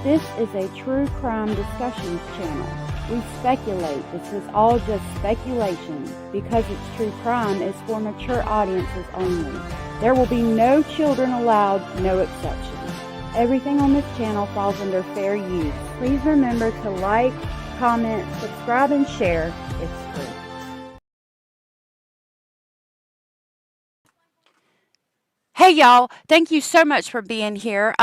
This is a true crime discussions channel. We speculate. This is all just speculation. Because it's true crime, it's for mature audiences only. There will be no children allowed, no exceptions. Everything on this channel falls under fair use. Please remember to like, comment, subscribe, and share. It's free. Hey y'all, thank you so much for being here.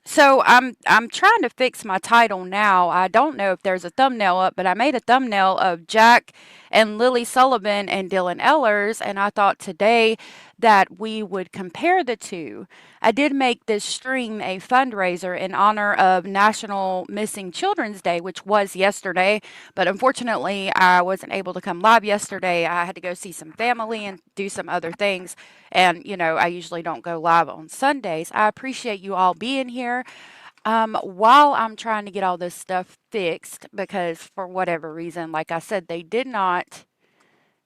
So I'm trying to fix my title now. I don't know if there's a thumbnail up, but I made a thumbnail of Jack and Lily Sullivan and Dylan Ellers, and I thought today that we would compare the two. I did make this stream a fundraiser in honor of National Missing Children's Day, which was yesterday, but unfortunately I wasn't able to come live yesterday. I had to go see some family and do some other things. And, I usually don't go live on Sundays. I appreciate you all being here. While I'm trying to get all this stuff fixed, because for whatever reason, like I said, they did not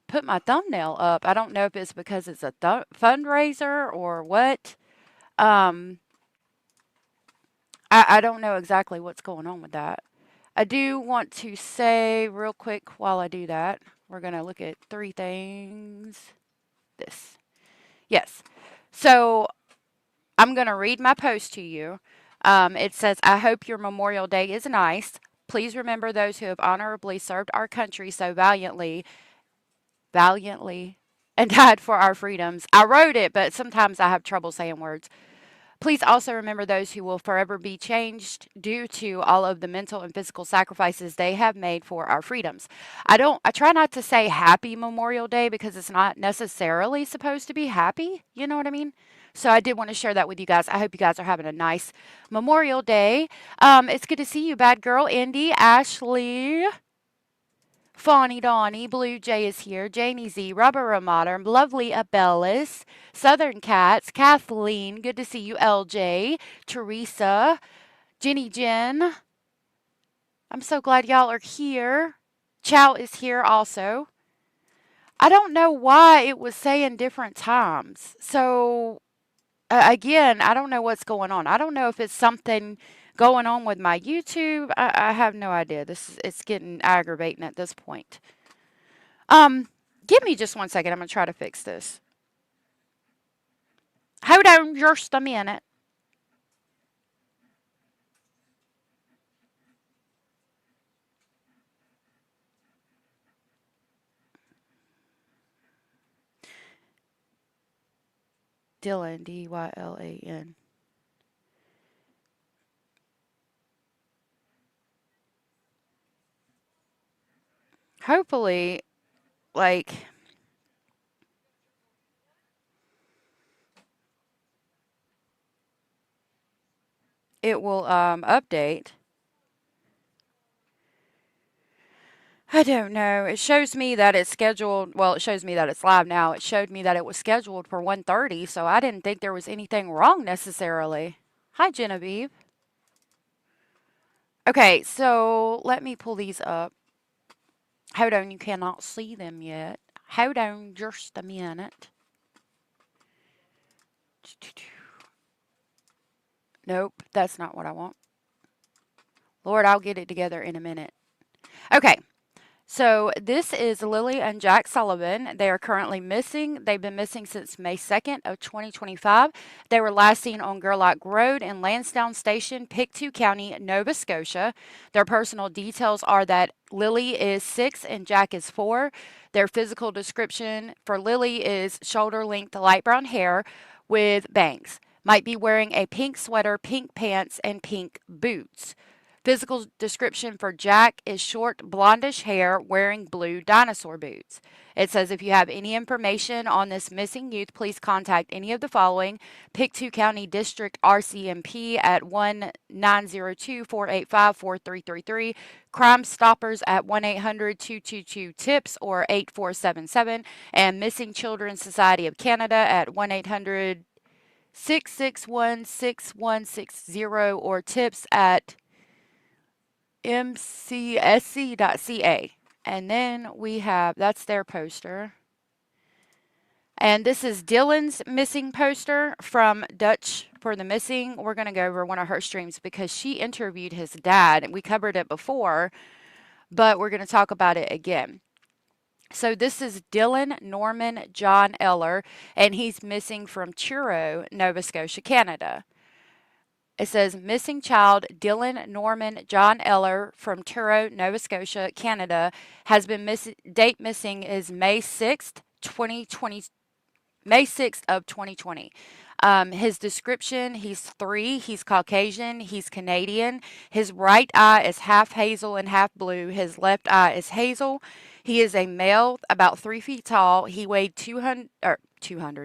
put my thumbnail up. I don't know if it's because it's a fundraiser or what. I don't know exactly what's going on with that. I do want to say real quick while I do that, we're going to look at three things. This. Yes. So I'm going to read my post to you. It says, I hope your Memorial Day is nice. Please remember those who have honorably served our country so valiantly, and died for our freedoms. I wrote it, but sometimes I have trouble saying words. Please also remember those who will forever be changed due to all of the mental and physical sacrifices they have made for our freedoms. I try not to say happy Memorial Day because it's not necessarily supposed to be happy. You know what I mean? So I did want to share that with you guys. I hope you guys are having a nice Memorial Day. It's good to see you, Bad Girl, Indy, Ashley, Fawny Donnie, Blue Jay is here, Janie Z, Rubber Ramada, Lovely Abellis, Southern Cats, Kathleen, good to see you, LJ, Teresa, Jenny Jen. I'm so glad y'all are here. Chow is here also. I don't know why it was saying different times. So, again, I don't know what's going on. I don't know if it's something going on with my YouTube. I have no idea. It's getting aggravating at this point. Give me just 1 second. I'm gonna try to fix this. Hold on just a minute. Dylan, Dylan. Hopefully, like, it will update. I don't know. It shows me that it's scheduled. Well, it shows me that it's live now. It showed me that it was scheduled for 1:30, so I didn't think there was anything wrong necessarily. Hi, Genevieve. Okay, so let me pull these up. Hold on, you cannot see them yet. Hold on just a minute. Nope, that's not what I want. Lord, I'll get it together in a minute. Okay, so this is Lily and Jack Sullivan. They are currently missing. They've been missing since May 2nd of 2025. They were last seen on Gerlach Road in Lansdowne Station, Pictou County, Nova Scotia. Their personal details are that Lily is 6 and Jack is 4. Their physical description for Lily is shoulder-length light brown hair with bangs. Might be wearing a pink sweater, pink pants, and pink boots. Physical description for Jack is short blondish hair wearing blue dinosaur boots. It says if you have any information on this missing youth, please contact any of the following: Pictou County District RCMP at 1-902-485-4333, Crime Stoppers at 1-800-222-TIPS or 8477, and Missing Children Society of Canada at 1-800-661-6160 or tips at mcsc.ca. And then we have, that's their poster. And this is Dylan's missing poster from Dutch for the Missing. We're going to go over one of her streams because she interviewed his dad. We covered it before, but we're going to talk about it again. So this is Dylan Norman John Eller, and he's missing from Truro, Nova Scotia, Canada. It says missing child Dylan Norman John Eller from Truro, Nova Scotia, Canada, has been missing. Date missing is May 6th, 2020. May 6th of 2020. His description, he's 3, he's Caucasian, he's Canadian. His right eye is half hazel and half blue. His left eye is hazel. He is a male, about 3 feet tall. He weighed 200,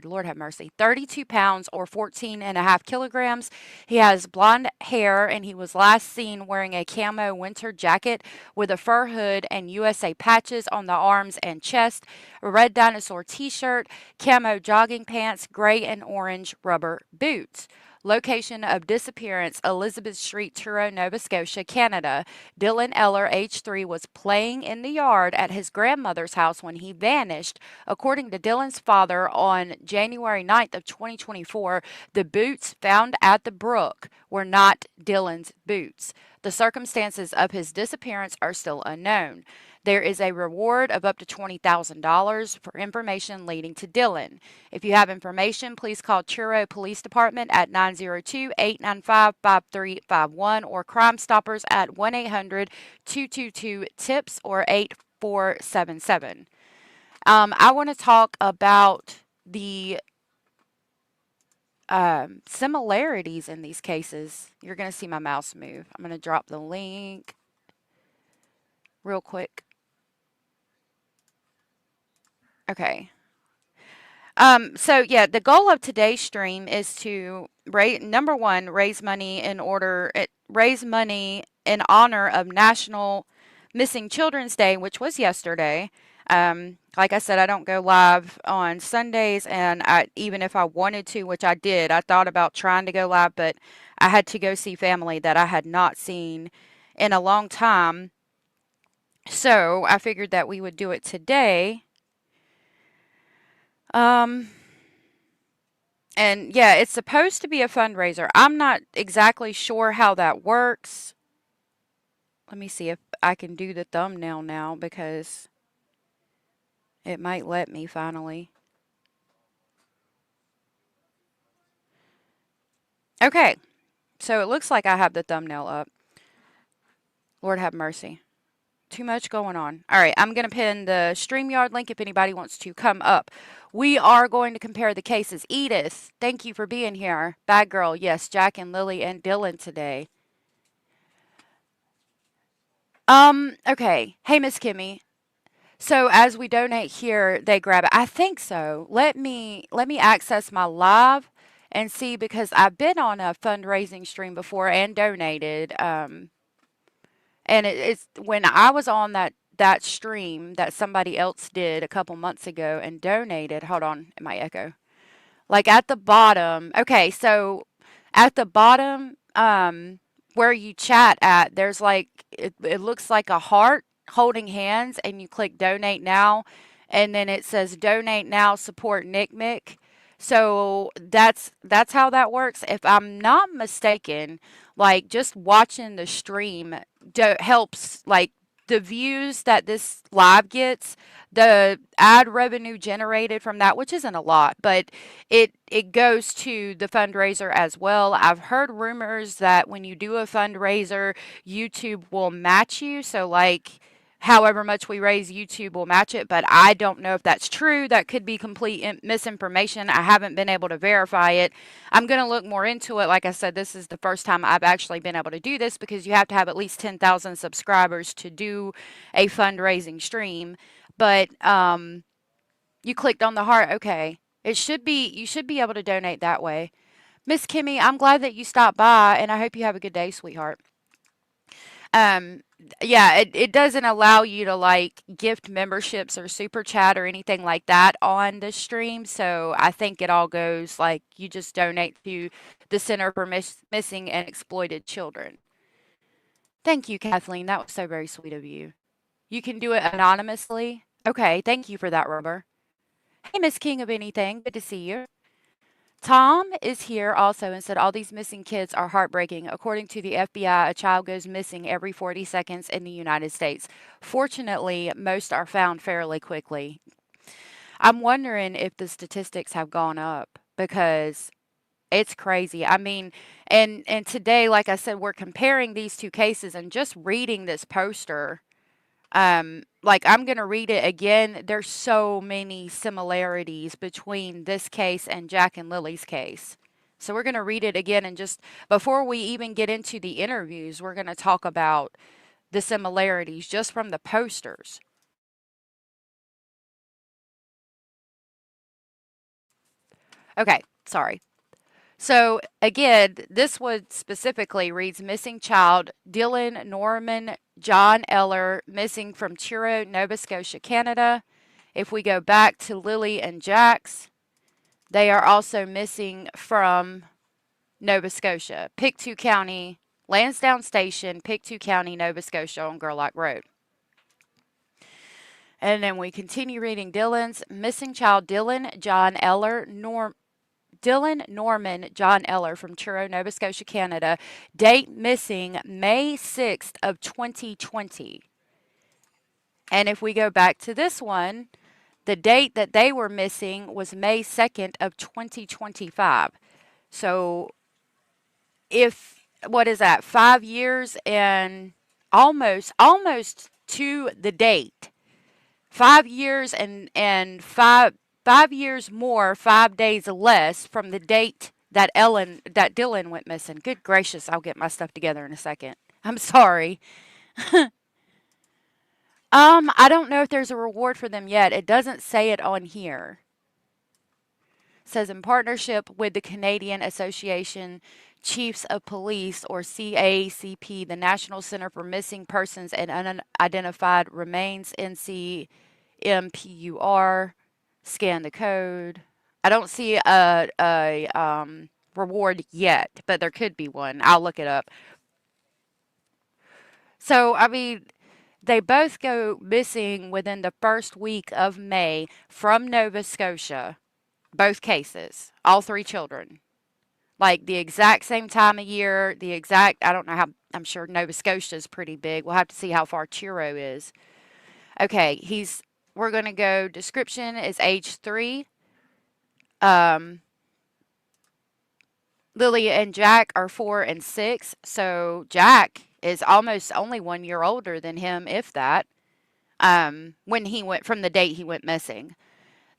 Lord have mercy, 32 pounds or 14 and a half kilograms. He has blonde hair and he was last seen wearing a camo winter jacket with a fur hood and USA patches on the arms and chest, a red dinosaur t-shirt, camo jogging pants, gray and orange rubber boots. Location of disappearance, Elizabeth Street, Truro, Nova Scotia, Canada. Dylan Eller, age 3, was playing in the yard at his grandmother's house when he vanished. According to Dylan's father, on January 9th of 2024, the boots found at the brook were not Dylan's boots. The circumstances of his disappearance are still unknown. There is a reward of up to $20,000 for information leading to Dylan. If you have information, please call Truro Police Department at 902-895-5351 or Crime Stoppers at 1-800-222-TIPS or 8477. I want to talk about the similarities in these cases. You're going to see my mouse move. I'm going to drop the link real quick. Okay. So yeah, the goal of today's stream is to number one, raise money in honor of National Missing Children's Day, which was yesterday. Like I said, I don't go live on Sundays, and even if I wanted to, which I did, I thought about trying to go live, but I had to go see family that I had not seen in a long time. So I figured that we would do it today. And yeah, it's supposed to be a fundraiser. I'm not exactly sure how that works. Let me see if I can do the thumbnail now because it might let me finally. Okay, so it looks like I have the thumbnail up. Lord have mercy. Too much going on. All right, I'm going to pin the StreamYard link if anybody wants to come up. We are going to compare the cases. Edith, thank you for being here. Bad girl, yes, Jack and Lily and Dylan today. Okay. Hey, Miss Kimmy. So as we donate here, they grab it. I think so. Let me access my live and see because I've been on a fundraising stream before and donated. And it's when I was on that stream that somebody else did a couple months ago and donated. Hold on, it might echo. Like at the bottom. Okay, so at the bottom, where you chat at, there's like it looks like a heart holding hands, and you click donate now, and then it says donate now, support Nick Mick. So that's how that works. If I'm not mistaken, like just watching the stream helps like the views that this live gets, the ad revenue generated from that, which isn't a lot, but it goes to the fundraiser as well. I've heard rumors that when you do a fundraiser, YouTube will match you. So like however much we raise, YouTube will match it, but I don't know if that's true. That could be complete misinformation. I haven't been able to verify it. I'm going to look more into it. Like I said, this is the first time I've actually been able to do this because you have to have at least 10,000 subscribers to do a fundraising stream. But you clicked on the heart. Okay. You should be able to donate that way. Miss Kimmy, I'm glad that you stopped by and I hope you have a good day, sweetheart. Um, yeah, it doesn't allow you to like gift memberships or super chat or anything like that on the stream. So I think it all goes like you just donate to the Center for Missing and Exploited Children. Thank you, Kathleen. That was so very sweet of you. You can do it anonymously. Okay, thank you for that, Rubber. Hey, Miss King of Anything. Good to see you. Tom is here also and said all these missing kids are heartbreaking. According to the FBI, a child goes missing every 40 seconds in the United States. Fortunately, most are found fairly quickly. I'm wondering if the statistics have gone up because it's crazy. I mean, and today, like I said, we're comparing these two cases and just reading this poster. Like I'm gonna read it again. There's so many similarities between this case and Jack and Lily's case. So we're gonna read it again and just before we even get into the interviews, we're gonna talk about the similarities just from the posters. Okay, sorry. So again, this one specifically reads missing child Dylan Norman John Eller, missing from Truro, Nova Scotia, Canada. If we go back to Lily and Jack's, they are also missing from Nova Scotia, Pictou County, Lansdowne Station, Pictou County, Nova Scotia on Gerlach Road. And then we continue reading Dylan's missing child Dylan Norman John Eller from Truro, Nova Scotia, Canada. Date missing May 6th of 2020. And if we go back to this one, the date that they were missing was May 2nd of 2025. So if what is that? 5 years and almost to the date. 5 years and 5 years more, 5 days less from the date that Dylan went missing. Good gracious, I'll get my stuff together in a second. I'm sorry. I don't know if there's a reward for them yet. It doesn't say it on here. It says in partnership with the Canadian Association Chiefs of Police, or CACP, the National Center for Missing Persons and Unidentified Remains, NCMPUR. Scan the code. I don't see a reward yet, but there could be one. I'll look it up. So, I mean, they both go missing within the first week of May from Nova Scotia. Both cases, all three children. Like the exact same time of year, I don't know how, I'm sure Nova Scotia is pretty big. We'll have to see how far Truro is. Okay, we're going to go, description is age 3. Um, Lily and Jack are 4 and 6. So Jack is almost only 1 year older than him, if that. When he went from the date he went missing.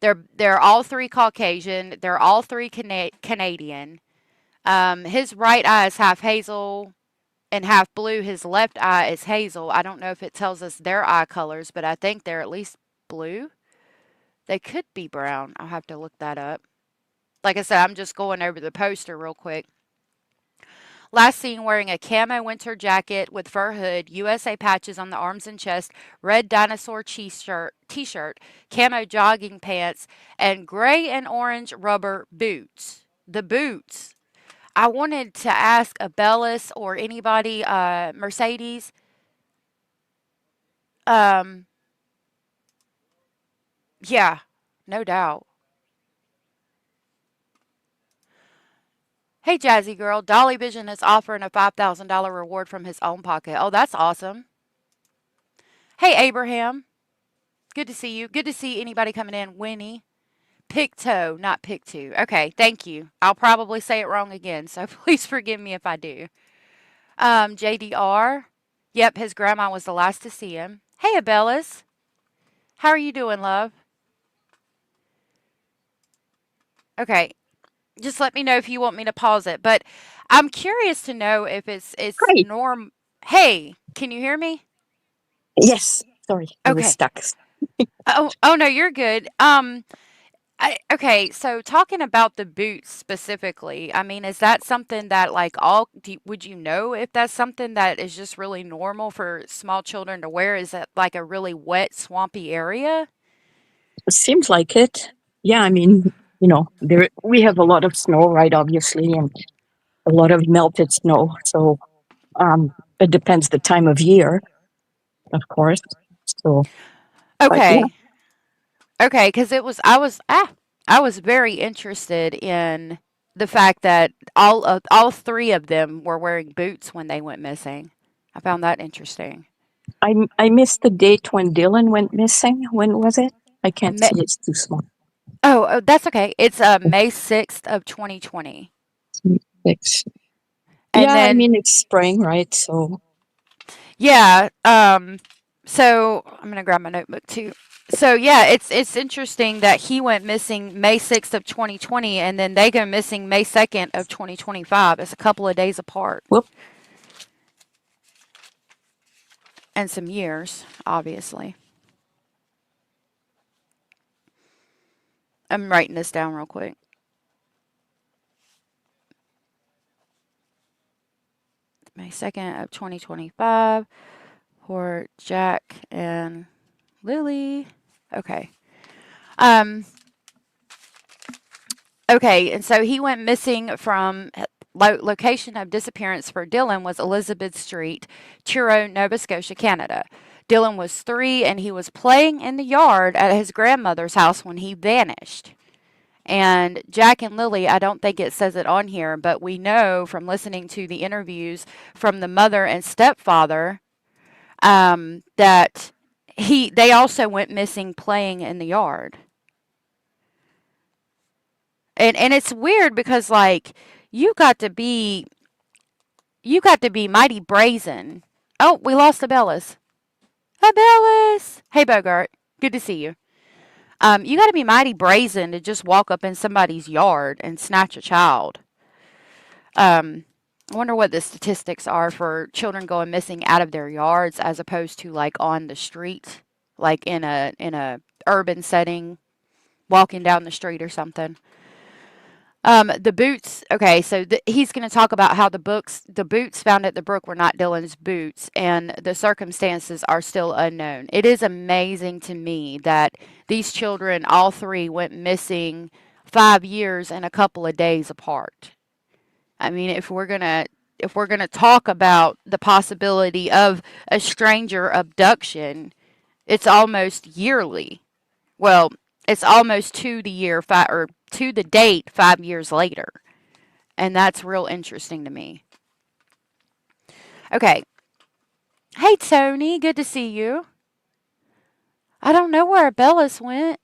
They're all three Caucasian. They're all three Canadian. His right eye is half hazel and half blue. His left eye is hazel. I don't know if it tells us their eye colors, but I think they're at least blue. They could be brown. I'll have to look that up. Like I said, I'm just going over the poster real quick. Last seen wearing a camo winter jacket with fur hood, USA patches on the arms and chest, red dinosaur t-shirt, camo jogging pants, and gray and orange rubber boots. The boots. I wanted to ask Abellis or anybody, Mercedes. Um, yeah, no doubt. Hey, Jazzy girl, Dolly Vision is offering a $5,000 reward from his own pocket. Oh, that's awesome. Hey, Abraham. Good to see you. Good to see anybody coming in. Winnie. Picto, not Pictou. Okay, thank you. I'll probably say it wrong again, so please forgive me if I do. JDR. Yep, his grandma was the last to see him. Hey, Abellis. How are you doing, love? Okay, just let me know if you want me to pause it. But I'm curious to know if it's Great. norm. Hey, can you hear me? Yes. Sorry, I was Okay. stuck. Oh no, you're good. Okay, so talking about the boots specifically, I mean, is that something that like would you know if that's something that is just really normal for small children to wear? Is that like a really wet, swampy area? It seems like it. Yeah, I mean, there we have a lot of snow, right? Obviously, and a lot of melted snow. So it depends the time of year, of course. So, but yeah, Okay. Okay, because I was very interested in the fact that all three of them were wearing boots when they went missing. I found that interesting. I missed the date when Dylan went missing. When was it? I can't Ma- see. It's too small. oh, that's okay. It's May 6th of 2020, 6. and Yeah, I then mean it's spring, right? So yeah. So I'm gonna grab my notebook too. So yeah, it's interesting that he went missing May 6th of 2020, and then they go missing May 2nd of 2025. It's a couple of days apart. whoop. And some years, obviously. I'm writing this down real quick. May 2nd of 2025 for Jack and Lilly. Okay. Um. Okay, and so he went missing from location of disappearance for Dylan was Elizabeth Street, Truro, Nova Scotia, Canada. Dylan was 3 and he was playing in the yard at his grandmother's house when he vanished. And Jack and Lily, I don't think it says it on here, but we know from listening to the interviews from the mother and stepfather that they also went missing playing in the yard. And it's weird because like you got to be you got to be mighty brazen. Oh, we lost the Bellas. Hi Bellas. Hey Bogart. Good to see you. You got to be mighty brazen to just walk up in somebody's yard and snatch a child. Um, I wonder what the statistics are for children going missing out of their yards as opposed to like on the street, like in a urban setting, walking down the street or something. The boots. Okay, so he's going to talk about how the boots found at the brook were not Dylan's boots, and the circumstances are still unknown. It is amazing to me that these children, all three, went missing 5 years and a couple of days apart. I mean, if we're gonna talk about the possibility of a stranger abduction, it's almost yearly. Well, it's almost to the year five or to the date 5 years later, and that's real interesting to me. Okay, hey Tony, good to see you. I don't know where Bellis went.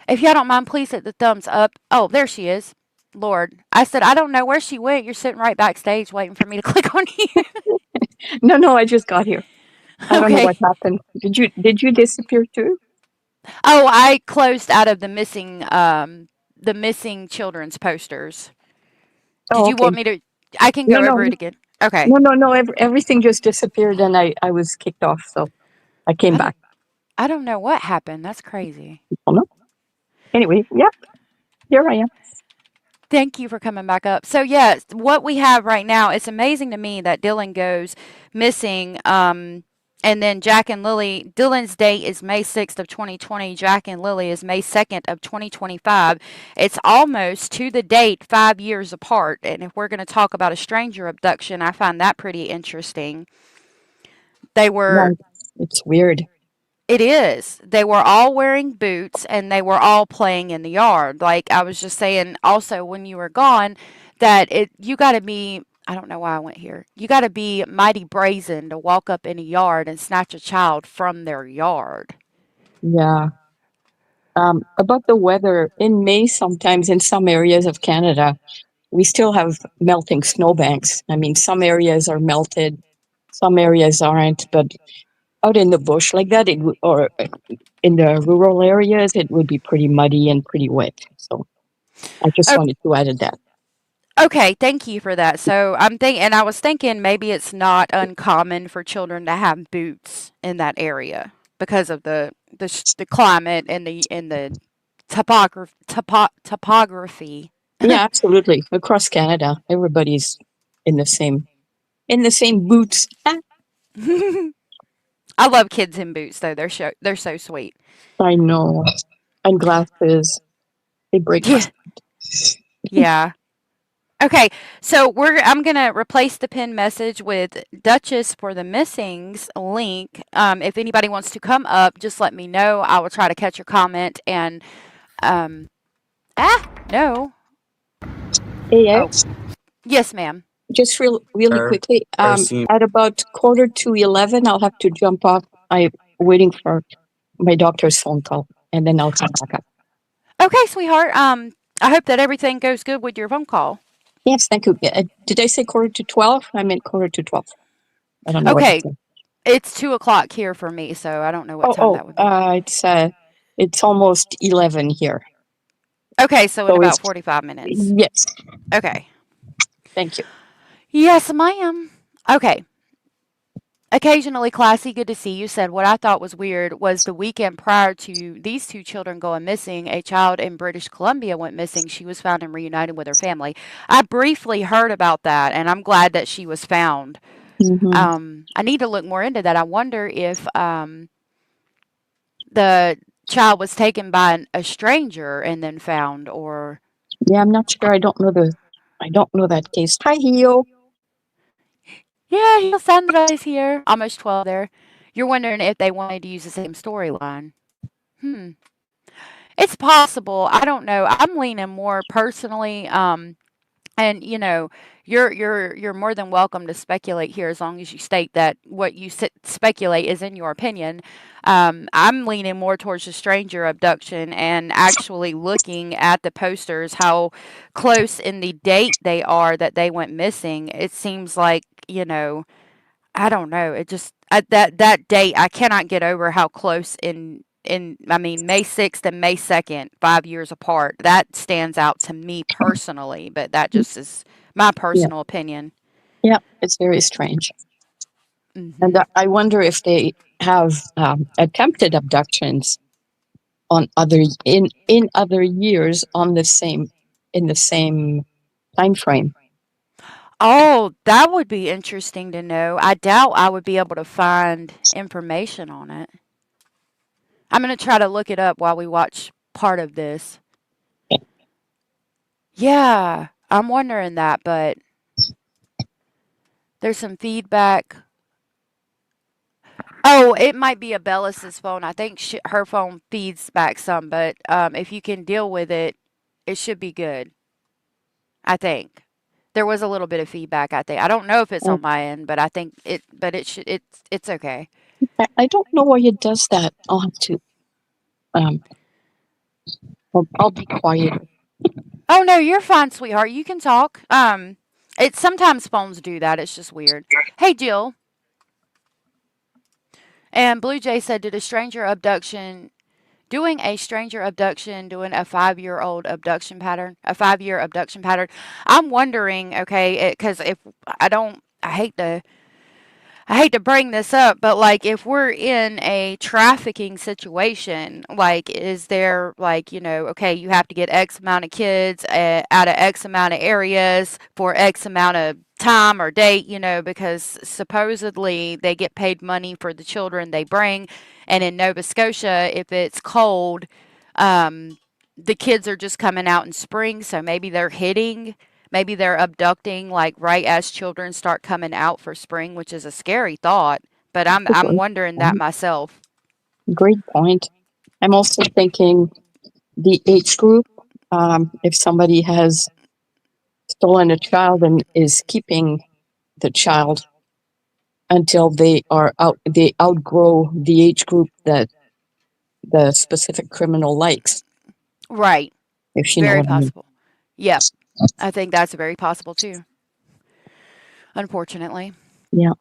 If y'all don't mind, please hit the thumbs up. Oh, there she is. Lord, I said I don't know where she went. You're sitting right backstage waiting for me to click on you. No, no, I just got here. I don't know what Okay. happened. Did you disappear too? Oh, I closed out of the missing children's posters. Did Oh, you okay. want me to? I can No, go no, over it again. Okay. no, no, no. Everything just disappeared, and I was kicked off, so I came I don't. back. I don't know what happened. That's crazy. Oh no. Anyway, yep, here I am. Thank you for coming back up. So yes, what we have right now, it's amazing to me that Dylan goes missing. And then Jack and Lily, Dylan's date is May 6th of 2020. Jack and Lily is May 2nd of 2025. It's almost to the date 5 years apart. And if we're going to talk about a stranger abduction, I find that pretty interesting. They were Right. It's weird. It is. They were all wearing boots and they were all playing in the yard. Like I was just saying also when you were gone that it you got to be I don't know why I went here. You got to be mighty brazen to walk up in a yard and snatch a child from their yard. Yeah. About the weather in May, sometimes in some areas of Canada, we still have melting snowbanks. I mean, some areas are melted, some areas aren't, but out in the bush like that, or in the rural areas, it would be pretty muddy and pretty wet. So I just Oh, wanted to add that. okay, thank you for that. So and I was thinking maybe it's not uncommon for children to have boots in that area because of the climate and the topography. Yeah, absolutely. Across Canada, everybody's in the same boots. I love kids in boots though. They're so sweet. I know. And glasses, they break my. Yeah. Yeah. Okay, so I'm gonna replace the pinned message with Duchess for the missings link. If anybody wants to come up, just let me know. I will try to catch your comment and um no. Oh, AX, yes, ma'am. just really quickly, Darcy. at about 10:45, I'll have to jump off. I'm waiting for my doctor's phone call, and then I'll come back up. Okay, sweetheart. I hope that everything goes good with your phone call. Yes, thank you. Did I say 11:45? I meant 11:45. I don't know what I Okay, said. it's 2 o'clock here for me, so I don't know what Oh, time that would be. it's almost 11 here. Okay, so in So it's about 45 minutes. yes. Okay. Thank you. Yes, ma'am. Okay. Occasionally, classy, good to see you. Said what I thought was weird was the weekend prior to these two children going missing, a child in British Columbia went missing. She was found and reunited with her family. I briefly heard about that, and I'm glad that she was found. Hmm. I need to look more into that. I wonder if the child was taken by a stranger and then found, or Yeah, I'm not sure. I don't know that case. Hi, Hio. yeah, Sandra's here. Almost 12 there. You're wondering if they wanted to use the same storyline. Hmm. It's possible. I don't know. I'm leaning more personally. And you're more than welcome to speculate here as long as you state that what you speculate is in your opinion. I'm leaning more towards the stranger abduction and actually looking at the posters, how close in the date they are that they went missing. It seems like I don't know. It just at that date, I cannot get over how close in I mean May 6th and May 2nd, 5 years apart. That stands out to me personally, but that just is my Yeah, personal opinion. yeah, it's very strange. And Hmm. I wonder if they have attempted abductions on in other years on the same in the same time frame. Oh, that would be interesting to know. I doubt I would be able to find information on it. I'm going to try to look it up while we watch part of this. Yeah, I'm wondering that, but there's some feedback. Oh, it might be Abellis's phone. I think her phone feeds back some, but if you can deal with it, it should be good. I think there was a little bit of feedback. I think I don't know if it's Oh, on my end, but I think it. But it should. It's okay. I don't know why it does that. I'll have to. Um, I'll be quiet. Oh no, you're fine, sweetheart. You can talk. It's sometimes phones do that. It's just weird. Hey, Jill. And Blue Jay said, did a stranger abduction doing a stranger abduction, doing a 5 year old abduction pattern, a 5 year abduction pattern. I'm wondering, okay, because if I don't, I hate to bring this up, but like if we're in a trafficking situation, like is there like, okay, you have to get X amount of kids out of X amount of areas for X amount of time or date, because supposedly they get paid money for the children they bring. And in Nova Scotia, if it's cold, the kids are just coming out in spring, so maybe they're abducting like right as children start coming out for spring, which is a scary thought. But I'm Great wondering that point. myself. Great point. I'm also thinking the age group. If somebody has stolen a child and is keeping the child until they outgrow the age group that the specific criminal likes, Right. if you know Very what I mean. possible. Yep. I think that's very possible too, unfortunately. Yeah.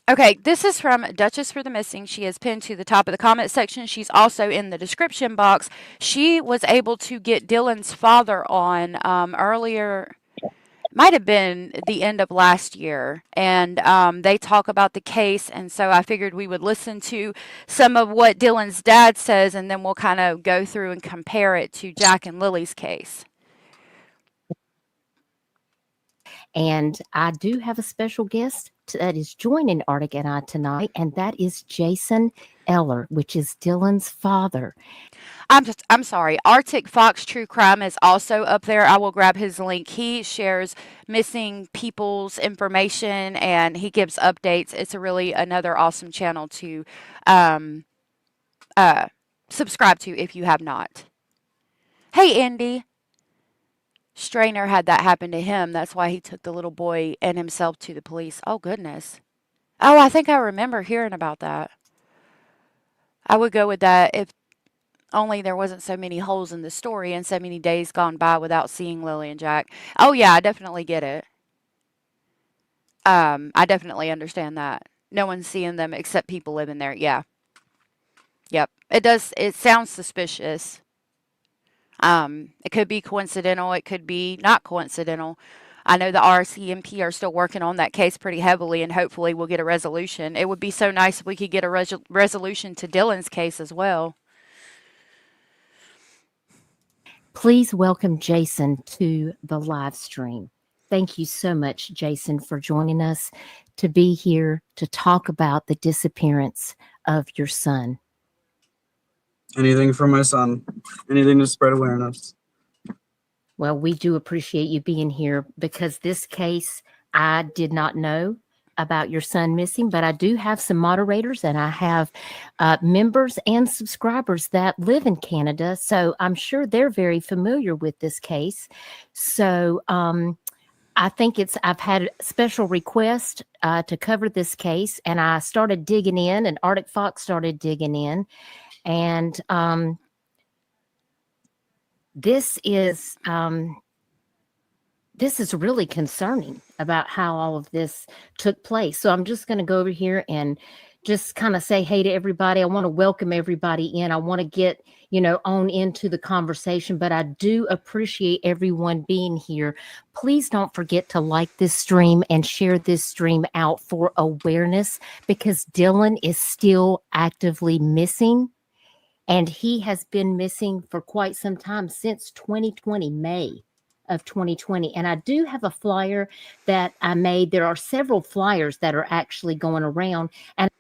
Okay, this is from Duchess for the Missing. She is pinned to the top of the comment section. She's also in the description box. She was able to get Dylan's father on earlier, might have been the end of last year, and they talk about the case. And so I figured we would listen to some of what Dylan's dad says, and then we'll kind of go through and compare it to Jack and Lily's case. And I do have a special guest that is joining Artic and I tonight, and that is Jason Eller, which is Dylan's father. I'm sorry. Arctic Fox True Crime is also up there. I will grab his link. He shares missing people's information and he gives updates. It's a really another awesome channel to um, uh, subscribe to if you have not. Hey, Andy. Strainer had that happen to him. That's why he took the little boy and himself to the police. Oh, goodness. Oh, I think I remember hearing about that. I would go with that if only there wasn't so many holes in the story and so many days gone by without seeing Lily and Jack. Oh yeah, I definitely get it. I definitely understand that. No one's seeing them except people living there. Yeah. Yep. It does. It sounds suspicious. It could be coincidental. It could be not coincidental. I know the RCMP are still working on that case pretty heavily, and hopefully we'll get a resolution. It would be so nice if we could get a resolution to Dylan's case as well. Please welcome Jason to the live stream. Thank you so much, Jason, for joining us to be here to talk about the disappearance of your son. Anything for my son, anything to spread awareness. Well, we do appreciate you being here because this case, I did not know about your son missing, but I do have some moderators and I have members and subscribers that live in Canada. So I'm sure they're very familiar with this case. So I think I've had special requests to cover this case, and I started digging in, and Artic Fox started digging in. And this is really concerning about how all of this took place. So I'm just going to go over here and just kind of say hey to everybody. I want to welcome everybody in. I want to get, on into the conversation, but I do appreciate everyone being here. Please don't forget to like this stream and share this stream out for awareness because Dylan is still actively missing. And he has been missing for quite some time, since 2020, May of 2020. And I do have a flyer that I made. There are several flyers that are actually going around. And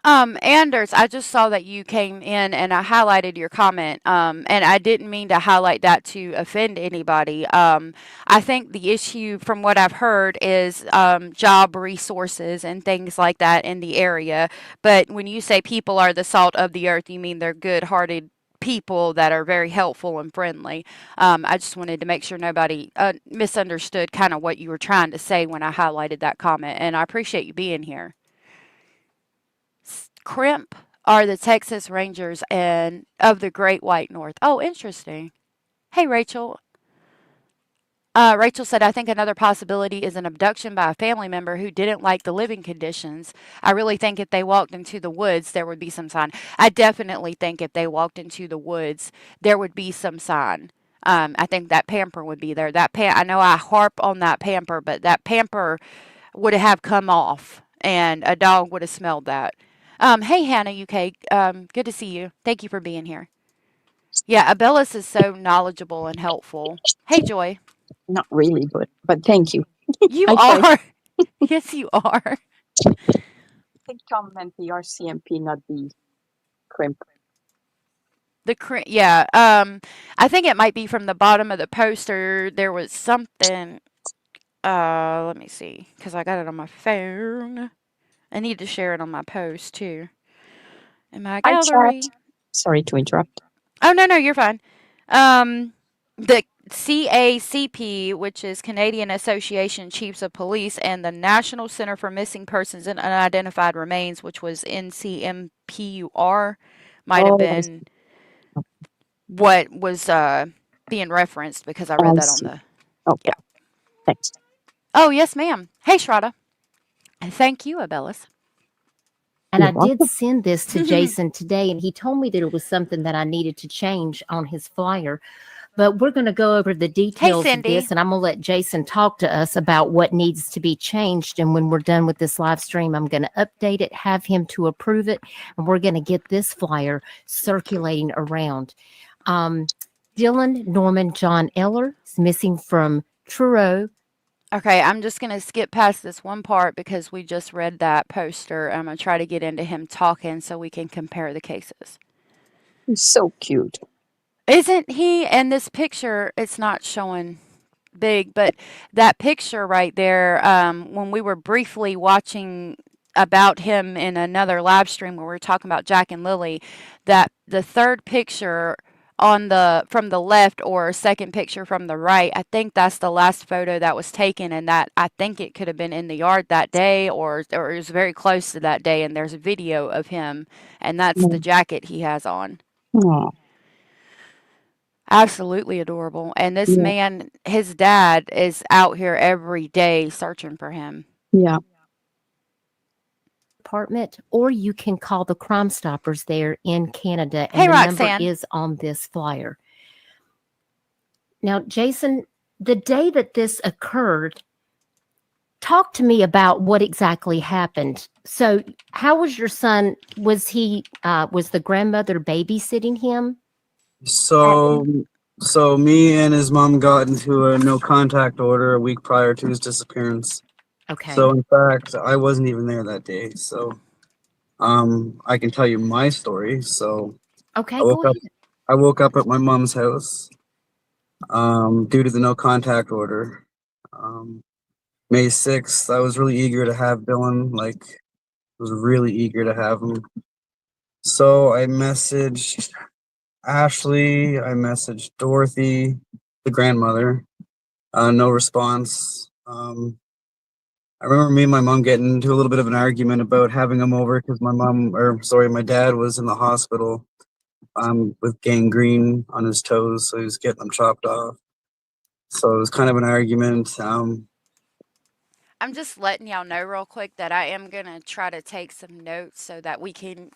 Anders, I just saw that you came in and I highlighted your comment. And I didn't mean to highlight that to offend anybody. I think the issue, from what I've heard, is job resources and things like that in the area. But when you say people are the salt of the earth, you mean they're good-hearted people that are very helpful and friendly. I just wanted to make sure nobody misunderstood kind of what you were trying to say when I highlighted that comment. And I appreciate you being here. Crimp are the Texas Rangers and of the Great White North. Oh, interesting. Hey, Rachel. Rachel said, I think another possibility is an abduction by a family member who didn't like the living conditions. I really think if they walked into the woods, there would be some sign. I definitely think if they walked into the woods, there would be some sign. I think that pamper would be there. I know I harp on that pamper, but that pamper would have come off, and a dog would have smelled that. Hey, Hannah, UK. Good to see you. Thank you for being here. Yeah, Abellis is so knowledgeable and helpful. Hey, Joy. Not really good, but thank you. You I tried. are. Yes, you are. I think Tom meant the RCMP, not the crimp. Yeah. I think it might be from the bottom of the poster. There was something. Let me see, because I got it on my phone. I need to share it on my post too. In my I gallery. tried. Sorry to interrupt. Oh no, you're fine. The CACP, which is Canadian Association Chiefs of Police, and the National Center for Missing Persons and Unidentified Remains, which was NCMPUR, might have been what was being referenced because I read that on the. Okay. Yeah. Thanks. Oh yes, ma'am. Hey, Shraddha. Thank you, Abellis. And I did send this to Jason today, and he told me that it was something that I needed to change on his flyer. But we're going to go over the details of this, and I'm going to let Jason talk to us about what needs to be changed. And when we're done with this live stream, I'm going to update it, have him to approve it, and we're going to get this flyer circulating around. Dylan Norman John Eller is missing from Truro, Okay, I'm just going to skip past this one part because we just read that poster. I'm going to try to get into him talking so we can compare the cases. He's so cute. Isn't he? And this picture, it's not showing big, but that picture right there, when we were briefly watching about him in another live stream where we were talking about Jack and Lily, that the third picture on the from the left or second picture from the right, I think that's the last photo that was taken, and that I think it could have been in the yard that day or it was very close to that day, and there's a video of him, and that's the jacket he has on. Oh, Absolutely adorable. And this yeah, man, his dad, is out here every day searching for him. yeah. Department, or you can call the Crime Stoppers there in Canada, and Hey, the number Roxanne. is on this flyer. Now, Jason, the day that this occurred, talk to me about what exactly happened. So, how was your son? Was the grandmother babysitting him? So, so me and his mom got into a no contact order a week prior to his disappearance. Okay. So in fact, I wasn't even there that day. So, I can tell you my story. So Okay, I woke go up. ahead. I woke up at my mom's house. Due to the no contact order. May 6th, I was really eager to have Dylan. Like, was really eager to have him. So I messaged Ashley. I messaged Dorothy, the grandmother. No response. I remember me and my mom getting into a little bit of an argument about having him over because my dad was in the hospital with gangrene on his toes, so he was getting them chopped off. So it was kind of an argument. I'm just letting y'all know real quick that I am going to try to take some notes so that we can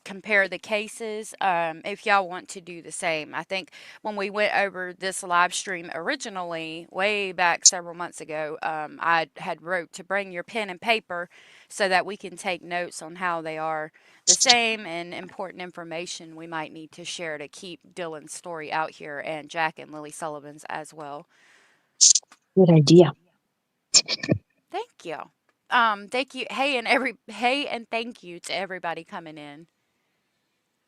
compare the cases if y'all want to do the same. I think when we went over this live stream originally, way back several months ago, I had wrote to bring your pen and paper so that we can take notes on how they are the same and important information we might need to share to keep Dylan's story out here and Jack and Lily Sullivan's as well. Good idea. Thank you. Thank you. Hey and thank you to everybody coming in.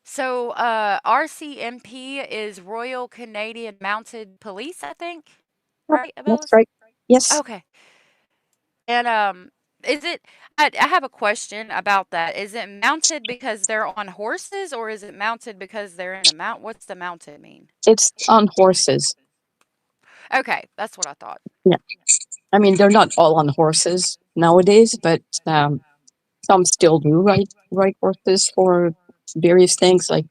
So, RCMP is Royal Canadian Mounted Police, I think. Yep, Right, that's Abellis? right. Yes, Okay. And is it I have a question about that. Is it mounted because they're on horses or is it mounted because they're in a mount? What's the mounted mean? it's on horses. Okay, that's what I thought. Yeah, I mean they're not all on horses nowadays, but some still do ride horses for various things like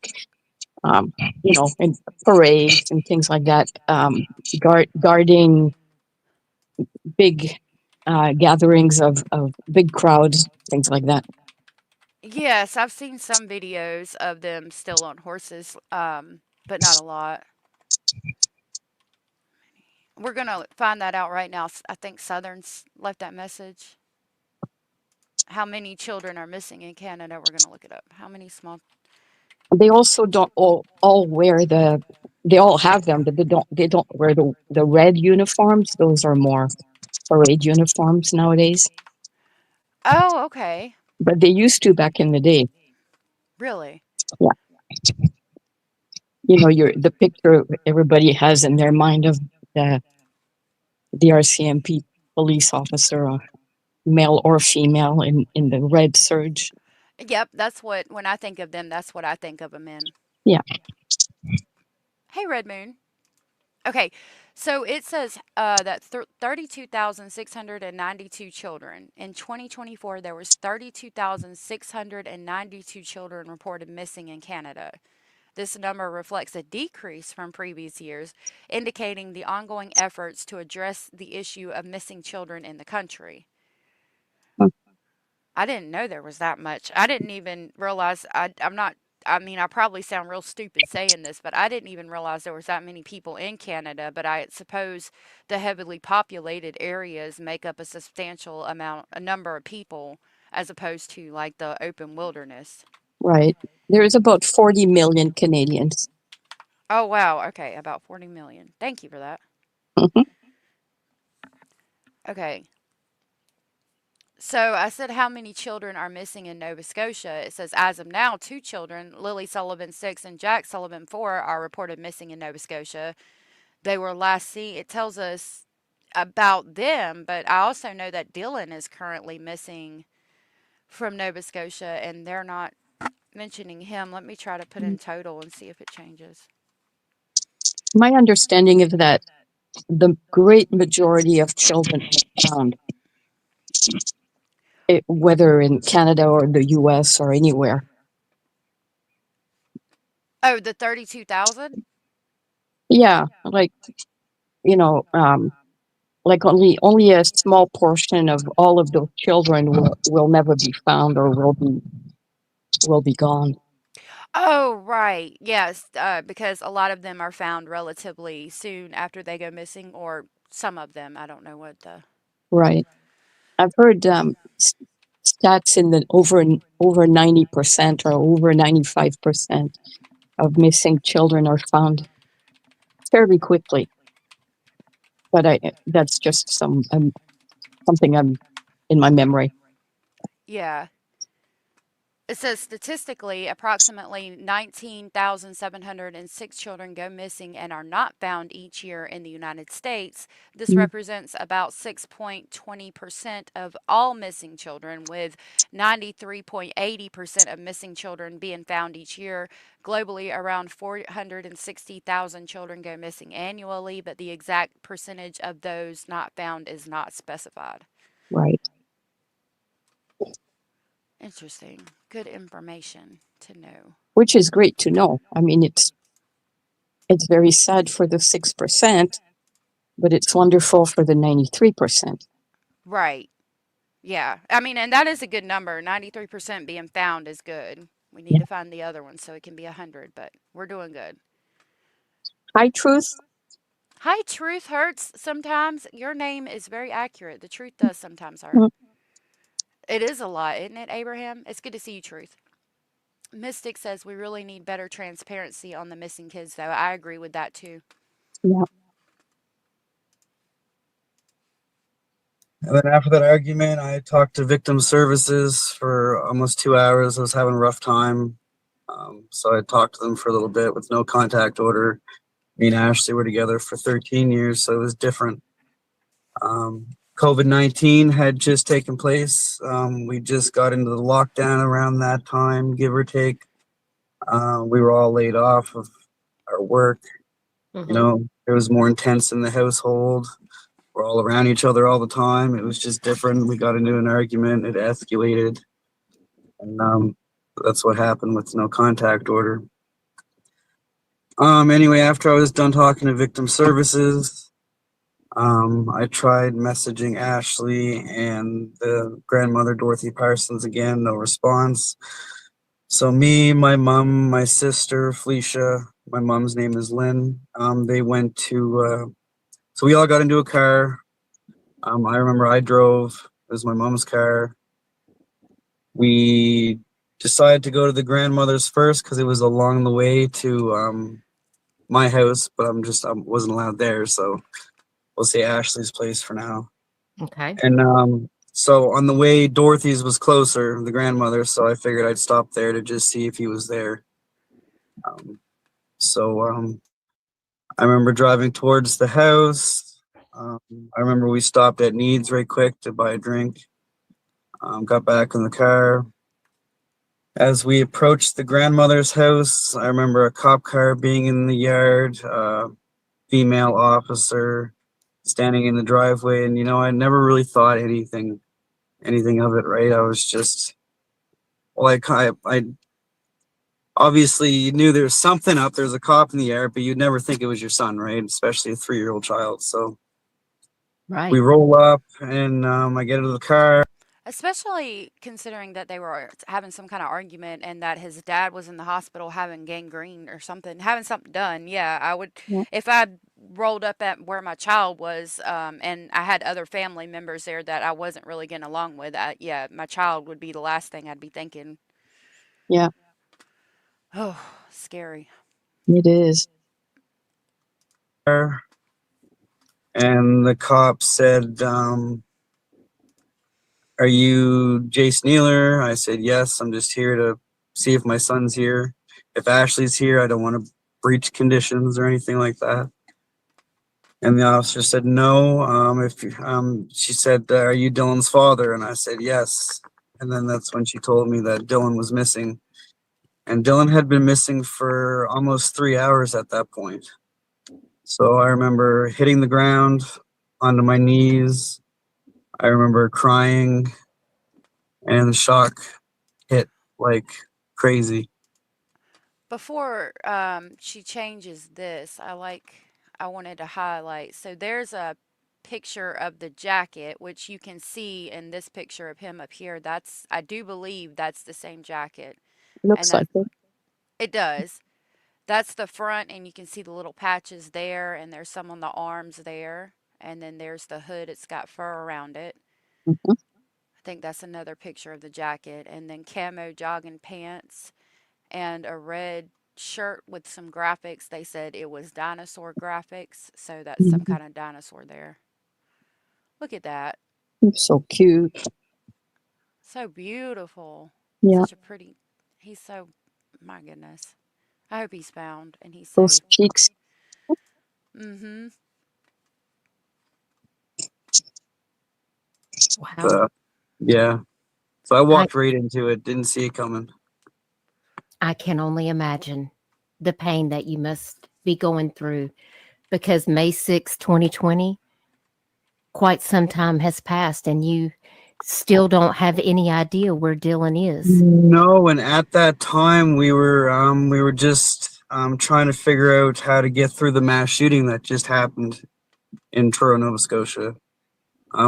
in parades and things like that. Guarding big gatherings of big crowds, things like that. Yes, I've seen some videos of them still on horses, but not a lot. We're gonna find that out right now. I think Southern's left that message. How many children are missing in Canada? We're gonna look it up. How many small? They also don't all wear the. They all have them, but they don't wear the red uniforms. Those are more parade uniforms nowadays. Oh, okay. But they used to back in the day. Really? Yeah, the picture everybody has in their mind of the RCMP police officer, male or female, in the red serge. Yep. That's what when I think of them, that's what I think of them in. Yeah. Hey, Red Moon. Okay, so it says that 32,692 children. In 2024, there was 32,692 children reported missing in Canada. This number reflects a decrease from previous years, indicating the ongoing efforts to address the issue of missing children in the country. I didn't know there was that much. I didn't even realize I'm not. I mean, I probably sound real stupid saying this, but I didn't even realize there was that many people in Canada. But I suppose the heavily populated areas make up a substantial a number of people, as opposed to like the open wilderness. Right. There is about 40 million Canadians. Oh, wow. Okay, about 40 million. Thank you for that. Mhm. Okay. So I said, how many children are missing in Nova Scotia? It says, as of now, 2 children, Lily Sullivan 6 and Jack Sullivan 4, are reported missing in Nova Scotia. They were last seen. It tells us about them, but I also know that Dylan is currently missing from Nova Scotia, and they're not mentioning him. Let me try to put in total and see if it changes. My understanding is that the great majority of children are found, whether in Canada or the US or anywhere. Oh, the 32,000? Yeah, like, you know, like only a small portion of all of those children will never be found or will be gone. Oh, right. Yes, because a lot of them are found relatively soon after they go missing, or some of them. I don't know what the. Right. I've heard stats in the over 90% or over 95% of missing children are found fairly quickly. But that's just something I'm in my memory. Yeah. It says statistically, approximately 19,706 children go missing and are not found each year in the United States. This Mm. represents about 6.20% of all missing children, with 93.80% of missing children being found each year. Globally, around 460,000 children go missing annually, but the exact percentage of those not found is not specified. Right. Interesting. Good information to know. Which is great to know. I mean, it's very sad for the 6%, but it's wonderful for the 93%. Right. Yeah. I mean, and that is a good number. 93% being found is good. We need Yeah. to find the other one so it can be 100, but we're doing good. High truth. Hi, truth hurts sometimes. Your name is very accurate. The truth does sometimes hurt. Mm. It is a lot, isn't it, Abraham? It's good to see you, Truth. Mystic says we really need better transparency on the missing kids, though. I agree with that, too. Yeah. And then after that argument, I talked to victim services for almost 2 hours. I was having a rough time. So I talked to them for a little bit with no contact order. Me and Ashley were together for 13 years, so it was different. COVID-19 had just taken place. We just got into the lockdown around that time, give or take. We were all laid off of our work. Mhm. You know, it was more intense in the household. We're all around each other all the time. It was just different. We got into an argument. It escalated. And that's what happened with no contact order. Anyway, after I was done talking to victim services, I tried messaging Ashley and the grandmother, Dorothy Parsons, again, no response. So me, my mom, my sister, Felicia, my mom's name is Lynn, they went to, so we all got into a car. I remember I drove, it was my mom's car. We decided to go to the grandmother's first because it was along the way to my house, but I wasn't allowed there, so we'll say Ashley's place for now. Okay. And so on the way, Dorothy's was closer, the grandmother, so I figured I'd stop there to just see if he was there. So I remember driving towards the house. I remember we stopped at Needs right quick to buy a drink. Got back in the car. As we approached the grandmother's house, I remember a cop car being in the yard, female officer standing in the driveway, and I never really thought anything of it, right? I was just like, I obviously you knew there was something up. There's a cop in the air, but you'd never think it was your son, right? Especially a 3-year-old child. So Right. we roll up, and I get into the car. Especially considering that they were having some kind of argument and that his dad was in the hospital having gangrene or something, having something done. Yeah, I would, Yeah. if I rolled up at where my child was, and I had other family members there that I wasn't really getting along with, yeah, my child would be the last thing I'd be thinking. Yeah, Oh, scary. it is. And the cop said, "Are you Jace Nealer?" I said, "Yes, I'm just here to see if my son's here. If Ashley's here, I don't want to breach conditions or anything like that." And the officer said, "No." She said, "Are you Dylan's father?" And I said, "Yes." And then that's when she told me that Dylan was missing. And Dylan had been missing for almost 3 hours at that point. So I remember hitting the ground onto my knees. I remember crying, and the shock hit like crazy. Before she changes this, I wanted to highlight. So there's a picture of the jacket, which you can see in this picture of him up here. That's I do believe that's the same jacket, and Looks that like it. it does. That's the front, and you can see the little patches there, and there's some on the arms there, and then there's the hood. It's got fur around it. Mhm. I think that's another picture of the jacket, and then camo jogging pants and a red shirt with some graphics. They said it was dinosaur graphics, so that's some Mhm. kind of dinosaur there. Look at that. He's so cute. So beautiful. Yeah, Such a pretty. He's so. My goodness. I hope he's found and he's those safe. cheeks. Mm hmm. Wow. But, yeah. So I I, walked right into it, didn't see it coming. I can only imagine the pain that you must be going through because May 6, 2020, quite some time has passed and you still don't have any idea where Dylan is. No, and at that time we were just trying to figure out how to get through the mass shooting that just happened in Truro, Nova Scotia.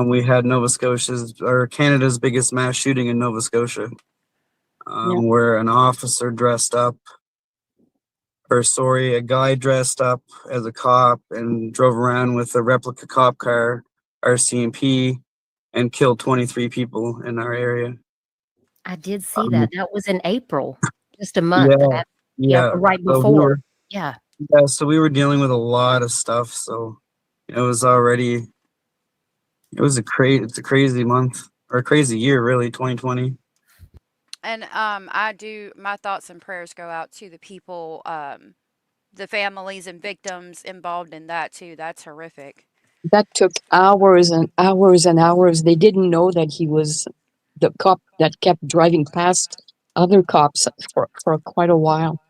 We had Nova Scotia's or Canada's biggest mass shooting in Nova Scotia, Yeah. where an officer dressed up, or sorry, a guy dressed up as a cop and drove around with a replica cop car, RCMP, and killed 23 people in our area. I did see Um, that. That was in April, just a month yeah, after, yeah, yeah. right So we before. were, Yeah. yeah, so we were dealing with a lot of stuff. So it was already, it's a crazy month or a crazy year, really, 2020. And I do. My thoughts and prayers go out to the people, the families and victims involved in that too. That's horrific. That took hours and hours and hours. They didn't know that he was the cop that kept driving past other cops for quite a while.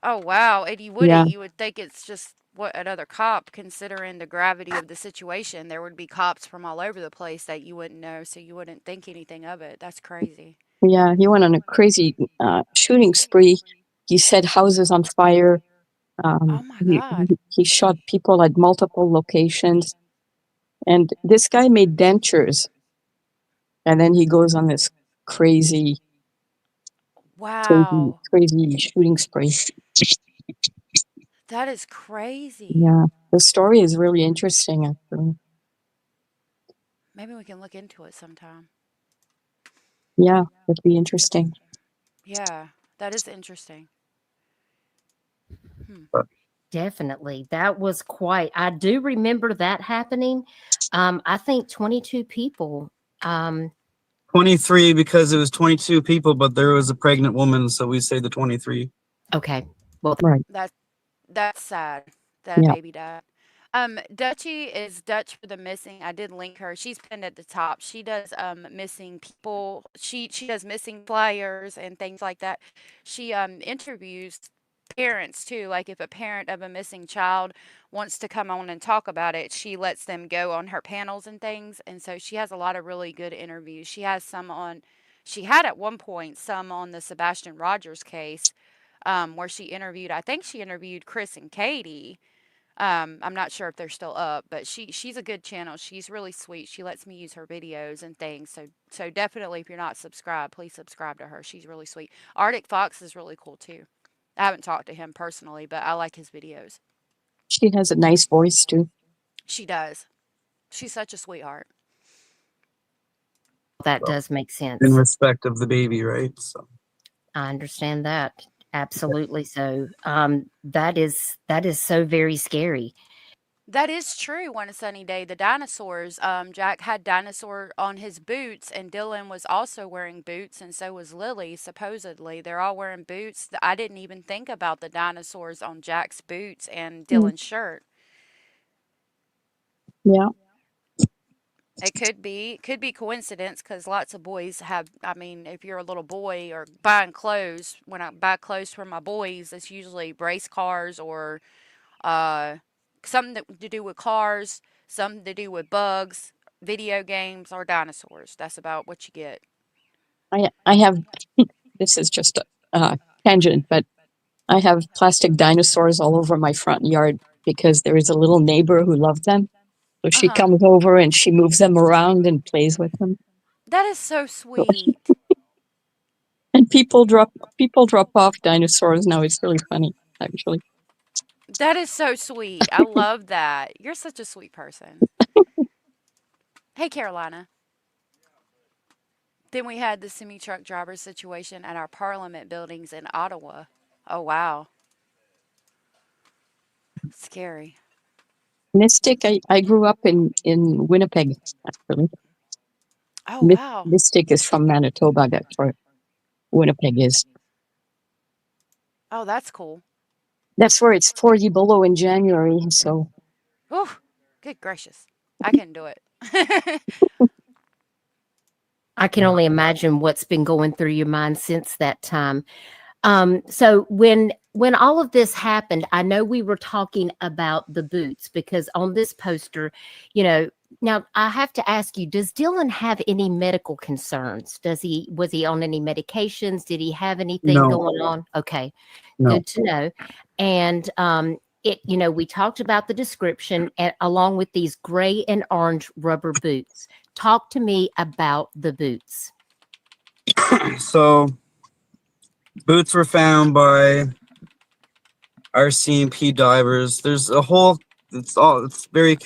Oh wow! And you Yeah, wouldn't. You would think it's just what another cop, considering the gravity of the situation. There would be cops from all over the place that you wouldn't know, so you wouldn't think anything of it. That's crazy. yeah. He went on a crazy shooting spree. He set houses on fire. Oh my God. He shot people at multiple locations. And this guy made dentures. And then he goes on this crazy, Wow. crazy shooting spree. That is crazy. Yeah, the story is really interesting, actually. Maybe we can look into it sometime. Yeah, that'd be interesting. Yeah, that is interesting. Hmm. But Definitely. That was quite, I do remember that happening. I think 22 people. Um, 23 because it was 22 people, but there was a pregnant woman, so we say the 23. okay. Well, Right. That's that's sad that a Yeah. baby died. Dutchie is Dutch for the missing. I did link her. She's pinned at the top. She does missing people. She does missing flyers and things like that. She interviews parents too. Like if a parent of a missing child wants to come on and talk about it, she lets them go on her panels and things. And so she has a lot of really good interviews. She has some on. She had at one point some on the Sebastian Rogers case, where she interviewed. I think she interviewed Chris and Katie. I'm not sure if they're still up, but she's a good channel. She's really sweet. She lets me use her videos and things. So definitely, if you're not subscribed, please subscribe to her. She's really sweet. Arctic Fox is really cool too. I haven't talked to him personally, but I like his videos. She has a nice voice, too. She does. She's such a sweetheart. that So, does make in sense. respect of the baby, right? So I understand that. Absolutely. So that is so very scary. That is true. One sunny day, the dinosaurs. Jack had dinosaur on his boots, and Dylan was also wearing boots, and so was Lily. Supposedly, they're all wearing boots. I didn't even think about the dinosaurs on Jack's boots and Mm, Dylan's shirt. yeah. It could be coincidence because lots of boys have. I mean, if you're a little boy or buying clothes, when I buy clothes for my boys, it's usually race cars or uh, something to do with cars, something to do with bugs, video games, or dinosaurs. That's about what you get. I have, this is just a tangent, but I have plastic dinosaurs all over my front yard because there is a little neighbor who loves them. So Uh she huh. comes over and she moves them around and plays with them. That is so sweet. And people drop off dinosaurs now. It's really funny, actually. That is so sweet. I love that. You're such a sweet person. Hey, Carolina. Then we had the semi truck driver situation at our Parliament buildings in Ottawa. Oh, wow. Scary. Mystic, I grew up in Winnipeg, actually. Oh, wow. Mystic is from Manitoba. That's where Winnipeg is. Oh, that's cool. That's where it's 40 below in January. So Oh, good gracious. I couldn't do it. I can only imagine what's been going through your mind since that time. So when all of this happened, I know we were talking about the boots because on this poster, you know, now I have to ask you, does Dylan have any medical concerns? Was he on any medications? Did he have anything No, going on? Okay, no. good to know. And we talked about the description along with these gray and orange rubber boots. Talk to me about the boots. So boots were found by RCMP divers. There's a whole. It's very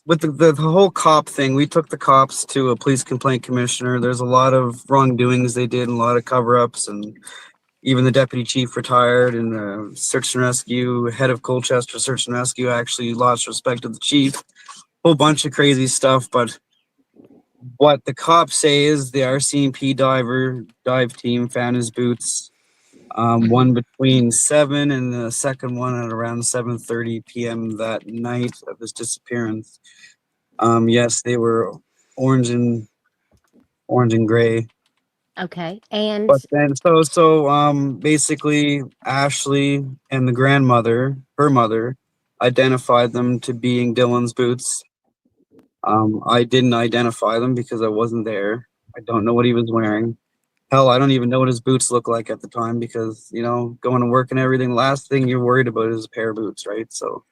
with the whole cop thing. We took the cops to a police complaint commissioner. There's a lot of wrongdoings they did, and a lot of cover-ups, and even the deputy chief retired, and the search and rescue head of Colchester search and rescue actually lost respect to the chief. Whole bunch of crazy stuff, but what the cops say is the RCMP dive team found his boots. Mhm. One between 7 and the second one at around 7:30 p.m. that night of his disappearance. Yes, they were orange and orange and gray. Okay, and But then, basically, Ashley and the grandmother, her mother, identified them to being Dylan's boots. I didn't identify them because I wasn't there. I don't know what he was wearing. Hell, I don't even know what his boots look like at the time because, going to work and everything, last thing you're worried about is a pair of boots, right? So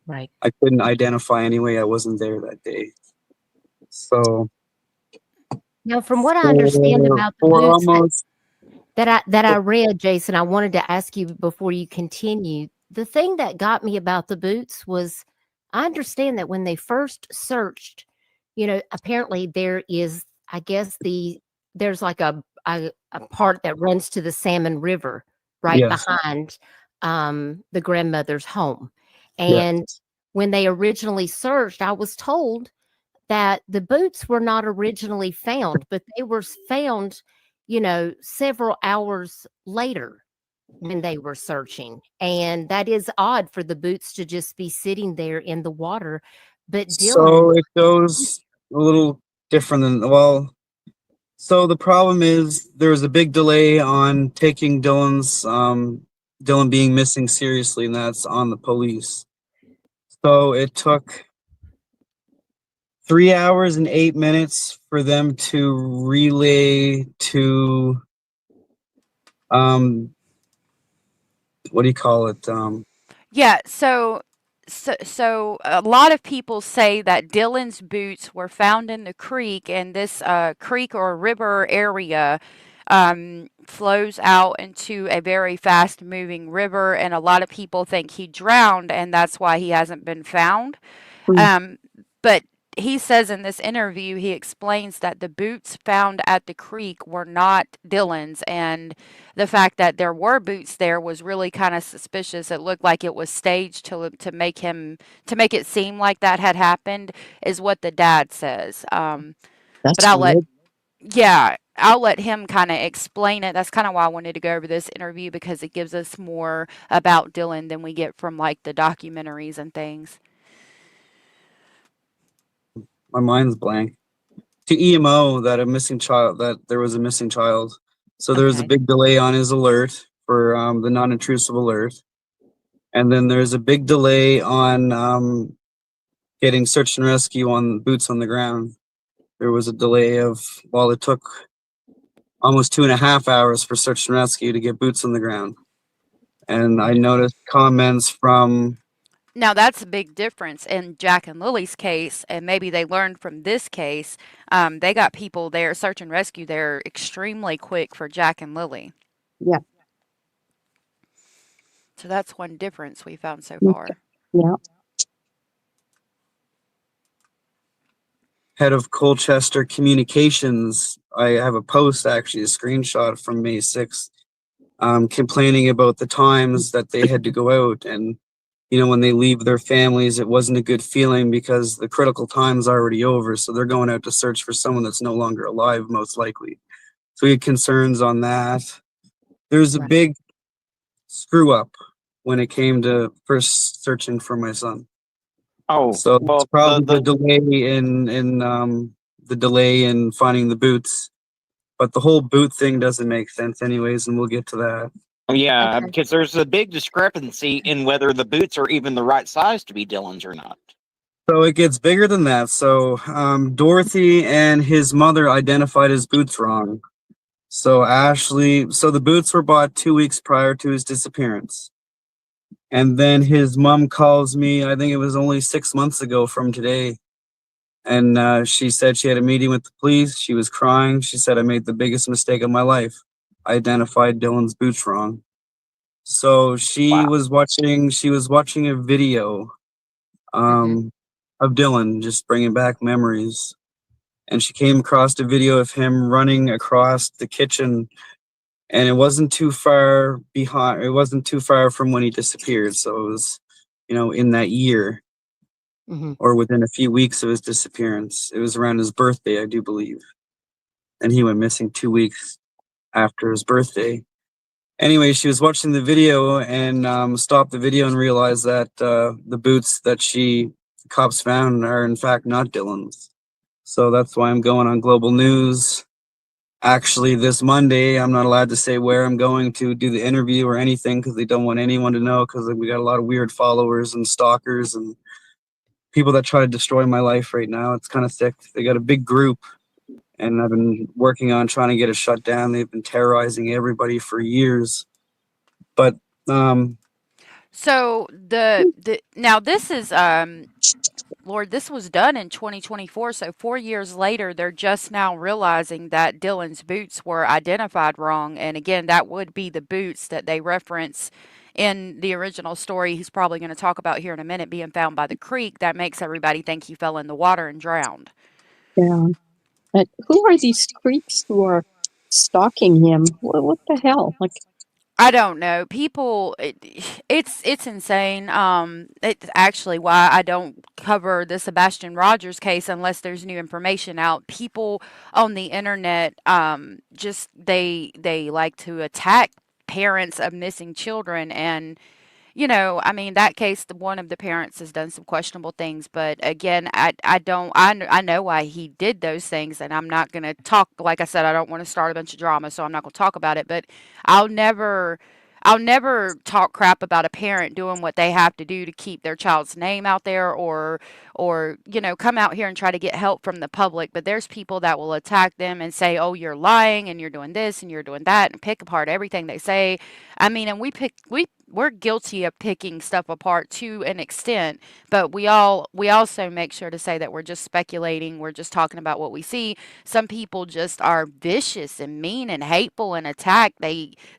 right. I couldn't identify anyway. I wasn't there that day. So Now, from what I understand for, about the for boots almost, that I read, Jason, I wanted to ask you before you continue. The thing that got me about the boots was I understand that when they first searched, apparently there is, I guess there's like a part that runs to the Salmon River right yes, behind the grandmother's home. yeah. And when they originally searched, I was told that the boots were not originally found, but they were found, several hours later when they were searching. And that is odd for the boots to just be sitting there in the water. But Dylan, So it goes a little different than, well, so the problem is there was a big delay on taking Dylan being missing seriously, and that's on the police. So it took 3 hours and 8 minutes for them to relay to um what do you call it? Yeah, so a lot of people say that Dylan's boots were found in the creek, and this creek or river area flows out into a very fast moving river, and a lot of people think he drowned, and that's why he hasn't been found. mm, Um, but he says in this interview, he explains that the boots found at the creek were not Dylan's, and the fact that there were boots there was really kind of suspicious. It looked like it was staged to make it seem like that had happened, is what the dad says. But That's I'll let weird. yeah, I'll let him kind of explain it. That's kind of why I wanted to go over this interview because it gives us more about Dylan than we get from like the documentaries and things. My mind's blank. To EMO that there was a missing child. So there was a Okay. big delay on his alert for the non-intrusive alert, and then there's a big delay on getting search and rescue on boots on the ground. There was a delay of it took almost 2.5 hours for search and rescue to get boots on the ground. And I noticed comments from Now that's a big difference in Jack and Lily's case, and maybe they learned from this case. They got people there, search and rescue there, extremely quick for Jack and Lily. Yeah. So that's one difference we found so Okay. far. Yeah. head of Colchester Communications. I have a post, actually, a screenshot from May 6th, complaining about the times that they had to go out. And, when they leave their families, it wasn't a good feeling because the critical time's already over. So they're going out to search for someone that's no longer alive, most likely. So we had concerns on that. There's a Right. big screw up when it came to first searching for my son. Oh, So it's well, probably the delay in finding the boots, but the whole boot thing doesn't make sense anyways, and we'll get to that. yeah, Okay. because there's a big discrepancy in whether the boots are even the right size to be Dylan's or not. So it gets bigger than that. So Dorothy and his mother identified his boots wrong. So the boots were bought 2 weeks prior to his disappearance. And then his mom calls me, I think it was only 6 months ago from today. And she said she had a meeting with the police. She was crying. She said, I made the biggest mistake of my life. I identified Dylan's boots wrong. So Wow. she was watching a video Mhm. of Dylan, just bringing back memories. And she came across a video of him running across the kitchen, and it wasn't too far behind. It wasn't too far from when he disappeared. So it was, in that year Mhm. or within a few weeks of his disappearance. It was around his birthday, I do believe. And he went missing 2 weeks after his birthday. Anyway, she was watching the video and stopped the video and realized that the boots that cops found are in fact not Dylan's. So that's why I'm going on Global News. Actually, this Monday, I'm not allowed to say where I'm going to do the interview or anything because they don't want anyone to know, because we got a lot of weird followers and stalkers and people that try to destroy my life right now. It's kind of sick. They got a big group, and I've been working on trying to get it shut down. They've been terrorizing everybody for years. But So the now this is Lord, this was done in 2024, so 4 years later they're just now realizing that Dylan's boots were identified wrong, and again that would be the boots that they reference in the original story he's probably going to talk about here in a minute being found by the creek that makes everybody think he fell in the water and drowned. Yeah. But who are these creeps who are stalking him? What the hell? Like, I don't know. People, it's insane. It's actually why I don't cover the Sebastian Rogers case unless there's new information out. People on the internet, just they like to attack parents of missing children, and I mean, that case, one of the parents has done some questionable things, but again, I don't, I know why he did those things, and I'm not going to talk, like I said, I don't want to start a bunch of drama, so I'm not going to talk about it, but I'll never, I'll never talk crap about a parent doing what they have to do to keep their child's name out there or, come out here and try to get help from the public. But there's people that will attack them and say, oh, you're lying and you're doing this and you're doing that and pick apart everything they say. I mean, and we're guilty of picking stuff apart to an extent, but we also make sure to say that we're just speculating, we're just talking about what we see. Some people just are vicious and mean and hateful and attack.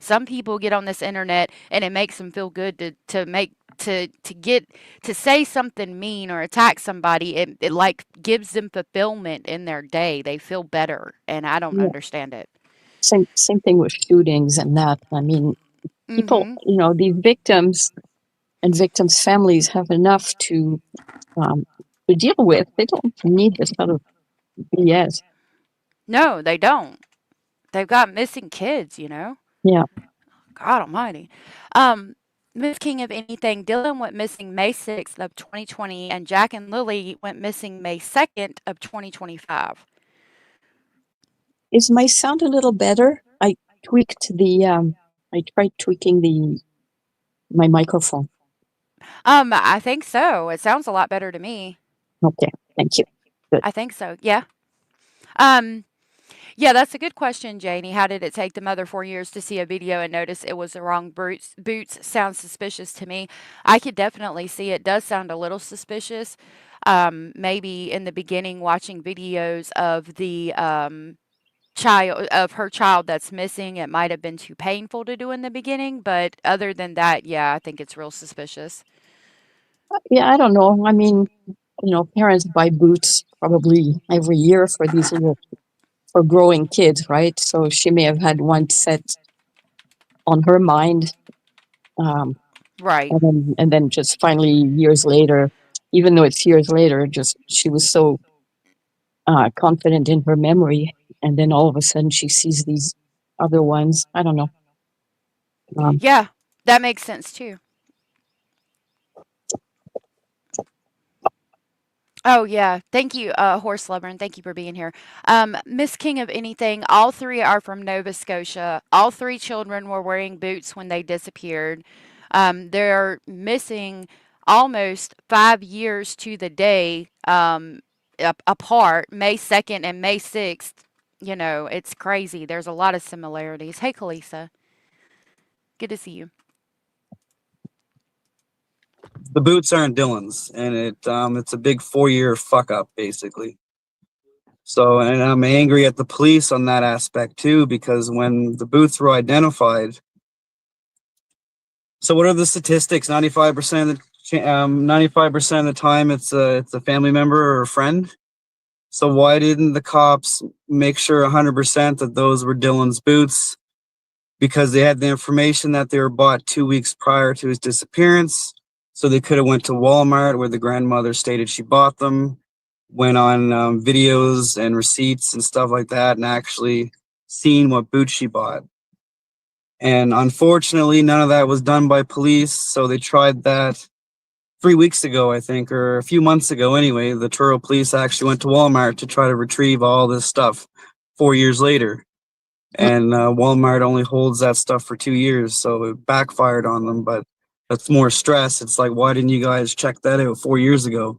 Some people get on this internet and it makes them feel good to get to say something mean or attack somebody. It like gives them fulfillment in their day. They feel better, and I don't Yeah. understand it. Same thing with shootings and that. I mean, people, Mhm. these victims and victims' families have enough um, to deal with. They don't need this sort of BS. No, they don't. They've got missing kids. Yeah. God almighty. Um, Miss King of anything, Dylan went missing May 6th of 2020 and Jack and Lily went missing May 2nd of 2025. Is my sound a little better? I tried tweaking my microphone. I think so. It sounds a lot better to me. Okay, thank you. Good. I think so. Yeah. Um, Yeah, that's a good question, Janie. How did it take the mother 4 years to see a video and notice it was the wrong boots? Sounds suspicious to me. I could definitely see it does sound a little suspicious. Maybe in the beginning, watching videos of the her child that's missing, it might have been too painful to do in the beginning. But other than that, yeah, I think it's real suspicious. Yeah, I don't know. I mean, parents buy boots probably every year for growing kids, right? So she may have had one set on her mind, um, Right. and then just finally years later, even though it's years later, just she was so confident in her memory, and then all of a sudden she sees these other ones. I don't know. Um, Yeah, that makes sense too. Oh yeah, thank you, Horse Lover, and thank you for being here. Miss King of anything, all three are from Nova Scotia. All three children were wearing boots when they disappeared. They're missing almost 5 years to the day apart, May 2nd and May 6th. It's crazy. There's a lot of similarities. Hey, Kalisa, good to see you. The boots aren't Dylan's, and it's a big 4 year fuck up basically. So, and I'm angry at the police on that aspect too, because when the boots were identified, so what are the statistics? 95% of the 95% of the time, it's a family member or a friend. So why didn't the cops make sure 100% that those were Dylan's boots? Because they had the information that they were bought 2 weeks prior to his disappearance. So they could have went to Walmart where the grandmother stated she bought them, went on videos and receipts and stuff like that, and actually seen what boots she bought. And unfortunately, none of that was done by police. So they tried that 3 weeks ago, I think, or a few months ago anyway. The Truro police actually went to Walmart to try to retrieve all this stuff 4 years later. And Walmart only holds that stuff for 2 years. So it backfired on them. But that's more stress. It's like, why didn't you guys check that out 4 years ago?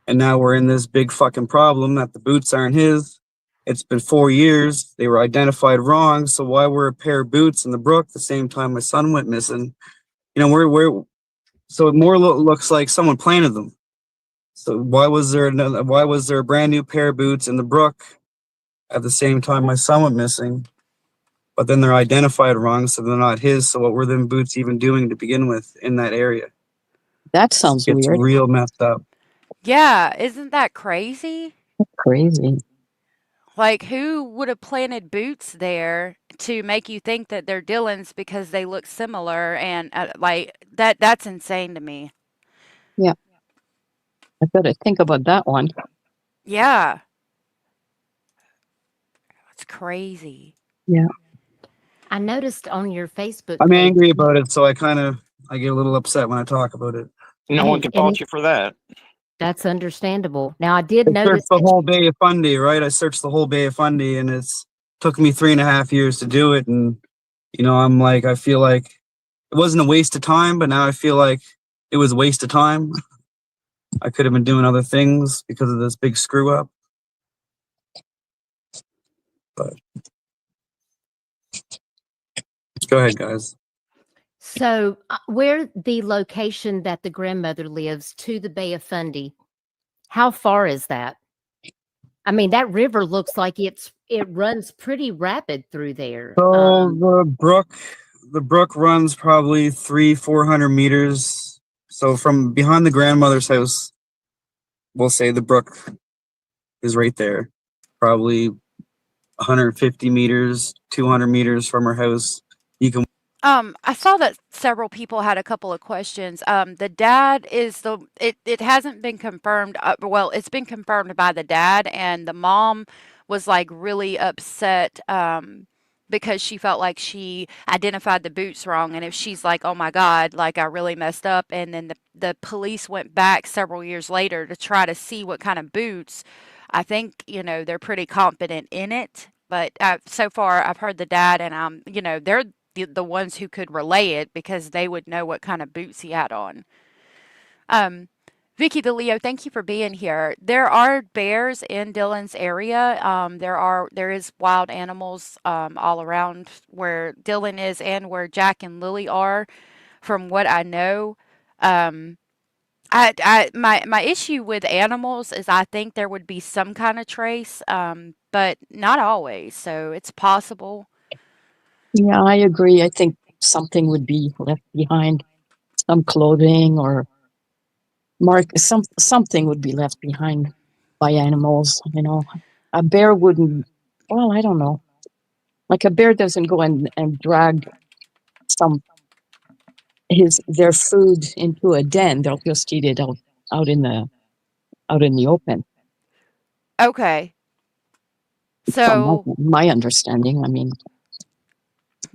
And now we're in this big fucking problem that the boots aren't his. It's been 4 years. They were identified wrong. So why were a pair of boots in the brook the same time my son went missing? So it more looks like someone planted them. So why was there a brand new pair of boots in the brook at the same time my son went missing? But then they're identified wrong, so they're not his. So what were them boots even doing to begin with in that area? that sounds It's weird. real messed up. Yeah, isn't that crazy? Crazy. Like, who would have planted boots there to make you think that they're Dylan's because they look similar? And like that's insane to me. Yeah, I better think about that one. Yeah, it's crazy. Yeah. I noticed on your Facebook I'm page, angry about it, so I get a little upset when I talk about it. No one can fault you for that. that's understandable. Now, I did I notice searched the that whole Bay of Fundy, right? I searched the whole Bay of Fundy, and it's took me 3.5 years to do it. And I'm like, I feel like it wasn't a waste of time, but now I feel like it was a waste of time. I could have been doing other things because of this big screw up. But go ahead, guys. So, where the location that the grandmother lives to the Bay of Fundy, how far is that? I mean, that river looks like it runs pretty rapid through there. So the brook runs probably 400 meters. So from behind the grandmother's house, we'll say the brook is right there, probably 150 meters, 200 meters from her house. You can. I saw that several people had a couple of questions. The dad is it hasn't been confirmed. Well, it's been confirmed by the dad, and the mom was like really upset because she felt like she identified the boots wrong. And if she's like, oh my God, like I really messed up. And then the police went back several years later to try to see what kind of boots. I think, they're pretty confident in it. But so far, I've heard the dad, and they're the ones who could relay it because they would know what kind of boots he had on. Um, Vicky the Leo, thank you for being here. There are bears in Dylan's area. There is wild animals all around where Dylan is and where Jack and Lily are, from what I know. Um, my issue with animals is I think there would be some kind of trace, but not always. So it's possible. Yeah, I agree. I think something would be left behind, some clothing or something would be left behind by animals. A bear wouldn't. Well, I don't know. Like a bear doesn't go and drag some their food into a den. They'll just eat it out in the open. Okay. From So my understanding, I mean,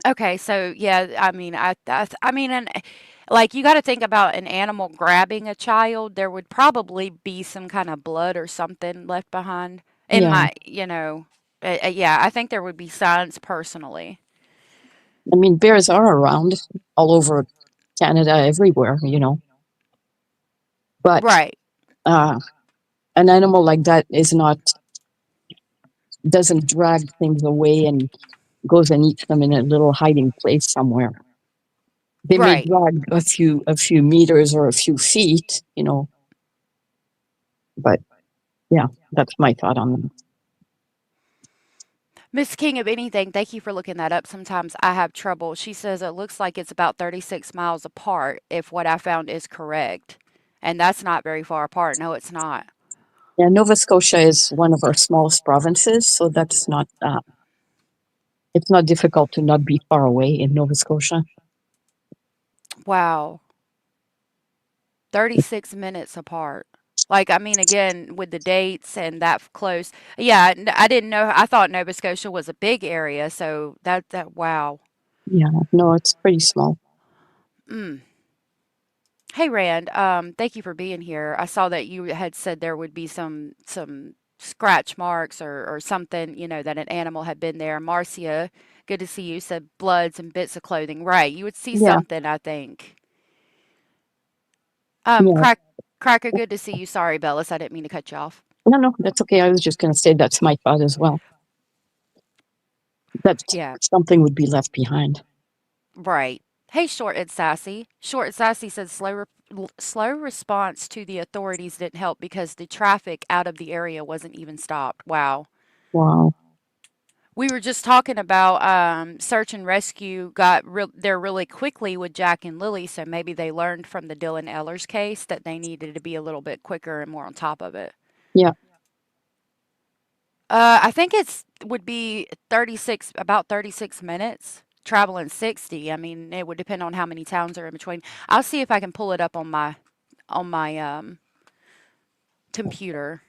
Okay, so yeah, I mean, and like you got to think about an animal grabbing a child. There would probably be some kind of blood or something left behind. In yeah. yeah, I think there would be signs personally. I mean, bears are around all over Canada, everywhere, But Right, uh, an animal like that doesn't drag things away and goes and eats them in a little hiding place somewhere. They may right. drag a few meters or a few feet, but yeah, that's my thought on them. Miss King of anything, thank you for looking that up. Sometimes I have trouble. She says it looks like it's about 36 miles apart if what I found is correct. And that's not very far apart. No, it's not. Yeah, Nova Scotia is one of our smallest provinces, so that's not. It's not difficult to not be far away in Nova Scotia. Wow. 36 minutes apart. Like, I mean, again, with the dates and that close. Yeah, I didn't know. I thought Nova Scotia was a big area. So wow. Yeah, no, it's pretty small. Mm. Hey, Rand, thank you for being here. I saw that you had said there would be some scratch marks or something, that an animal had been there. Marcia, good to see you, said bloods and bits of clothing. Right. You would see Yeah, something, I think. yeah. Cracker, good to see you. Sorry, Bellis, I didn't mean to cut you off. No, that's okay. I was just going to say that's my thought as well. That Yeah, something would be left behind. right. Hey, Short and Sassy. Short and Sassy said slow response to the authorities didn't help because the traffic out of the area wasn't even stopped. Wow. Wow. We were just talking about search and rescue got there really quickly with Jack and Lily, so maybe they learned from the Dylan Ellers case that they needed to be a little bit quicker and more on top of it. Yeah. I think it's would be about 36 minutes, traveling 60. I mean, it would depend on how many towns are in between. I'll see if I can pull it up on my computer.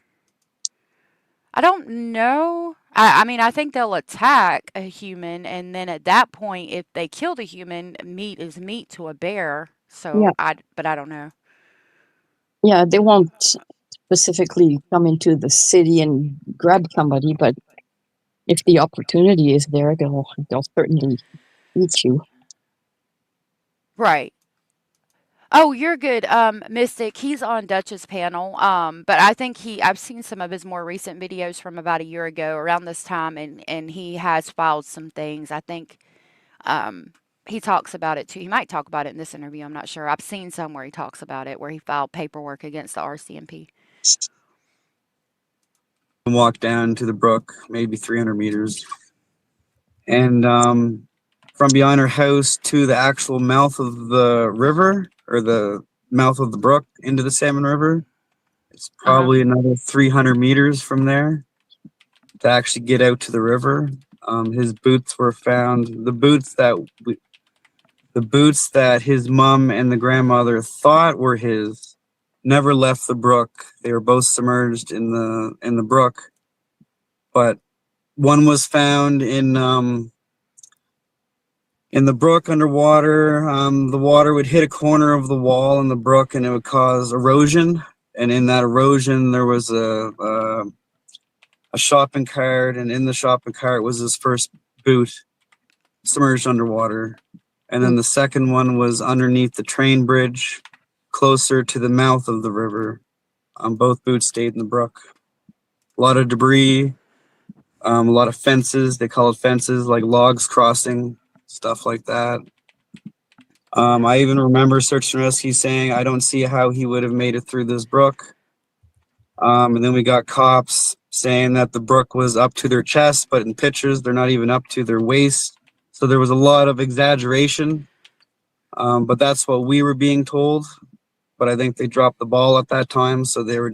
I don't know. I mean, I think they'll attack a human, and then at that point, if they kill the human, meat is meat to a bear. Yeah. But I don't know. Yeah. They won't specifically come into the city and grab somebody, but if the opportunity is there, they'll certainly eat you. Right. Oh, you're good, Mystic. He's on Dutch's panel. But I think I've seen some of his more recent videos from about a year ago around this time, and he has filed some things. I think, um, he talks about it too. He might talk about it in this interview. I'm not sure. I've seen some where he talks about it, where he filed paperwork against the RCMP. Walk down to the brook, maybe 300 meters. And from behind her house to the actual mouth of the river, or the mouth of the brook into the Salmon River, it's probably another 300 meters from there to actually get out to the river. His boots were found. The boots that his mom and the grandmother thought were his never left the brook. They were both submerged in the brook, but one was found in the brook underwater. The water would hit a corner of the wall in the brook, and it would cause erosion. And in that erosion, there was a shopping cart, and in the shopping cart was his first boot submerged underwater. And then the second one was underneath the train bridge, closer to the mouth of the river. Both boots stayed in the brook. A lot of debris, a lot of fences. They call it fences, like logs crossing, stuff like that. I even remember Search and Rescue saying, I don't see how he would have made it through this brook. And then we got cops saying that the brook was up to their chest, but in pictures, they're not even up to their waist. So there was a lot of exaggeration. But that's what we were being told. But I think they dropped the ball at that time. So they were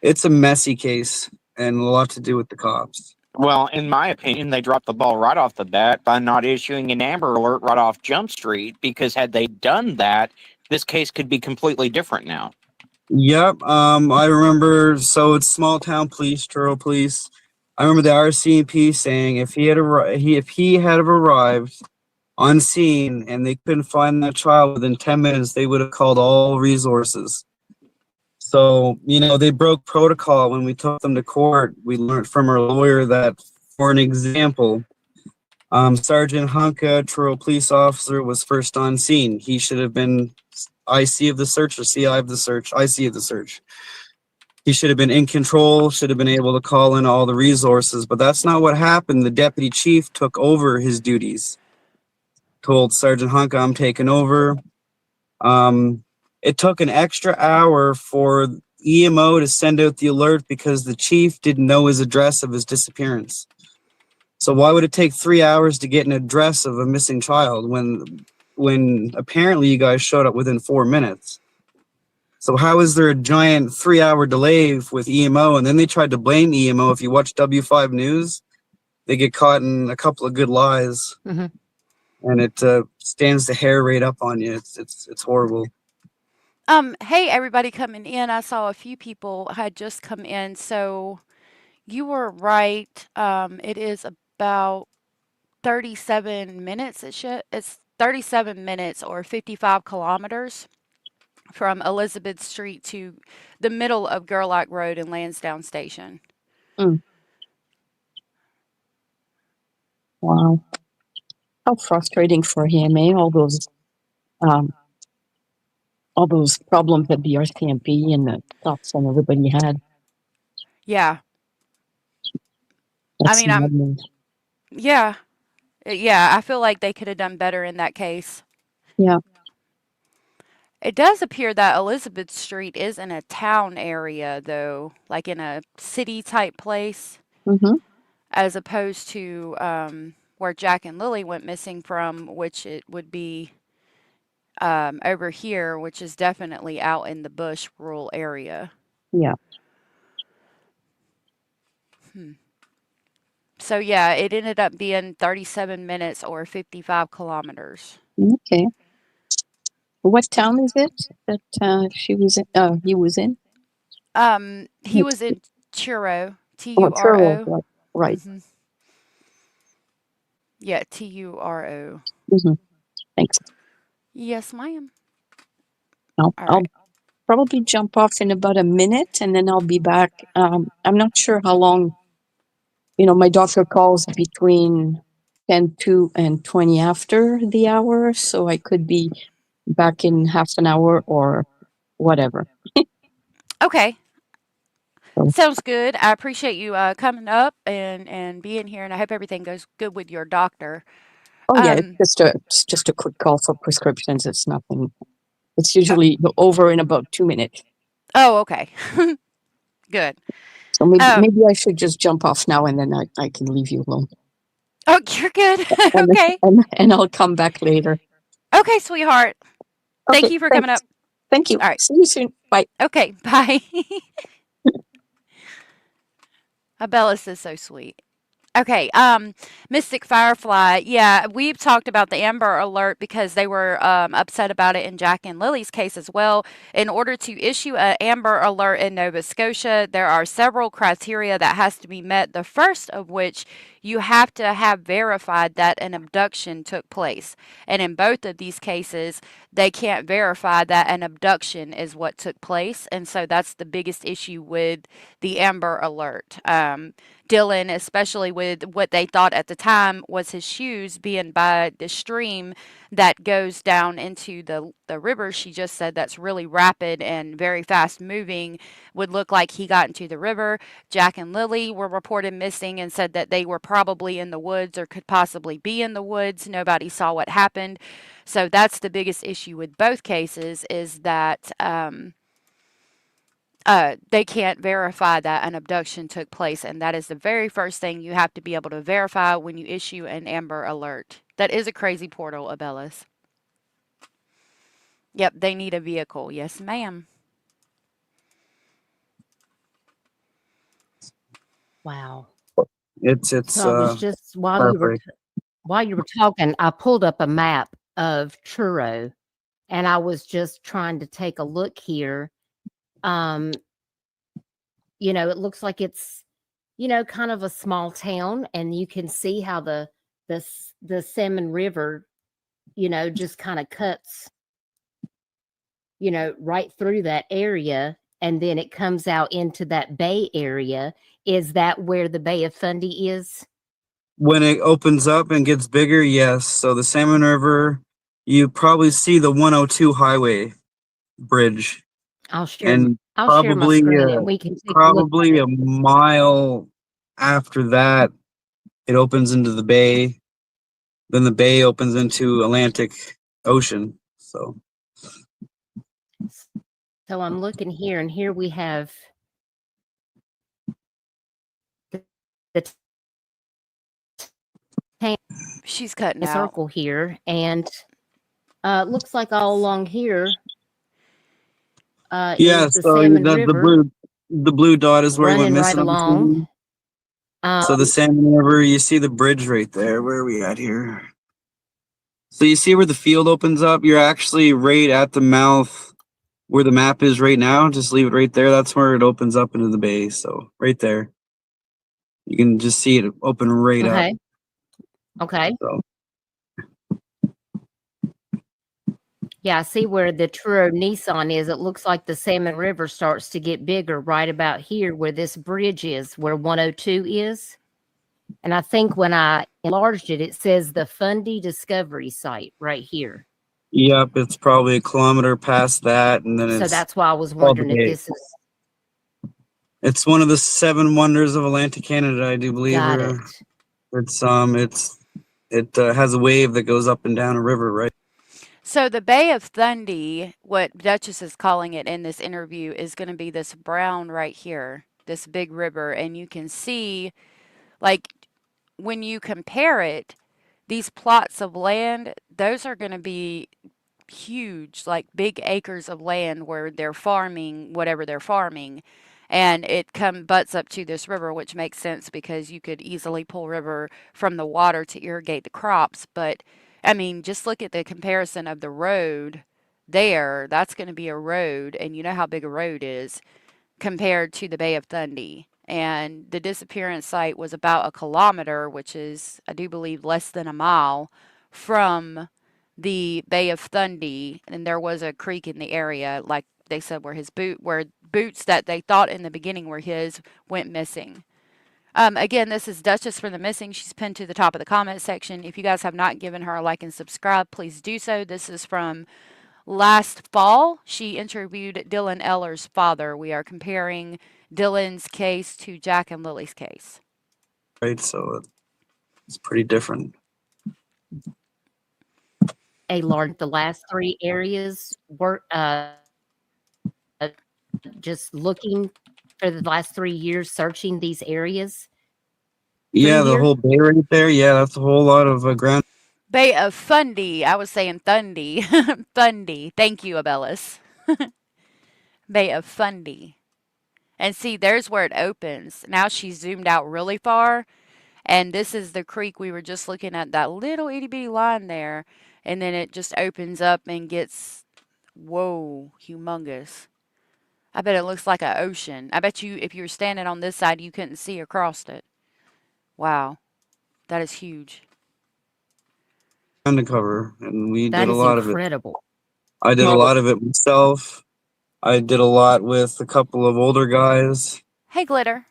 it's a messy case and a lot to do with the cops. Well, in my opinion, they dropped the ball right off the bat by not issuing an Amber Alert right off Jump Street, because had they done that, this case could be completely different now. Yep. I remember, so it's small town police, Truro police. I remember the RCMP saying if he had arrived on scene and they couldn't find that child within 10 minutes, they would have called all resources. So, they broke protocol when we took them to court. We learned from our lawyer that, for an example, Sergeant Hunka, Truro police officer, was first on scene. He should have been IC of the search or CI of the search, IC of the search. He should have been in control, should have been able to call in all the resources, but that's not what happened. The deputy chief took over his duties, told Sergeant Hunka, I'm taking over. It took an extra hour for EMO to send out the alert because the chief didn't know his address of his disappearance. So why would it take 3 hours to get an address of a missing child when apparently you guys showed up within 4 minutes? So how is there a giant 3-hour delay with EMO? And then they tried to blame EMO. If you watch W5 News, they get caught in a couple of good lies. Mm-hmm. And it stands the hair right up on you. It's horrible. Hey, everybody coming in. I saw a few people had just come in, so you were right. It is about 37 minutes. It's 37 minutes or 55 kilometers from Elizabeth Street to the middle of Gerlach Road and Lansdowne Station. Wow. How frustrating for him, eh? All those problems that the RCMP and the cops and everybody had. Yeah. That's I mean, maddening. yeah. Yeah, I feel like they could have done better in that case. Yeah. It does appear that Elizabeth Street is in a town area, though, like in a city type place, Mm-hmm. as opposed to where Jack and Lily went missing from, which it would be over here, which is definitely out in the bush rural area. Yeah. So, yeah, it ended up being 37 minutes or 55 kilometers. Okay. What town is it that he was in? He was in Truro, Oh, Truro. Turo. Right. Mm-hmm. Yeah, Turo. Mm-hmm. Thanks. Yes, ma'am. I'll All right. probably jump off in about a minute and then I'll be back. I'm not sure how long. My doctor calls between 10 to and 20 after the hour, so I could be back in half an hour or whatever. Okay. So- Sounds good. I appreciate you coming up and being here, and I hope everything goes good with your doctor. Oh yeah, it's just a quick call for prescriptions. It's nothing. It's usually over in about 2 minutes. Oh, okay. Good. So maybe I should just jump off now, and then I can leave you alone. Oh, you're good. And, Okay. and I'll come back later. Okay, sweetheart. Thank Okay, you for thanks. coming up. Thank you. All right. See you soon. Bye. Okay, bye. Abellis is so sweet. Okay, Mystic Firefly. Yeah, we've talked about the Amber Alert because they were upset about it in Jack and Lily's case as well. In order to issue an Amber Alert in Nova Scotia, there are several criteria that has to be met. The first of which, you have to have verified that an abduction took place. And in both of these cases, they can't verify that an abduction is what took place. And so that's the biggest issue with the Amber Alert. Dylan, especially with what they thought at the time was his shoes being by the stream that goes down into the river. She just said that's really rapid and very fast moving, would look like he got into the river. Jack and Lily were reported missing and said that they were probably in the woods or could possibly be in the woods. Nobody saw what happened. So that's the biggest issue with both cases, is that they can't verify that an abduction took place, and that is the very first thing you have to be able to verify when you issue an Amber Alert. That is a crazy portal, Abellis. Yep, they need a vehicle. Yes, ma'am. Wow. It's So I was just perfect. while you were talking, I pulled up a map of Truro, and I was just trying to take a look here. It looks like it's, kind of a small town, and you can see how the Salmon River, just kind of cuts, right through that area, and then it comes out into that bay area. Is that where the Bay of Fundy is? When it opens up and gets bigger, yes. So the Salmon River, you probably see the 102 highway bridge, I'll share and my screen, and we can take a look at probably it. a mile after that, it opens into the bay. Then the bay opens into Atlantic Ocean. So I'm looking here, and here we have the She's cutting out. circle here, and looks like all along here yeah, is the so Salmon the River blue dot is where he went running right missing on the along. screen. So the Salmon River, you see the bridge right there. Where are we at here? So you see where the field opens up? You're actually right at the mouth where the map is right now. Just leave it right there. That's where it opens up into the bay. So right there. You can just see it open right up. Okay. So Yeah, I see where the Truro Nissan is. It looks like the Salmon River starts to get bigger right about here where this bridge is, where 102 is. And I think when I enlarged it, it says the Fundy Discovery Site right here. yep, it's probably a kilometer past that, and then So it's that's why I was called the wondering if bay. this is It's one of the 7 wonders of Atlantic Canada, I do believe. got it. It has a wave that goes up and down a river, right? So the Bay of Fundy, what Duchess is calling it in this interview, is going to be this brown right here, this big river. And you can see, like, when you compare it, these plots of land, those are going to be huge, like big acres of land where they're farming whatever they're farming. And it butts up to this river, which makes sense because you could easily pull river from the water to irrigate the crops. But I mean, just look at the comparison of the road there. That's going to be a road, and you know how big a road is compared to the Bay of Fundy. And the disappearance site was about a kilometer, which is, I do believe, less than a mile from the Bay of Fundy. And there was a creek in the area, like they said, where boots that they thought in the beginning were his went missing. Again, this is Duchess for the Missing. She's pinned to the top of the comment section. If you guys have not given her a like and subscribe, please do so. This is from last fall. She interviewed Dylan Eller's father. We are comparing Dylan's case to Jack and Lily's case. Right, so it's pretty different. a large, the last 3 areas were, just looking for the last 3 years, searching these areas through Yeah, the here? whole bay right there. Yeah, that's a whole lot of ground. Bay of Fundy. I was saying Thundy. Thundy. Thank you, Abellis. Bay of Fundy. And see, there's where it opens. Now she's zoomed out really far. And this is the creek we were just looking at, that little itty bitty line there. And then it just opens up and gets, whoa, humongous. I bet it looks like an ocean. I bet you if you were standing on this side, you couldn't see across it. Wow, that is huge. Undercover, and we did That a is lot of it. incredible. I did a Well, lot of it myself. I did a lot with a couple of older guys. Hey, Glitter.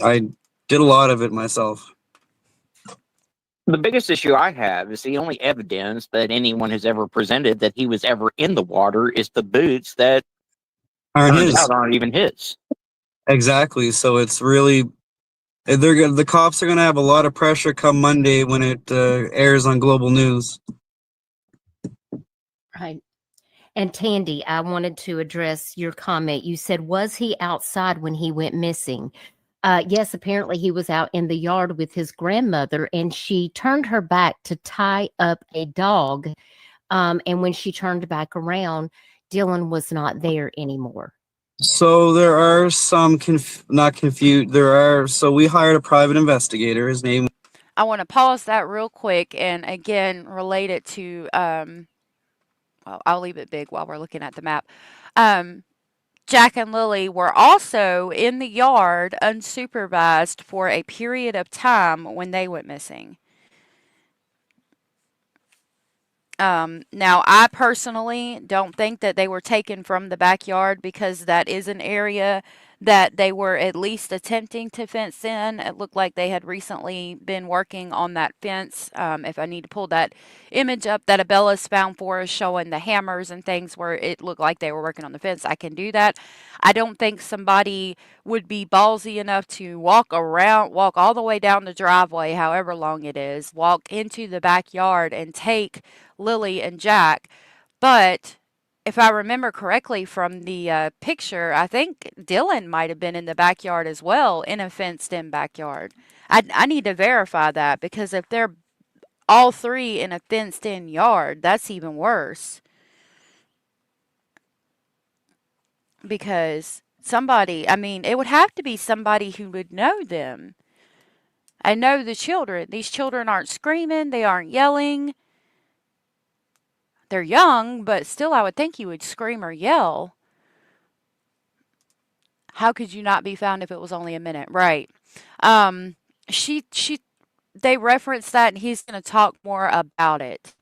I did a lot of it myself. the biggest issue I have is the only evidence that anyone has ever presented that he was ever in the water is the boots that Aren't turns his. out aren't even his. Exactly. So it's really the cops are gonna have a lot of pressure come Monday when it airs on global news. Right. And Tandy, I wanted to address your comment. You said, was he outside when he went missing? Yes, apparently he was out in the yard with his grandmother, and she turned her back to tie up a dog. And when she turned back around, Dylan was not there anymore. So there are some not confused. So we hired a private investigator. His name. I want to pause that real quick and again relate it to, well, I'll leave it big while we're looking at the map. Jack and Lily were also in the yard unsupervised for a period of time when they went missing. Now, I personally don't think that they were taken from the backyard because that is an area that they were at least attempting to fence in. It looked like they had recently been working on that fence. If I need to pull that image up that Abella's found for us showing the hammers and things where it looked like they were working on the fence, I can do that. I don't think somebody would be ballsy enough to walk all the way down the driveway, however long it is, walk into the backyard and take Lily and Jack. But if I remember correctly from the picture, I think Dylan might have been in the backyard as well, in a fenced-in backyard. I need to verify that because if they're all three in a fenced-in yard, that's even worse. Because somebody, I mean, it would have to be somebody who would know them. I know the children. These children aren't screaming, they aren't yelling. They're young, but still I would think you would scream or yell. How could you not be found if it was only a minute? Right. Um, she they referenced that and he's going to talk more about it.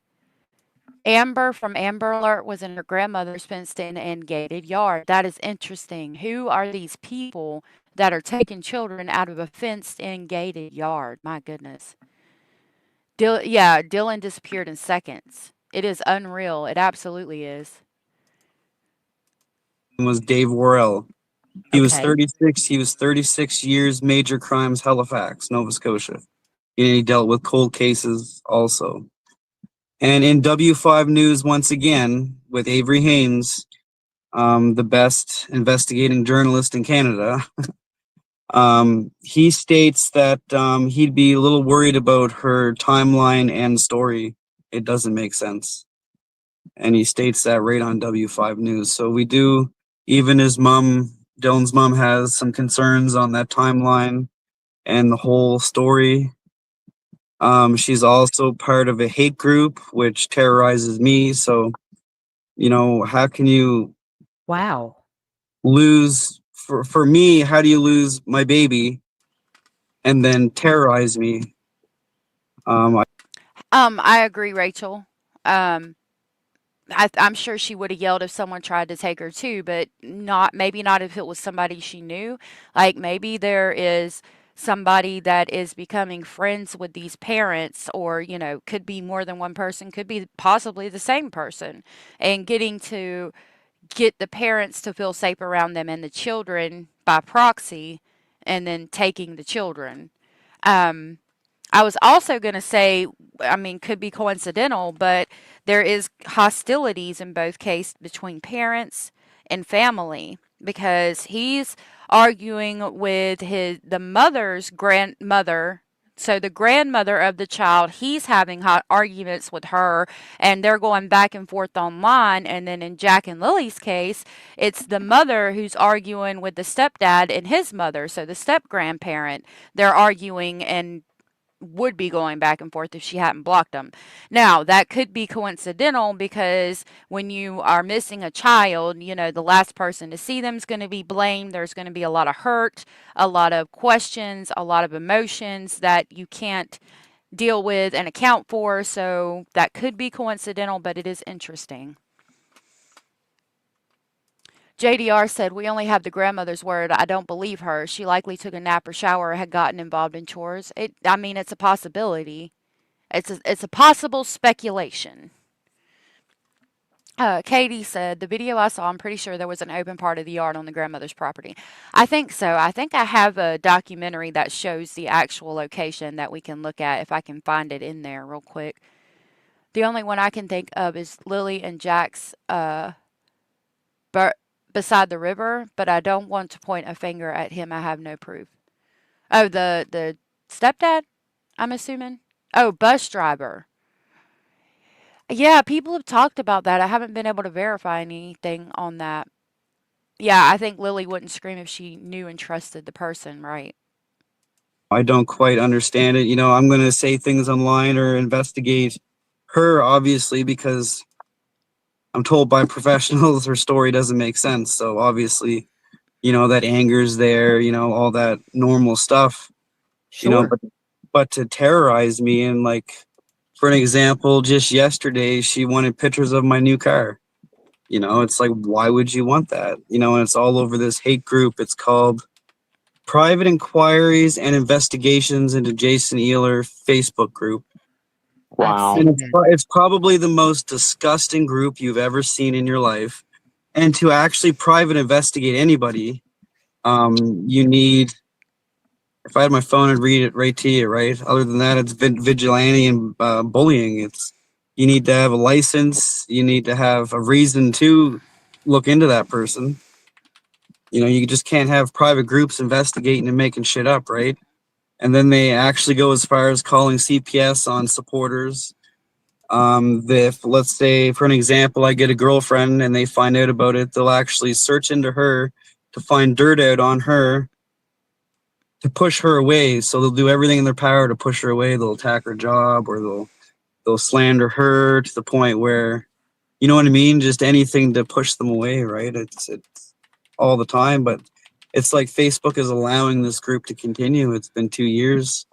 Amber from Amber Alert was in her grandmother's fenced-in and gated yard. That is interesting. Who are these people that are taking children out of a fenced-in gated yard? My goodness. Dylan disappeared in seconds. It is unreal. It absolutely is. Was Dave Worrell. He was Okay. 36. He was 36 years, major crimes, Halifax, Nova Scotia. He dealt with cold cases also. And in W5 News, once again, with Avery Haynes, the best investigating journalist in Canada, he states that he'd be a little worried about her timeline and story. It doesn't make sense. And he states that right on W5 News. So we do, even his mom, Dylan's mom, has some concerns on that timeline and the whole story. She's also part of a hate group which terrorizes me. So, how can you Wow. lose for me? How do you lose my baby and then terrorize me? I agree, Rachel. Um, I'm sure she would have yelled if someone tried to take her too, but maybe not if it was somebody she knew. Like maybe there is somebody that is becoming friends with these parents, or, could be more than one person, could be possibly the same person, and getting to get the parents to feel safe around them and the children by proxy, and then taking the children. Um, I was also going to say, I mean, could be coincidental, but there is hostilities in both cases between parents and family because he's arguing with the mother's grandmother. So the grandmother of the child, he's having hot arguments with her, and they're going back and forth online. And then in Jack and Lily's case, it's the mother who's arguing with the stepdad and his mother. So the step grandparent, they're arguing and would be going back and forth if she hadn't blocked them. Now, that could be coincidental because when you are missing a child, you know, the last person to see them is going to be blamed. There's going to be a lot of hurt, a lot of questions, a lot of emotions that you can't deal with and account for. So that could be coincidental, but it is interesting. JDR said, we only have the grandmother's word. I don't believe her. She likely took a nap or shower or had gotten involved in chores. I mean, it's a possibility. It's a possible speculation. Katie said, the video I saw, I'm pretty sure there was an open part of the yard on the grandmother's property. I think so. I think I have a documentary that shows the actual location that we can look at if I can find it in there real quick. The only one I can think of is Lily and Jack's beside the river, but I don't want to point a finger at him. I have no proof. Oh, the stepdad, I'm assuming. Oh, bus driver. Yeah, people have talked about that. I haven't been able to verify anything on that. Yeah, I think Lily wouldn't scream if she knew and trusted the person, right? I don't quite understand it. You know, I'm going to say things online or investigate her, obviously, because I'm told by professionals her story doesn't make sense. So obviously, you know, that anger's there, you know, all that normal stuff, you know, but to terrorize me and like, for an example, just yesterday, she wanted pictures of my new car. You know, it's like, why would you want that? You know, and it's all over this hate group. It's called Private Inquiries and Investigations into Jason Eeler Facebook group. Wow. And it's probably the most disgusting group you've ever seen in your life. And to actually private investigate anybody, you need, if I had my phone, I'd read it right to you, right? Other than that, it's vigilante and bullying. You need to have a license. You need to have a reason to look into that person. You know, you just can't have private groups investigating and making shit up, right? And then they actually go as far as calling CPS on supporters. If, let's say, for an example, I get a girlfriend and they find out about it, they'll actually search into her to find dirt out on her to push her away. So they'll do everything in their power to push her away. They'll attack her job, or they'll slander her to the point where, you know what I mean? Just anything to push them away, right? It's all the time, but it's like Facebook is allowing this group to continue. It's been 2 years.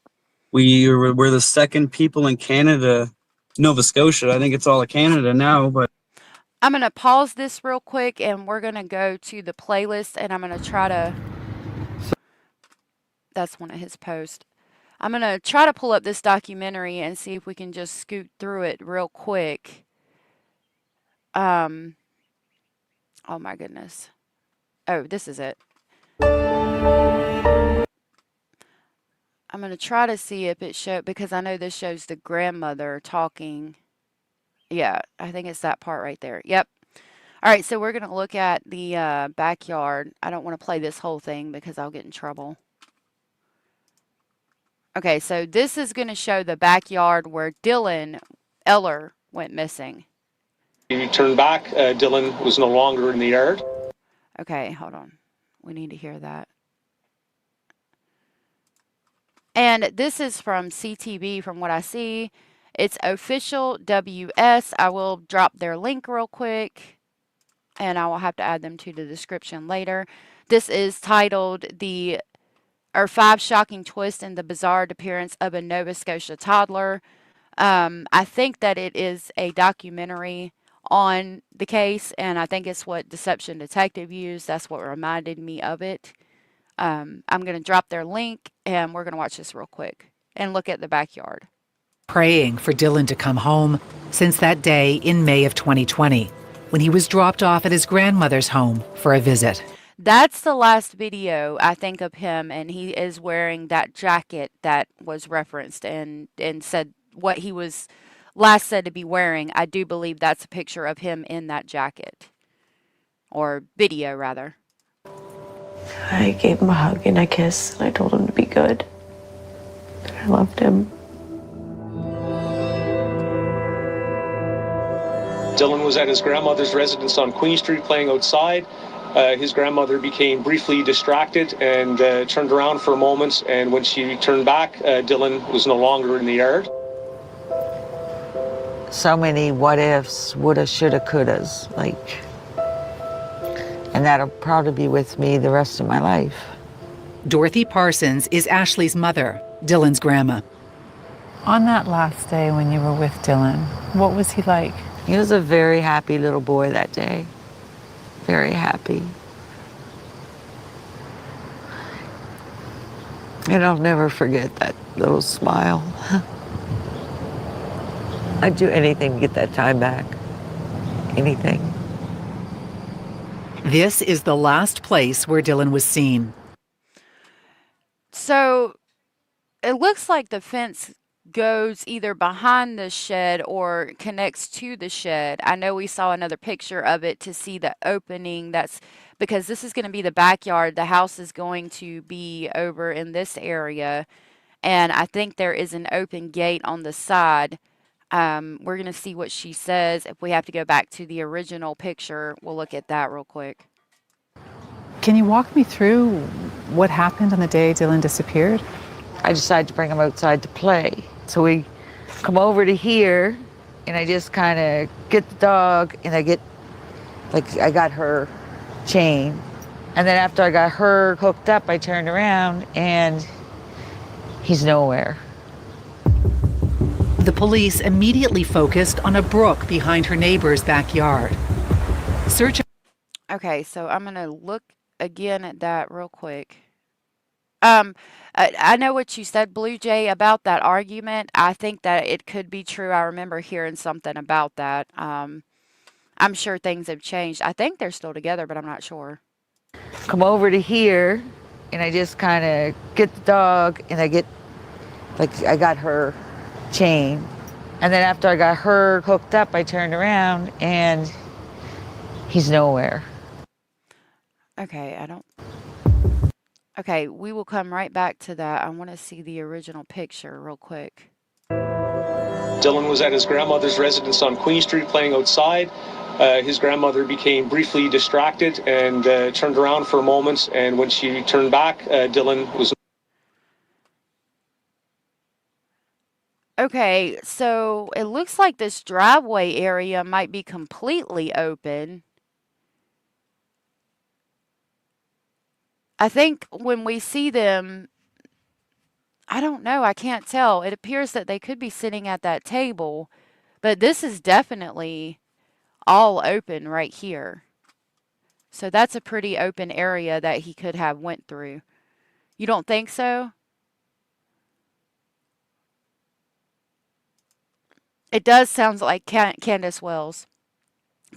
We're the second people in Canada, Nova Scotia. I think it's all of Canada now, but I'm going to pause this real quick and we're going to go to the playlist and I'm going to try to. That's one of his posts. I'm going to try to pull up this documentary and see if we can just scoot through it real quick. Oh my goodness. Oh, this is it. I'm going to try to see if it shows, because I know this shows the grandmother talking. Yeah, I think it's that part right there. Yep. All right, so we're going to look at the backyard. I don't want to play this whole thing because I'll get in trouble. Okay, so this is going to show the backyard where Dylan Eller went missing. You turn back, Dylan was no longer in the yard. Okay, hold on. We need to hear that. And this is from CTV from what I see. It's official WS. I will drop their link real quick and I will have to add them to the description later. This is titled Five Shocking Twists in the Bizarre Appearance of a Nova Scotia Toddler. I think that it is a documentary on the case, and I think it's what Deception Detective used. That's what reminded me of it. I'm going to drop their link, and we're going to watch this real quick and look at the backyard. Praying for Dylan to come home since that day in May of 2020, when he was dropped off at his grandmother's home for a visit. That's the last video I think of him, and he is wearing that jacket that was referenced and said what he was last said to be wearing. I do believe that's a picture of him in that jacket, or video rather. I gave him a hug and a kiss, and I told him to be good. I loved him. Dylan was at his grandmother's residence on Queen Street playing outside. His grandmother became briefly distracted and turned around for a moment, and when she turned back, Dylan was no longer in the yard. So many what ifs, woulda, shoulda, couldas, and that'll probably be with me the rest of my life. Dorothy Parsons is Ashley's mother, Dylan's grandma. On that last day when you were with Dylan, what was he like? He was a very happy little boy that day. Very happy. And I'll never forget that little smile. I'd do anything to get that time back. Anything. This is the last place where Dylan was seen. So it looks like the fence goes either behind the shed or connects to the shed. I know we saw another picture of it to see the opening. That's because this is going to be the backyard. The house is going to be over in this area, and I think there is an open gate on the side. We're going to see what she says. If we have to go back to the original picture, we'll look at that real quick. Can you walk me through what happened on the day Dylan disappeared? I decided to bring him outside to play. So we come over to here, and I just kind of get the dog, and I got her chain. And then after I got her hooked up, I turned around, and he's nowhere. The police immediately focused on a brook behind her neighbor's backyard. Search. Okay, so I'm going to look again at that real quick. I know what you said, Blue Jay, about that argument. I think that it could be true. I remember hearing something about that. I'm sure things have changed. I think they're still together, but I'm not sure. Come over to here, and I just kind of get the dog, and I got her chain. And then after I got her hooked up, I turned around, and he's nowhere. Okay, we will come right back to that. I want to see the original picture real quick. Dylan was at his grandmother's residence on Queen Street playing outside. His grandmother became briefly distracted and turned around for a moment, and when she turned back, Dylan was... Okay, so it looks like this driveway area might be completely open. I think when we see them, I don't know, I can't tell. It appears that they could be sitting at that table, but this is definitely all open right here. So that's a pretty open area that he could have went through. You don't think so? It does sound like Candace Wells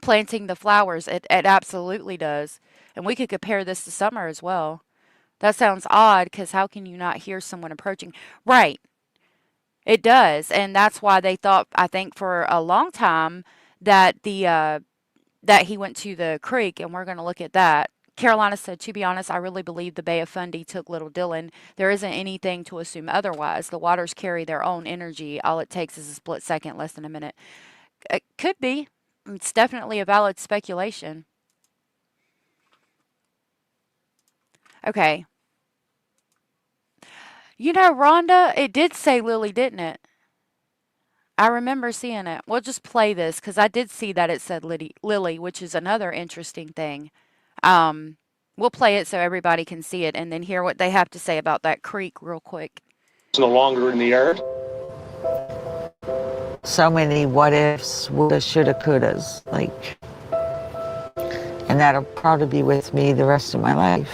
planting the flowers. It absolutely does. And we could compare this to summer as well. That sounds odd because how can you not hear someone approaching? Right. It does. And that's why they thought, I think, for a long time that that he went to the creek, and we're going to look at that. Carolina said, to be honest, I really believe the Bay of Fundy took little Dylan. There isn't anything to assume otherwise. The waters carry their own energy. All it takes is a split second, less than a minute. It could be. It's definitely a valid speculation. Okay. You know, Rhonda, it did say Lilly, didn't it? I remember seeing it. We'll just play this because I did see that it said Lilly, which is another interesting thing. We'll play it so everybody can see it and then hear what they have to say about that creek real quick. He's no longer in the yard. So many what ifs, woulda, shoulda, couldas, and that'll probably be with me the rest of my life.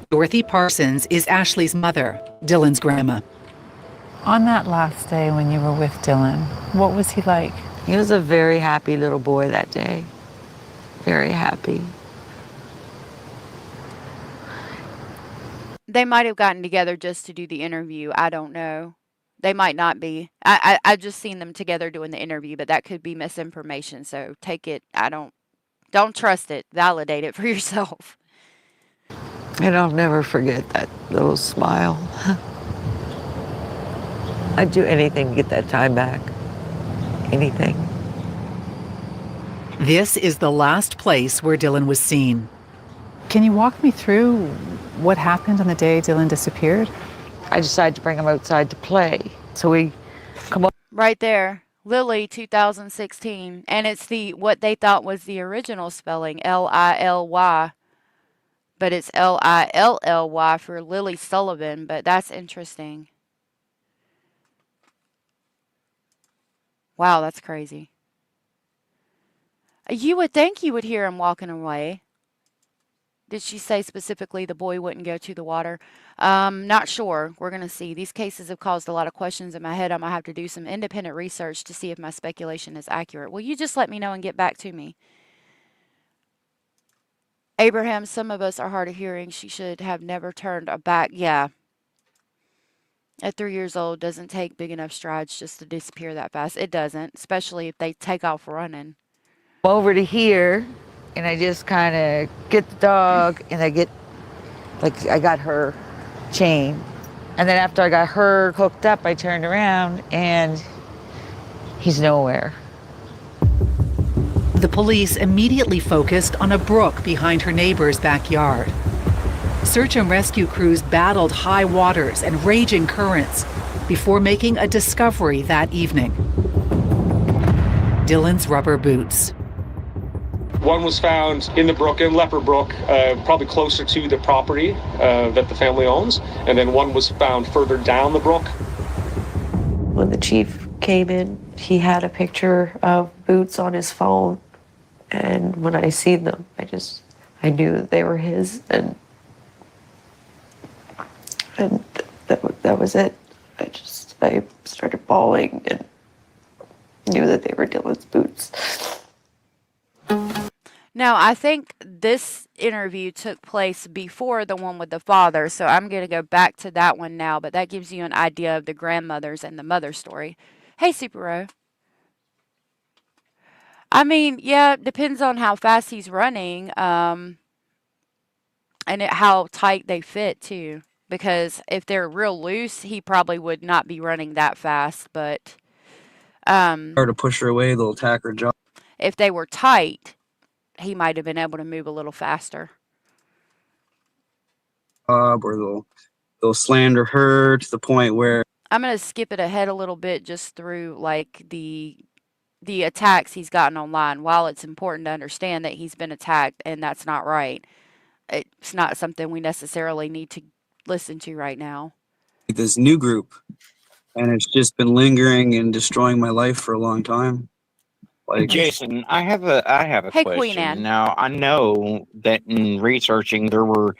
Dorothy Parsons is Ashley's mother, Dylan's grandma. On that last day when you were with Dylan, what was he like? He was a very happy little boy that day. Very happy. They might have gotten together just to do the interview. I don't know. They might not be. I just seen them together doing the interview, but that could be misinformation. So take it. Don't trust it. Validate it for yourself. And I'll never forget that little smile. I'd do anything to get that time back. Anything. This is the last place where Dylan was seen. Can you walk me through what happened on the day Dylan disappeared? I decided to bring him outside to play. So we come up. Right there. Lilly 2016. And it's what they thought was the original spelling, Lily. But it's Lilly for Lily Sullivan, but that's interesting. Wow, that's crazy. You would think you would hear him walking away. Did she say specifically the boy wouldn't go to the water? Not sure. We're going to see. These cases have caused a lot of questions in my head. I'm going to have to do some independent research to see if my speculation is accurate. Will you just let me know and get back to me? Abraham, some of us are hard of hearing. She should have never turned back. Yeah. At 3 years old, doesn't take big enough strides just to disappear that fast. It doesn't, especially if they take off running. Over to here, and I just kind of get the dog, and I got her chain. And then after I got her hooked up, I turned around, and he's nowhere. The police immediately focused on a brook behind her neighbor's backyard. Search and rescue crews battled high waters and raging currents before making a discovery that evening. Dylan's rubber boots. One was found in the brook, in Leper Brook, probably closer to the property that the family owns. And then one was found further down the brook. When the chief came in, he had a picture of boots on his phone. And when I seen them, I knew that they were his. And that was it. I started bawling and knew that they were Dylan's boots. Now, I think this interview took place before the one with the father, so I'm going to go back to that one now, but that gives you an idea of the grandmother's and the mother story. Hey, Super-O. I mean, yeah, it depends on how fast he's running, and how tight they fit, too. Because if they're real loose, he probably would not be running that fast, but Or to push her away, they'll attack her jaw. if they were tight, he might have been able to move a little faster. Or they'll slander her to the point where I'm going to skip it ahead a little bit just through like the attacks he's gotten online. While it's important to understand that he's been attacked and that's not right, it's not something we necessarily need to listen to right now. this new group, and it's just been lingering and destroying my life for a long time. Like, Jason, I have a Hey, question. Queen Anne. Now, I know that in researching there were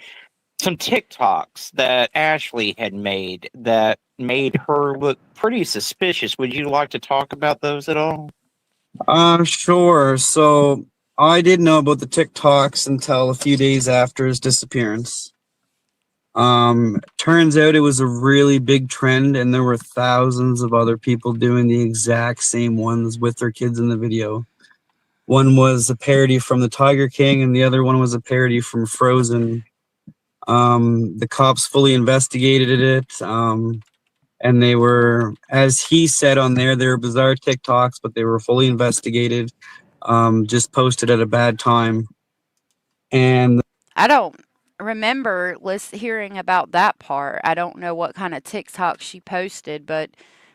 some TikToks that Ashley had made that made her look pretty suspicious. Would you like to talk about those at all? sure. So I didn't know about the TikToks until a few days after his disappearance. Turns out it was a really big trend, and there were thousands of other people doing the exact same ones with their kids in the video. One was a parody from the Tiger King, and the other one was a parody from Frozen. The cops fully investigated it, and they were, as he said on there, they were bizarre TikToks, but they were fully investigated, just posted at a bad time. And I don't remember hearing about that part. I don't know what kind of TikTok she posted, but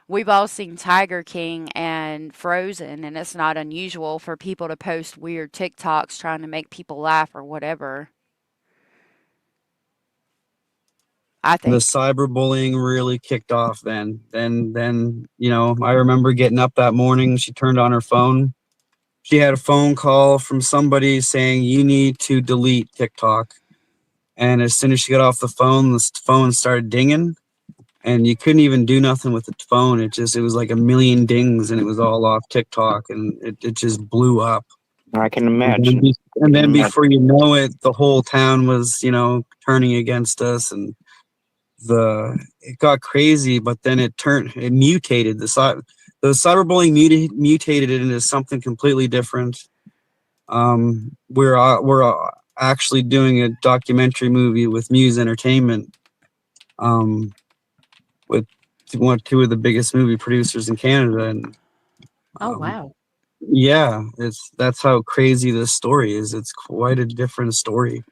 we've all seen Tiger King and Frozen, and it's not unusual for people to post weird TikToks trying to make people laugh or whatever. I the think. cyberbullying really kicked off then. Then, I remember getting up that morning. She turned on her phone. She had a phone call from somebody saying, "You need to delete TikTok." And as soon as she got off the phone started dinging, and you couldn't even do nothing with the phone. It was like a million dings, and it was all off TikTok, and it just blew up. I can imagine. And then before you know it, the whole town was, turning against us, and it got crazy, but then it mutated. The cyberbullying mutated it into something completely different. We're actually doing a documentary movie with Muse Entertainment, with two of the biggest movie producers in Canada, and Oh, wow. yeah, that's how crazy this story is. It's quite a different story.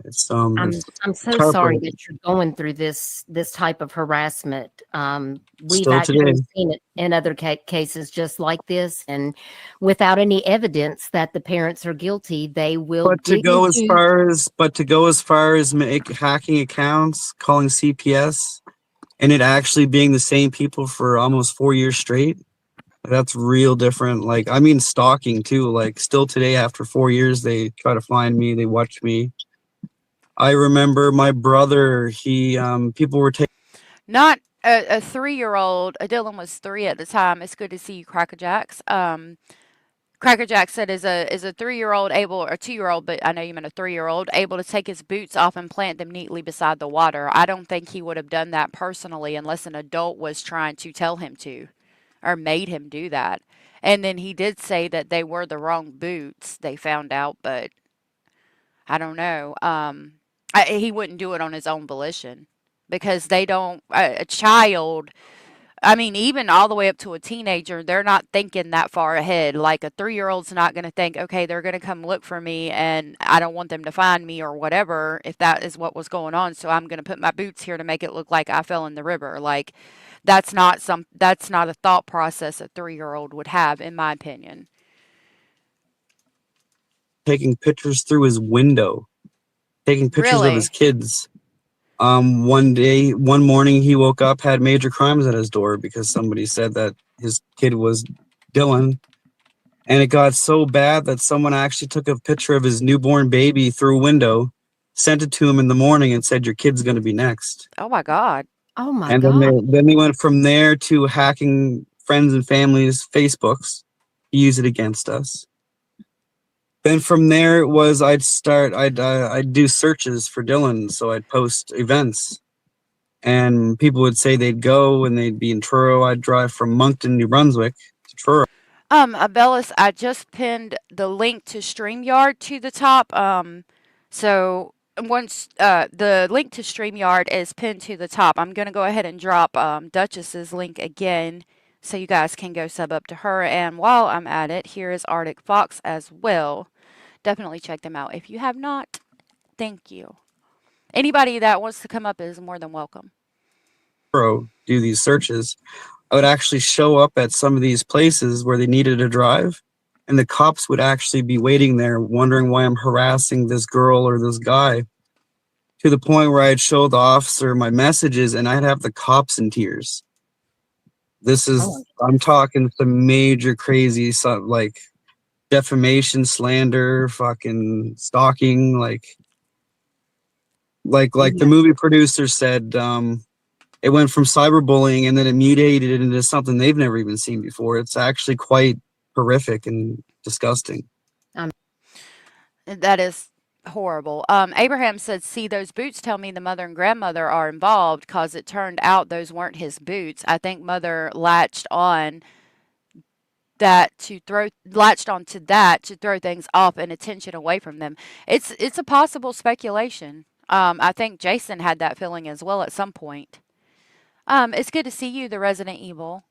It's I'm so sorry heartbreaking. that you're going through this type of harassment. We've Still today. actually seen it in other cases just like this, and without any evidence that the parents are guilty, they will But to dig go as into. far as hacking accounts, calling CPS, and it actually being the same people for almost 4 years straight, that's real different. Like, I mean, stalking too. Like, still today, after 4 years, they try to find me. They watch me. I remember my brother. People were taking. Not a 3-year-old. Dylan was 3 at the time. It's good to see you, Crackerjacks. Crackerjack said, is a 3-year-old able, or 2-year-old, but I know you meant a 3-year-old, able to take his boots off and plant them neatly beside the water? I don't think he would have done that personally unless an adult was trying to tell him to, or made him do that. And then he did say that they were the wrong boots, they found out, but I don't know. He wouldn't do it on his own volition because they don't, a child, I mean, even all the way up to a teenager, they're not thinking that far ahead. Like a 3-year-old's not going to think, okay, they're going to come look for me and I don't want them to find me or whatever, if that is what was going on. So I'm going to put my boots here to make it look like I fell in the river. Like that's not a thought process a 3-year-old would have, in my opinion. Taking pictures through his window, taking pictures of his Really? kids. One morning, he woke up, had major crimes at his door because somebody said that his kid was Dylan. And it got so bad that someone actually took a picture of his newborn baby through a window, sent it to him in the morning, and said, "Your kid's going to be next." Oh my God. Oh my And then God. they went from there to hacking friends and families' Facebooks, use it against us. Then from there it was I'd do searches for Dylan, so I'd post events, and people would say they'd go and they'd be in Truro. I'd drive from Moncton, New Brunswick to Truro. Bellis, I just pinned the link to StreamYard to the top. So once the link to StreamYard is pinned to the top, I'm gonna go ahead and drop Duchess's link again, so you guys can go sub up to her. And while I'm at it, here is Arctic Fox as well. Definitely check them out if you have not. Thank you. Anybody that wants to come up is more than welcome. Do these searches. I would actually show up at some of these places where they needed to drive, and the cops would actually be waiting there wondering why I'm harassing this girl or this guy, to the point where I'd show the officer my messages and I'd have the cops in tears. I'm talking some major crazy stuff, like defamation, slander, fucking stalking, like the movie producer said, it went from cyberbullying and then it mutated into something they've never even seen before. It's actually quite horrific and disgusting. That is horrible. Abraham said, see, those boots tell me the mother and grandmother are involved because it turned out those weren't his boots. I think mother latched on onto that to throw things off and attention away from them. It's a possible speculation. I think Jason had that feeling as well at some point. It's good to see you, the Resident Evil.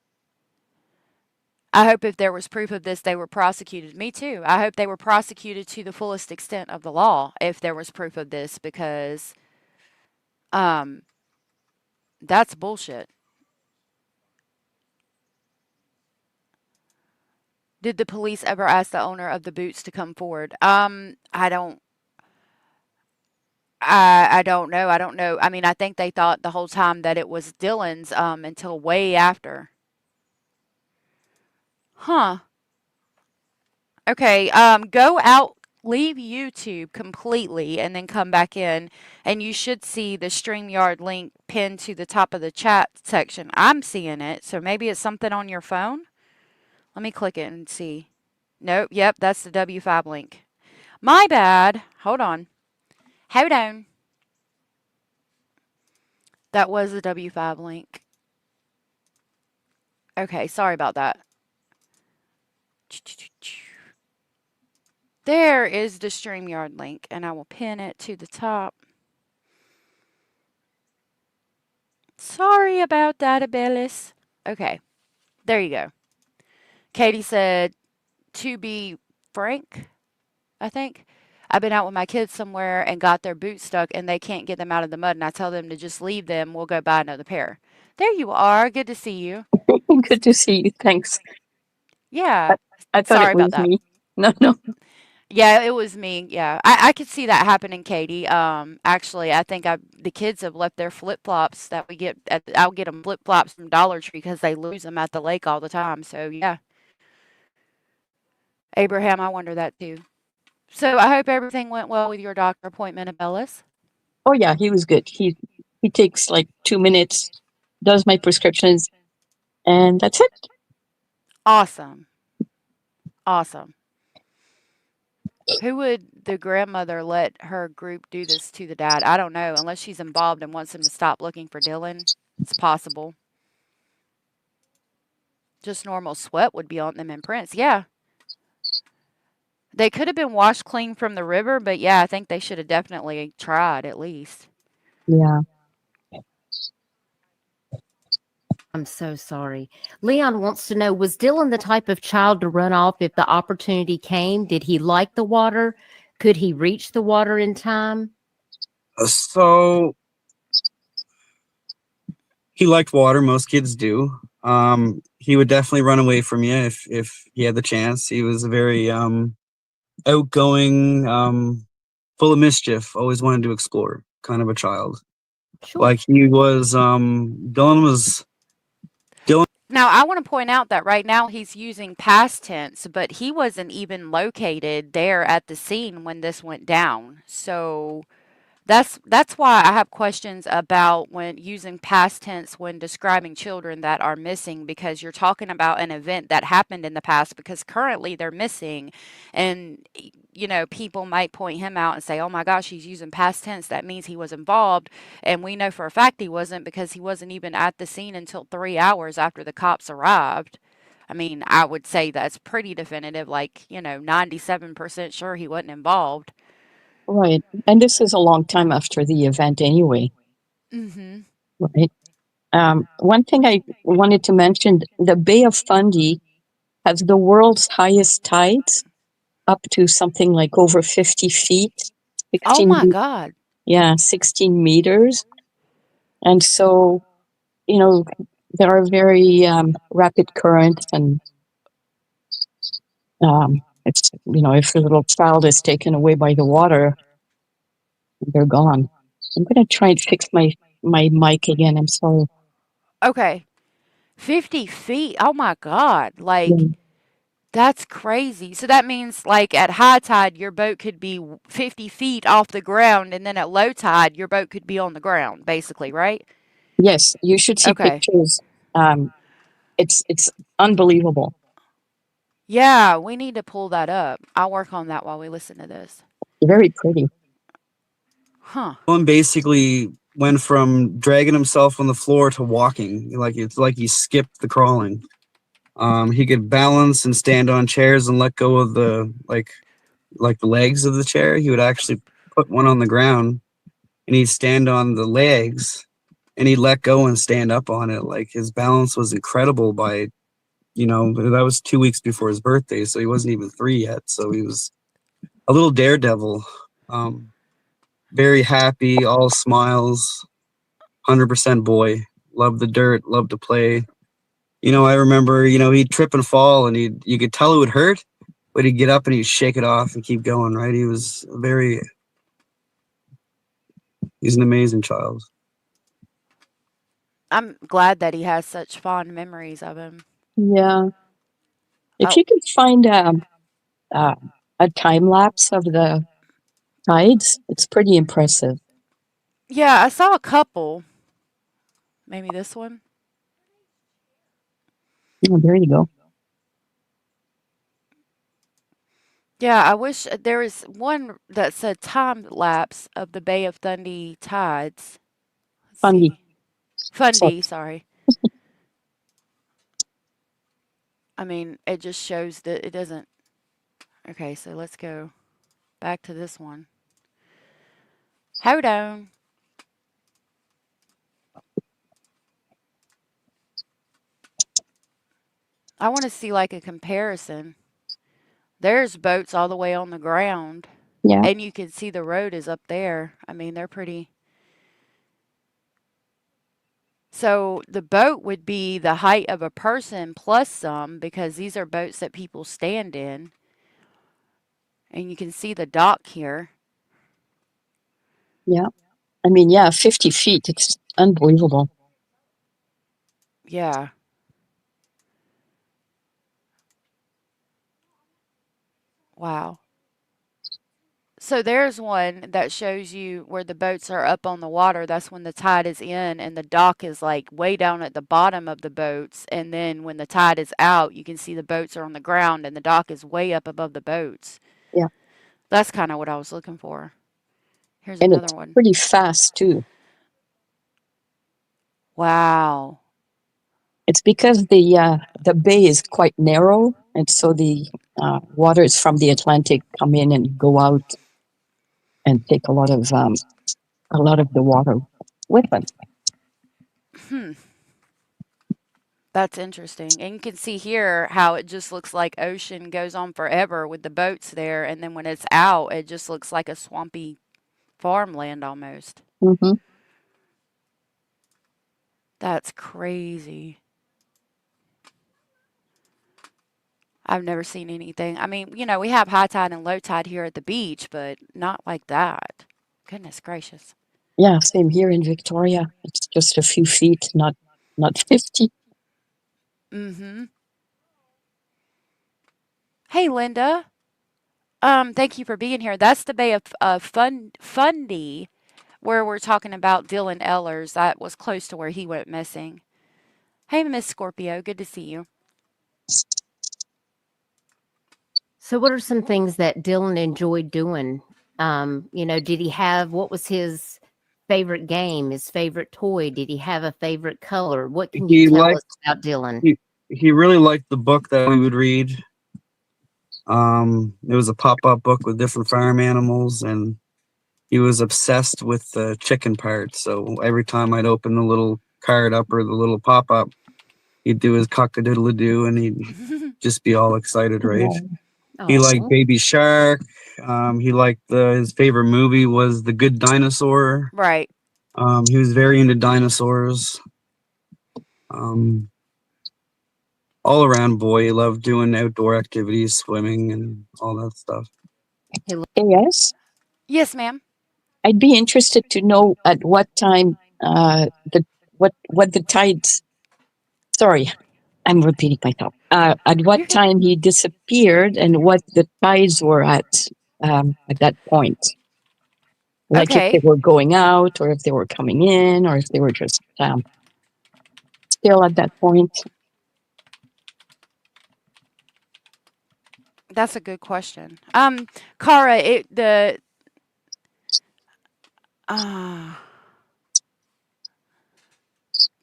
I hope if there was proof of this, they were prosecuted. Me too. I hope they were prosecuted to the fullest extent of the law if there was proof of this, because that's bullshit. Did the police ever ask the owner of the boots to come forward? I don't. I don't know. I don't know. I mean, I think they thought the whole time that it was Dylan's until way after. Huh. Okay, go out, leave YouTube completely, and then come back in, and you should see the StreamYard link pinned to the top of the chat section. I'm seeing it, so maybe it's something on your phone. Let me click it and see. Nope, yep, that's the W5 link. My bad. Hold on. Hold on. That was a W5 link. Okay, sorry about that. There is the StreamYard link, and I will pin it to the top. Sorry about that, Abelis. Okay, there you go. Katie said, to be frank, I think. I've been out with my kids somewhere and got their boots stuck and they can't get them out of the mud and I tell them to just leave them. We'll go buy another pair. There you are. Good to see you. Good to see you. Thanks. Yeah. I thought it Sorry about was that. me. No. Yeah, it was me. Yeah. I could see that happening, Katie. Actually, I think the kids have left their flip-flops that we get I'll get them flip-flops from Dollar Tree because they lose them at the lake all the time. So, yeah. Abraham, I wonder that too. So, I hope everything went well with your doctor appointment, Abellis. Oh yeah, he was good. He takes like 2 minutes, does my prescriptions, and that's it. Awesome. Awesome. Who would the grandmother let her group do this to the dad? I don't know. Unless she's involved and wants him to stop looking for Dylan, it's possible. Just normal sweat would be on them imprints. Yeah. They could have been washed clean from the river, but yeah, I think they should have definitely tried at least. Yeah. I'm so sorry. Leon wants to know, was Dylan the type of child to run off if the opportunity came? Did he like the water? Could he reach the water in time? So he liked water. Most kids do. He would definitely run away from you if he had the chance. He was a very outgoing, full of mischief. Always wanted to explore, kind of a child. Sure. Like he was. Dylan was. Now, I want to point out that right now he's using past tense, but he wasn't even located there at the scene when this went down. So that's why I have questions about when using past tense when describing children that are missing, because you're talking about an event that happened in the past, because currently they're missing. And people might point him out and say, oh my gosh, he's using past tense, that means he was involved. And we know for a fact he wasn't, because he wasn't even at the scene until 3 hours after the cops arrived. I mean, I would say that's pretty definitive, like 97% sure he wasn't involved. Right. And this is a long time after the event anyway. Mm-hmm. Right. One thing I wanted to mention, the Bay of Fundy has the world's highest tides, up to something like over 50 feet. Oh 16, my God. yeah, 16 meters. And so, there are very rapid currents, and it's, if a little child is taken away by the water, they're gone. I'm going to try and fix my mic again. I'm sorry. Okay. 50 feet. Oh my God. Like, Yeah. that's crazy. So that means, like, at high tide, your boat could be 50 feet off the ground, and then at low tide, your boat could be on the ground, basically, right? Yes, you should see Okay. pictures. It's unbelievable. Yeah, we need to pull that up. I'll work on that while we listen to this. Very pretty. Huh. Dylan basically went from dragging himself on the floor to walking. Like it's like he skipped the crawling. He could balance and stand on chairs and let go of the the legs of the chair. He would actually put one on the ground and he'd stand on the legs and he'd let go and stand up on it. Like his balance was incredible that was 2 weeks before his birthday, so he wasn't even 3 yet. So he was a little daredevil. Very happy, all smiles, 100% boy. Loved the dirt, loved to play. I remember, he'd trip and fall and you could tell it would hurt, but he'd get up and he'd shake it off and keep going, right? He's an amazing child. I'm glad that he has such fond memories of him. Yeah. If Oh, you could find a time lapse of the tides, it's pretty impressive. yeah, I saw a couple. Maybe this one. Oh, there you go. Yeah, I wish there was one that said time lapse of the Bay of Fundy tides. Let's Fundy. see. So Fundy, sorry. I mean, it just shows that it doesn't. Okay, so let's go back to this one. Hold on. I want to see like a comparison. There's boats all the way on the ground, yeah, and you can see the road is up there. I mean, they're pretty. So the boat would be the height of a person plus some because these are boats that people stand in. And you can see the dock here. yeah. I mean, yeah, 50 feet. It's unbelievable. Yeah. Wow. So there's one that shows you where the boats are up on the water. That's when the tide is in, and the dock is like way down at the bottom of the boats. And then when the tide is out, you can see the boats are on the ground, and the dock is way up above the boats. Yeah. That's kind of what I was looking for. Here's And another it's one. pretty fast too. Wow. It's because the bay is quite narrow, and so the waters from the Atlantic come in and go out and take a lot of the water with them. Hmm. That's interesting. And you can see here how it just looks like ocean goes on forever with the boats there. And then when it's out, it just looks like a swampy farmland almost. Mm-hmm. That's crazy. I've never seen anything. I mean, we have high tide and low tide here at the beach, but not like that. Goodness gracious. Yeah, same here in Victoria. It's just a few feet, not 50. Mm-hmm. Hey, Linda. Thank you for being here. That's the Bay of Fundy, where we're talking about Dylan Ellers. That was close to where he went missing. Hey, Miss Scorpio. Good to see you. So, what are some things that Dylan enjoyed doing? Did he have what was his favorite game, his favorite toy? Did he have a favorite color? What can you He tell us liked about Dylan? he really liked the book that we would read. It was a pop-up book with different farm animals, and he was obsessed with the chicken part. So every time I'd open the little card up or the little pop-up, he'd do his cock-a-doodle-doo, and he'd just be all excited, right? He liked Oh, Baby Shark. He liked his favorite movie was The Good Dinosaur. Right. He was very into dinosaurs. Um, all around boy. He loved doing outdoor activities, swimming, and all that stuff. Yes, Yes, ma'am. I'd be interested to know at what time the what the tides. Sorry, I'm repeating myself. At You're what good. time he disappeared and what the tides were at that point. Like if they Okay. were going out, or if they were coming in, or if they were just still at that point. That's a good question. Cara, uh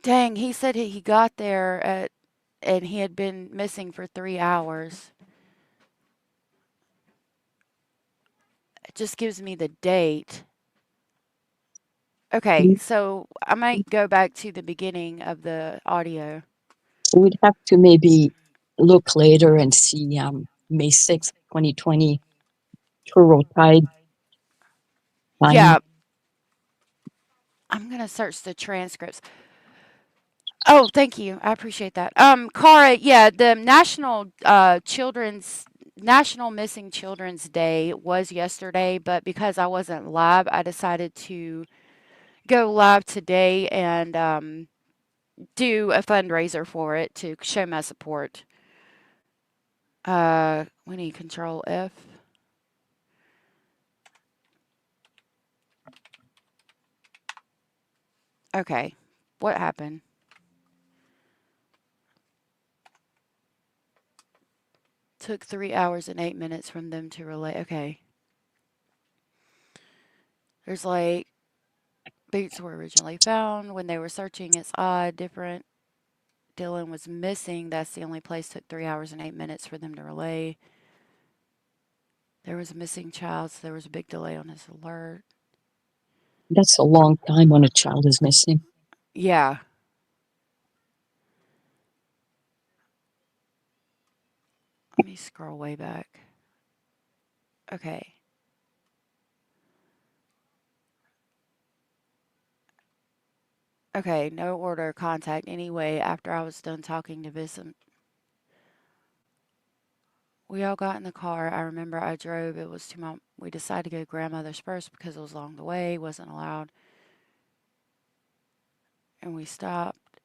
dang, he said he got there and he had been missing for 3 hours. It just gives me the date. Okay, so I might go back to the beginning of the audio. We'd have to maybe look later and see May 6th, 2020, Truro tide time. Yeah, I'm gonna search the transcripts. Oh, thank you. I appreciate that. Cara, yeah, the National Missing Children's Day was yesterday, but because I wasn't live, I decided to go live today and do a fundraiser for it to show my support. We need Control F. Okay, what happened? Took 3 hours and 8 minutes from them to relay. Okay. There's like Boots were originally found. When they were searching, it's odd, different. Dylan was missing. That's the only place. Took 3 hours and 8 minutes for them to relay. There was a missing child, so there was a big delay on his alert. That's a long time when a child is missing. Yeah. Let me scroll way back. Okay. Okay, no order of contact anyway. After I was done talking to Vism, we all got in the car. I remember I drove. It was too much. We decided to go to grandmother's first because it was along the way, wasn't allowed. And we stopped.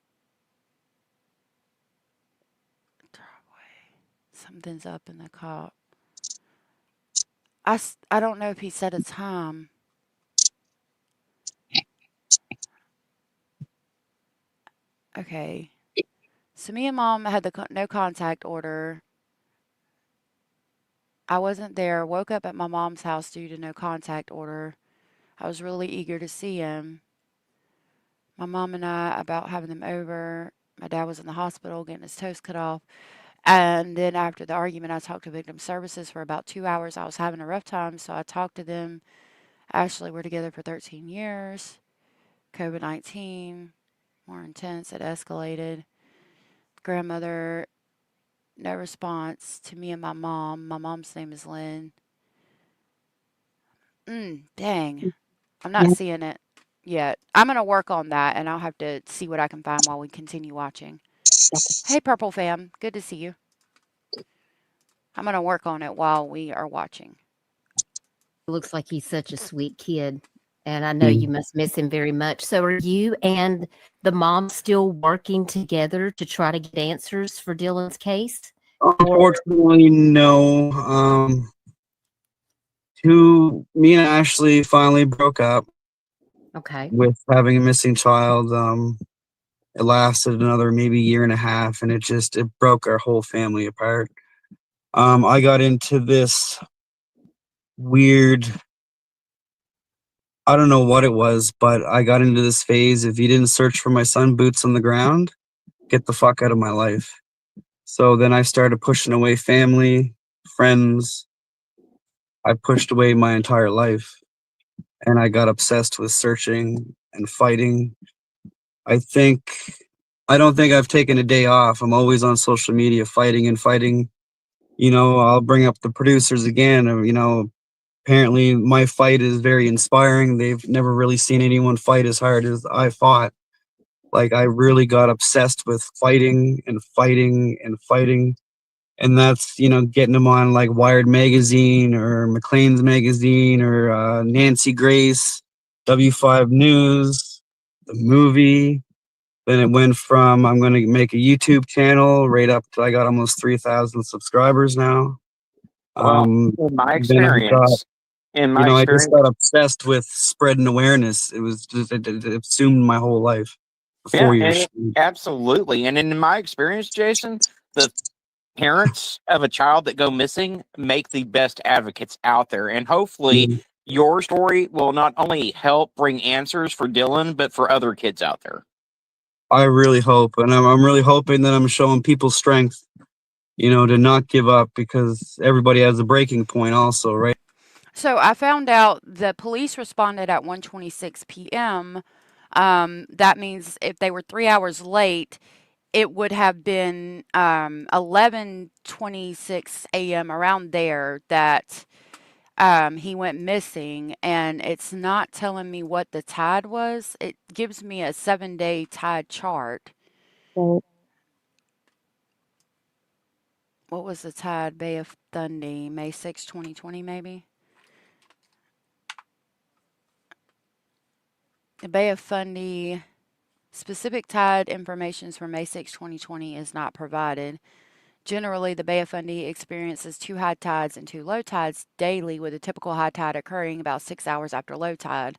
Driveway. Something's up in the cop. I don't know if he said a time. Okay. So me and mom had the no contact order. I wasn't there. Woke up at my mom's house due to no contact order. I was really eager to see him. My mom and I about having them over. My dad was in the hospital getting his toes cut off. And then after the argument, I talked to victim services for about 2 hours. I was having a rough time, so I talked to them. Ashley, we're together for 13 years. COVID-19, more intense, it escalated. Grandmother, no response to me and my mom. My mom's name is Lynn. Dang. I'm not Yeah. seeing it yet. I'm going to work on that, and I'll have to see what I can find while we continue watching. Hey, Purple Fam. Good to see you. I'm going to work on it while we are watching. Looks like he's such a sweet kid. And I know you must miss him very much. So are you and the mom still working together to try to get answers for Dylan's case? Unfortunately, no. Me and Ashley finally broke up Okay. with having a missing child. It lasted another maybe year and a half, and it broke our whole family apart. I got into this weird, I don't know what it was, but I got into this phase. If you didn't search for my son boots on the ground, get the fuck out of my life. So then I started pushing away family, friends. I pushed away my entire life, and I got obsessed with searching and fighting. I don't think I've taken a day off. I'm always on social media fighting and fighting. I'll bring up the producers again. Apparently my fight is very inspiring. They've never really seen anyone fight as hard as I fought. Like, I really got obsessed with fighting and fighting and fighting. And that's, getting them on like Wired Magazine or McLean's Magazine or Nancy Grace, W5 News, the movie. Then it went from I'm going to make a YouTube channel right up to I got almost 3,000 subscribers now. Well, in my Then I got, experience, I just got obsessed with spreading awareness. It was just, it assumed my whole life for 4 years. Absolutely. And in my experience, Jason, the parents of a child that go missing make the best advocates out there. And hopefully your story will not only help bring answers for Dylan, but for other kids out there. I really hope. And I'm really hoping that I'm showing people strength, to not give up, because everybody has a breaking point also, right? So I found out the police responded at 1:26 p.m. That means if they were 3 hours late, it would have been 11:26 a.m. around there that he went missing, and it's not telling me what the tide was. It gives me a 7-day tide chart. So, What was the tide? Bay of Fundy, May 6, 2020, maybe? The Bay of Fundy specific tide information for May 6, 2020 is not provided. Generally, the Bay of Fundy experiences 2 high tides and 2 low tides daily, with a typical high tide occurring about 6 hours after low tide.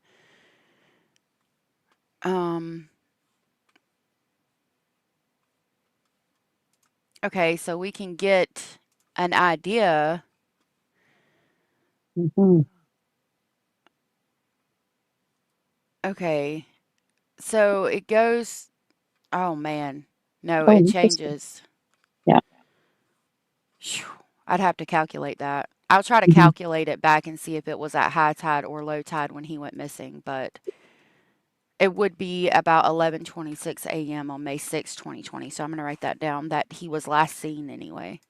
Okay, so we can get an idea. mhm. Okay. So it goes. Oh man. No, Oh, it interesting. changes. Yeah. Phew, I'd have to calculate that. I'll try to Mhm. calculate it back and see if it was at high tide or low tide when he went missing, but it would be about 11:26 a.m. on May 6, 2020. So I'm going to write that down that he was last seen anyway.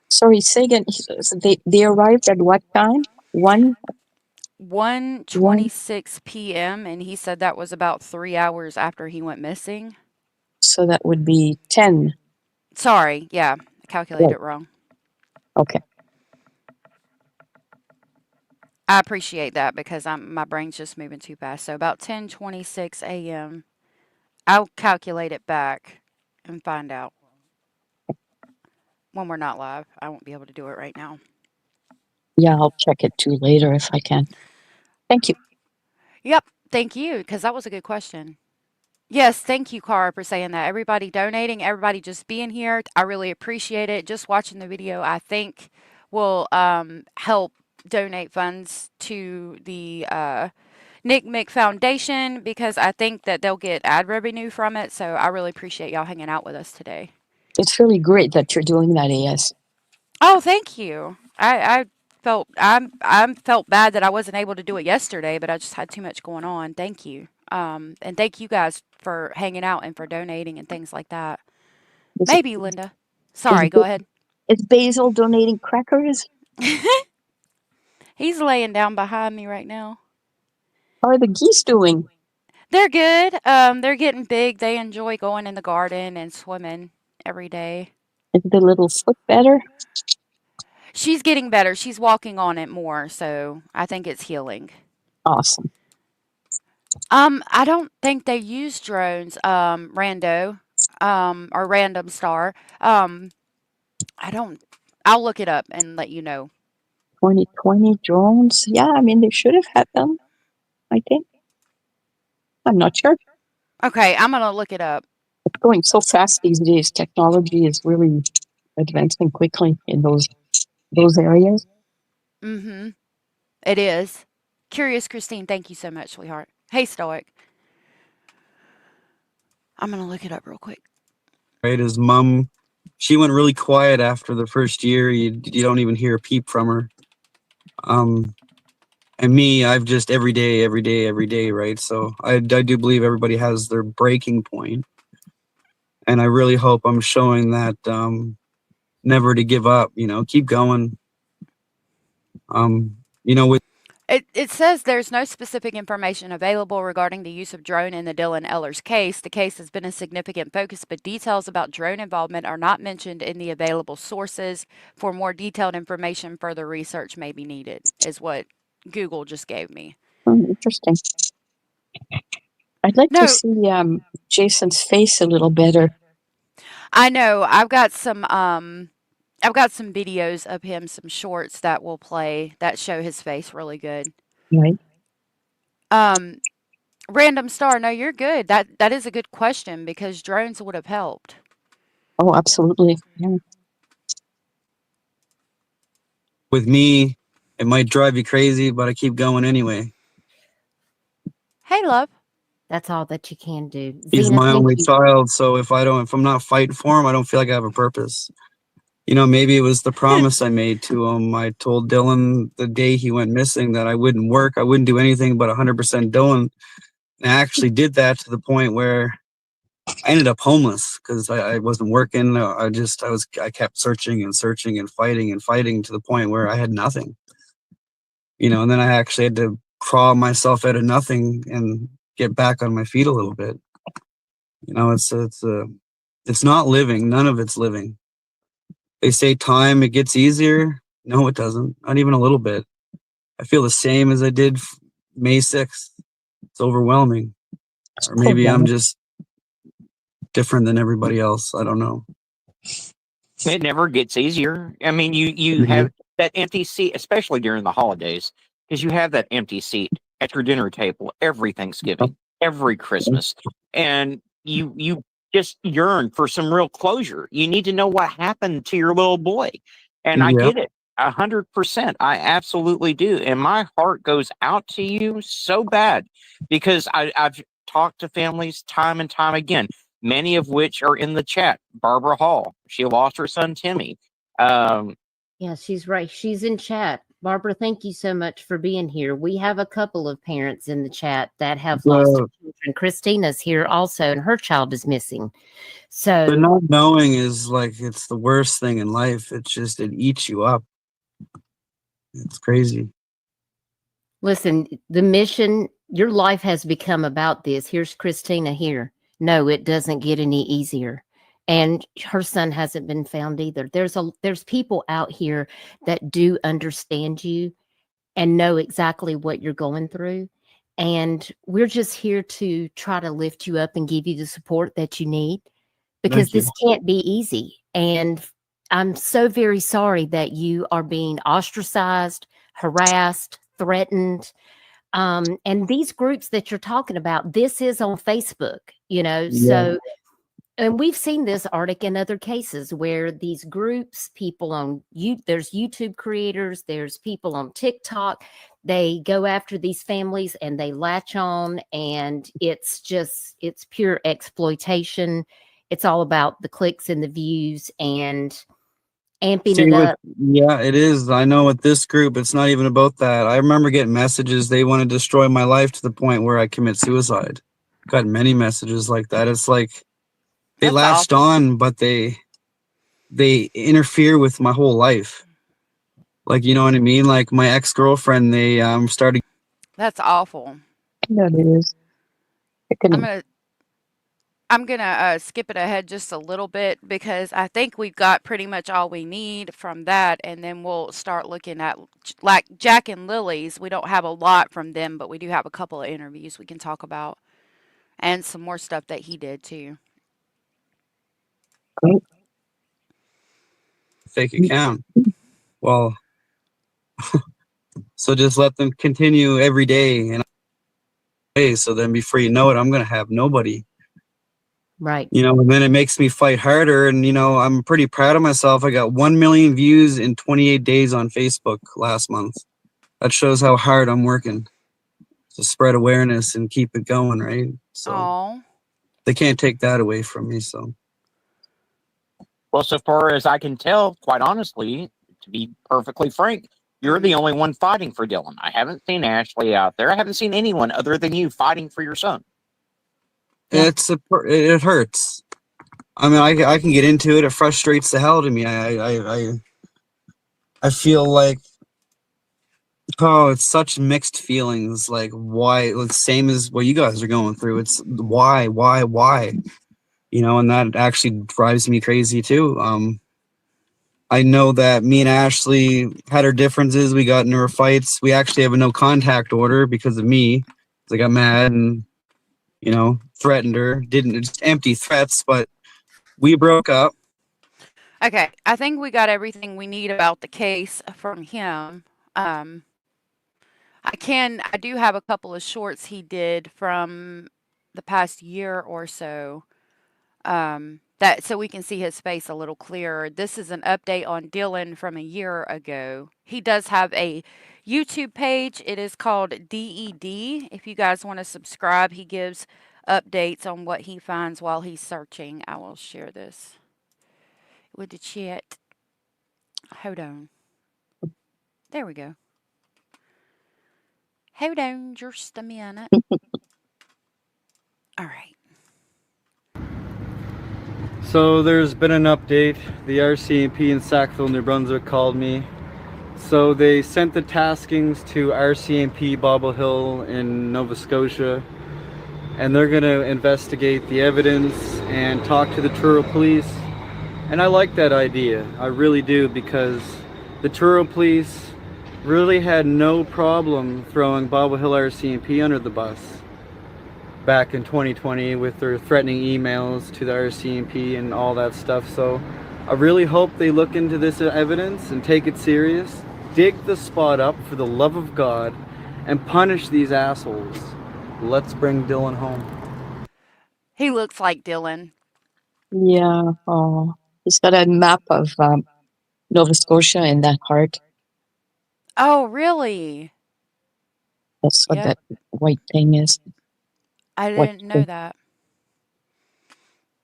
Sorry, say again. So they arrived at what time? One. 1:26 p.m. and he said that was about 3 hours after he went missing. So that would be 10. Sorry, yeah, I calculated Right. it wrong. Okay. I appreciate that because my brain's just moving too fast. So about 10:26 a.m. I'll calculate it back and find out when we're not live. I won't be able to do it right now. Yeah, I'll check it too later if I can. Thank you. Yep, thank you because that was a good question. Yes, thank you, Cara, for saying that. Everybody donating, everybody just being here, I really appreciate it. Just watching the video, I think, will help donate funds to the Nick Mick Foundation because I think that they'll get ad revenue from it. So I really appreciate y'all hanging out with us today. It's really great that you're doing that, AS. Oh, thank you. I felt bad that I wasn't able to do it yesterday, but I just had too much going on. Thank you. And thank you guys for hanging out and for donating and things like that. Is, Maybe Linda. is, Sorry, go ahead. is Basil donating crackers? He's laying down behind me right now. How are the geese doing? They're good. They're getting big. They enjoy going in the garden and swimming every day. Is the little foot better? She's getting better. She's walking on it more, so I think it's healing. Awesome. I don't think they use drones, Rando, or Random Star. I don't. I'll look it up and let you know. 2020 drones? Yeah, I mean, they should have had them, I think. I'm not sure. Okay, I'm gonna look it up. It's going so fast these days. Technology is really advancing quickly in those areas. Mm-hmm. It is. Curious Christine, thank you so much, sweetheart. Hey, Stoic. I'm gonna look it up real quick. Right, his mom, she went really quiet after the first year. You don't even hear a peep from her. And me, I've just every day, right? So I do believe everybody has their breaking point, and I really hope I'm showing that never to give up. Keep going. With It says there's no specific information available regarding the use of drone in the Dylan Ellers case. The case has been a significant focus, but details about drone involvement are not mentioned in the available sources. For more detailed information, further research may be needed, is what Google just gave me. Interesting. I'd like to No, see Jason's face a little better. I know. I've got some videos of him, some shorts that will play that show his face really good. Right. Um, Random Star, no, you're good. That is a good question because drones would have helped. Oh, absolutely. Yeah. with me, it might drive you crazy, but I keep going anyway. Hey, love. That's all that you can do. He's Zena, my thank only you. child, so if I'm not fighting for him, I don't feel like I have a purpose. Maybe it was the promise I made to him. I told Dylan the day he went missing that I wouldn't work, I wouldn't do anything but 100% Dylan. And I actually did that to the point where I ended up homeless because I wasn't working. I kept searching and searching and fighting to the point where I had nothing. And then I actually had to crawl myself out of nothing and get back on my feet a little bit. It's not living. None of it's living. They say time, it gets easier. No, it doesn't. Not even a little bit. I feel the same as I did May 6th. It's overwhelming. Or maybe I'm just different than everybody else. I don't know. It never gets easier. I mean, you have that empty seat, especially during the holidays, because you have that empty seat at your dinner table every Thanksgiving, every Christmas, and you just yearn for some real closure. You need to know what happened to your little boy, and I Yeah. get it. 100%. I absolutely do. And my heart goes out to you so bad because I've talked to families time and time again, many of which are in the chat. Barbara Hall, she lost her son, Timmy. Yeah, she's right. She's in chat. Barbara, thank you so much for being here. We have a couple of parents in the chat that have lost their children. Christina's here also, and her child is missing. So, but not knowing is like, it's the worst thing in life. It's just, it eats you up. It's crazy. listen, the mission, your life has become about this. Here's Christina here. No, it doesn't get any easier. And her son hasn't been found either. There's people out here that do understand you and know exactly what you're going through. And we're just here to try to lift you up and give you the support that you need, because this can't be easy. And I'm so very sorry that you are being ostracized, harassed, threatened. And these groups that you're talking about, this is on Facebook, so, and we've seen this, Artic, in other cases where these groups, people on there's YouTube creators, there's people on TikTok, they go after these families and they latch on, and it's pure exploitation. It's all about the clicks and the views and amping it up. Yeah, it is. I know with this group, it's not even about that. I remember getting messages, they want to destroy my life to the point where I commit suicide. Got many messages like that. It's like they latched on, but they interfere with my whole life. Like, you know what I mean? Like my ex-girlfriend, they started. That's awful. Yeah, it is. I'm gonna skip it ahead just a little bit because I think we've got pretty much all we need from that, and then we'll start looking at like Jack and Lily's. We don't have a lot from them, but we do have a couple of interviews we can talk about, and some more stuff that he did too. Great. Fake account. Well, so just let them continue every day, and so then before you know it, I'm gonna have nobody. Right. And then it makes me fight harder. And, I'm pretty proud of myself. I got 1 million views in 28 days on Facebook last month. That shows how hard I'm working to spread awareness and keep it going, right? So they can't take that away from me. So, well, so far as I can tell, quite honestly, to be perfectly frank, you're the only one fighting for Dylan. I haven't seen Ashley out there. I haven't seen anyone other than you fighting for your son. It hurts. I mean, I can get into it. It frustrates the hell out of me. I feel like, it's such mixed feelings. Like, why? It's the same as what you guys are going through. It's why, and that actually drives me crazy too. I know that me and Ashley had our differences. We got into our fights. We actually have a no contact order because of me. I got mad and, threatened her. Didn't just empty threats, but we broke up. Okay, I think we got everything we need about the case from him. I do have a couple of shorts he did from the past year or so, so we can see his face a little clearer. This is an update on Dylan from a year ago. He does have a YouTube page. It is called DED. If you guys want to subscribe, he gives updates on what he finds while he's searching. I will share this with the chat. Hold on. There we go. Hold on just a minute. All right. So there's been an update. The RCMP in Sackville, New Brunswick called me. So they sent the taskings to RCMP Bobble Hill in Nova Scotia, and they're going to investigate the evidence and talk to the Truro police. And I like that idea. I really do, because the Truro police really had no problem throwing Bobble Hill RCMP under the bus back in 2020 with their threatening emails to the RCMP and all that stuff. So I really hope they look into this evidence and take it serious, dig the spot up for the love of God, and punish these assholes. Let's bring Dylan home. He looks like Dylan. Yeah. Oh, he's got a map of Nova Scotia in that heart. Oh, really? That's what Yep. that white thing is. I White didn't know thing. that.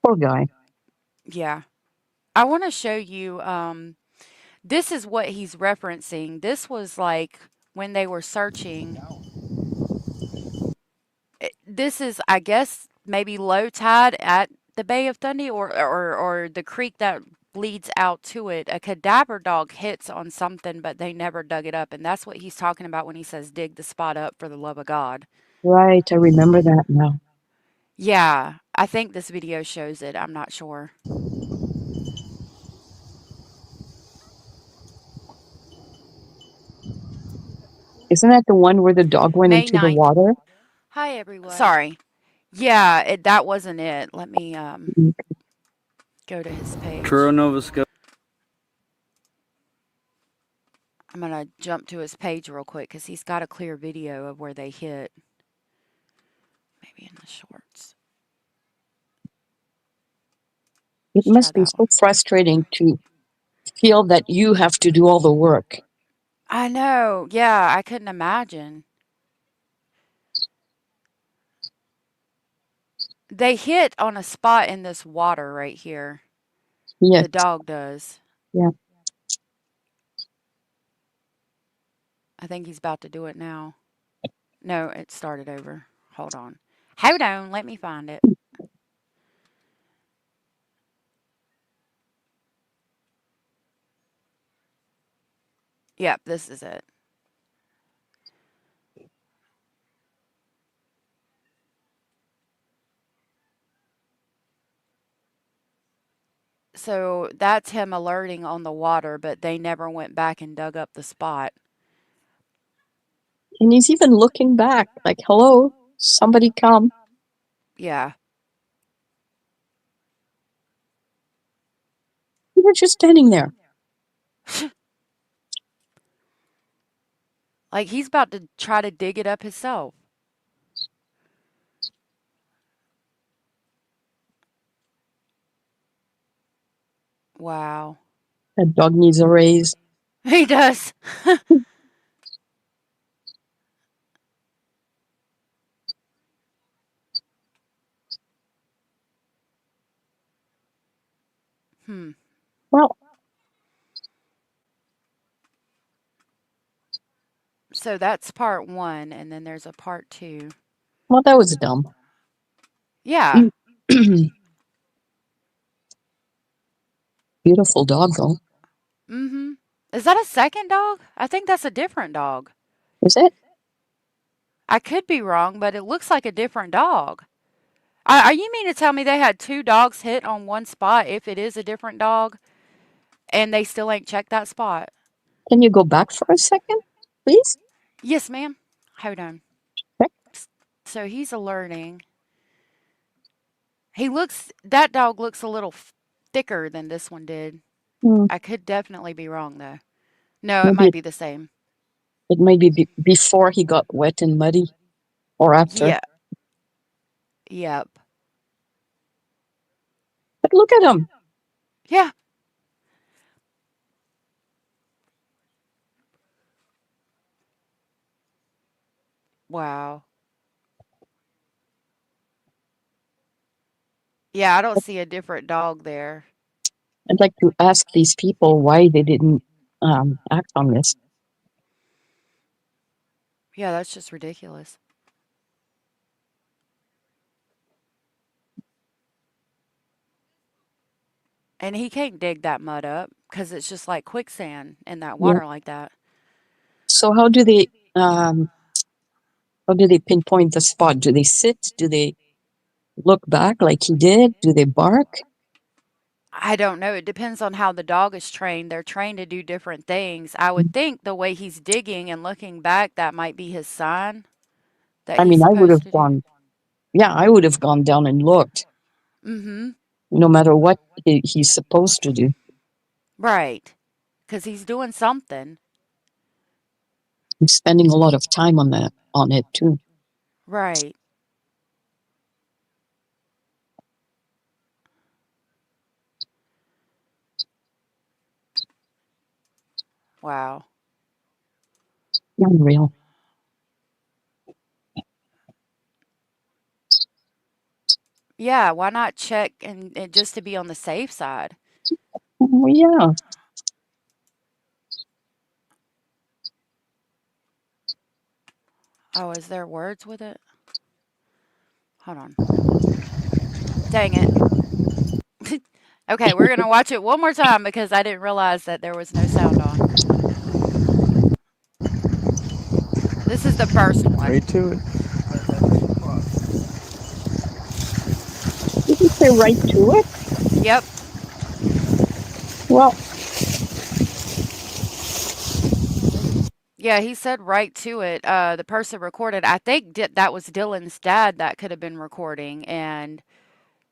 Poor guy. Yeah. I want to show you this is what he's referencing. This was like when they were searching. This is, I guess, maybe low tide at the Bay of Fundy or the creek that leads out to it. A cadaver dog hits on something, but they never dug it up. And that's what he's talking about when he says dig the spot up for the love of God. Right, I remember that now. Yeah, I think this video shows it. I'm not sure. Isn't that the one where the dog went May into the 9th. water? Hi, everyone. Sorry. Yeah, that wasn't it. Let me Mm. go to his Truro, page. Nova Scotia. I'm going to jump to his page real quick because he's got a clear video of where they hit. Maybe in the shorts. It Let's try must be that so one. frustrating to feel that you have to do all the work. I know. Yeah, I couldn't imagine. They hit on a spot in this water right here. Yes, The dog does. yeah. I think he's about to do it now. No, it started over. Hold on. Hold on. Let me find it. Yep, this is it. So that's him alerting on the water, but they never went back and dug up the spot. And he's even looking back, like, hello, somebody come. Yeah. You were just standing there. Like he's about to try to dig it up himself. Wow. That dog needs a raise. He does. Hmm. Well, So that's part one, and then there's a part two. well, that was dumb. Yeah. Beautiful dog, though. Mm-hmm. Is that a second dog? I think that's a different dog. Is it? I could be wrong, but it looks like a different dog. Are you mean to tell me they had two dogs hit on one spot if it is a different dog and they still ain't checked that spot? Can you go back for a second, please? Yes, ma'am. Hold on. Okay. So he's alerting. That dog looks a little thicker than this one did. Hmm. I could definitely be wrong though. No, it Maybe might be the same. it might be before he got wet and muddy, or after. Yeah. Yep. But look at him. Yeah. Wow. Yeah, I don't see a different dog there. I'd like to ask these people why they didn't act on this. Yeah, that's just ridiculous. And he can't dig that mud up because it's just like quicksand in that Yeah. water like that. So how do they pinpoint the spot? Do they sit? Do they look back like he did? Do they bark? I don't know. It depends on how the dog is trained. They're trained to do different things. I would think the way he's digging and looking back, that might be his sign that I he's mean, I would supposed have to do. gone. Yeah, I would have gone down and looked, Mm-hmm. no matter what he's supposed to do. Right. Because he's doing something. He's spending a lot of time on it too. Right. Wow. Unreal. Yeah, why not check and just to be on the safe side? Oh, yeah. Oh, is there words with it? Hold on. Dang it. Okay, we're gonna watch it one more time because I didn't realize that there was no sound on. This is the first one. Right to it. Did you say right to it? Yep. Well, Yeah, he said right to it. The person recorded, I think that was Dylan's dad that could have been recording, and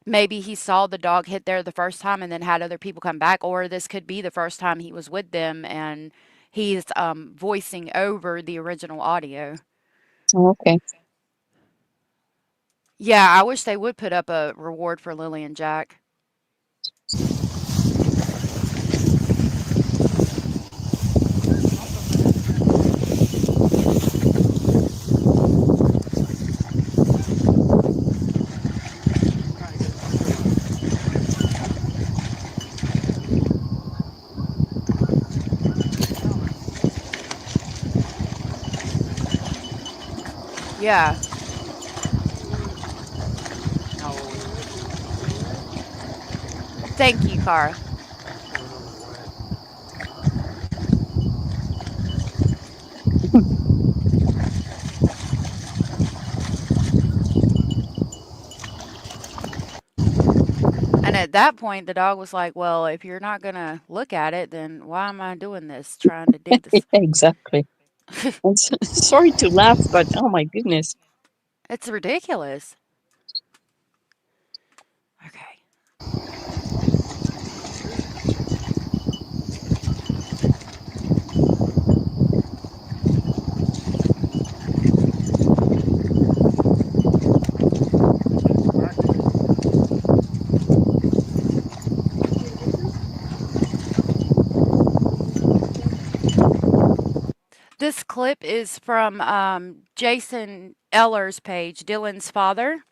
maybe he saw the dog hit there the first time and then had other people come back, or this could be the first time he was with them and he's voicing over the original audio. okay. Yeah, I wish they would put up a reward for Lily and Jack. Yeah. Thank you, Cara. And at that point, the dog was like, well, if you're not going to look at it, then why am I doing this, trying to dig this? Exactly. I'm sorry to laugh, but oh my goodness. It's ridiculous. Okay. This clip is from Jason Eller's page, Dylan's father.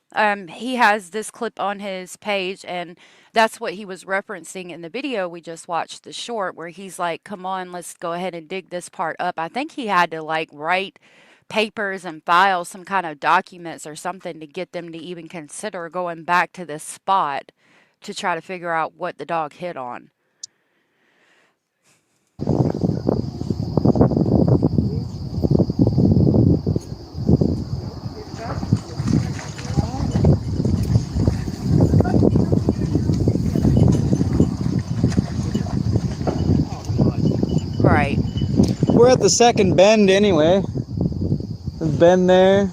He has this clip on his page, and that's what he was referencing in the video we just watched, the short, where he's like, come on, let's go ahead and dig this part up. I think he had to like write papers and file some kind of documents or something to get them to even consider going back to this spot to try to figure out what the dog hit on. Right. We're at the second bend anyway. There's bend there,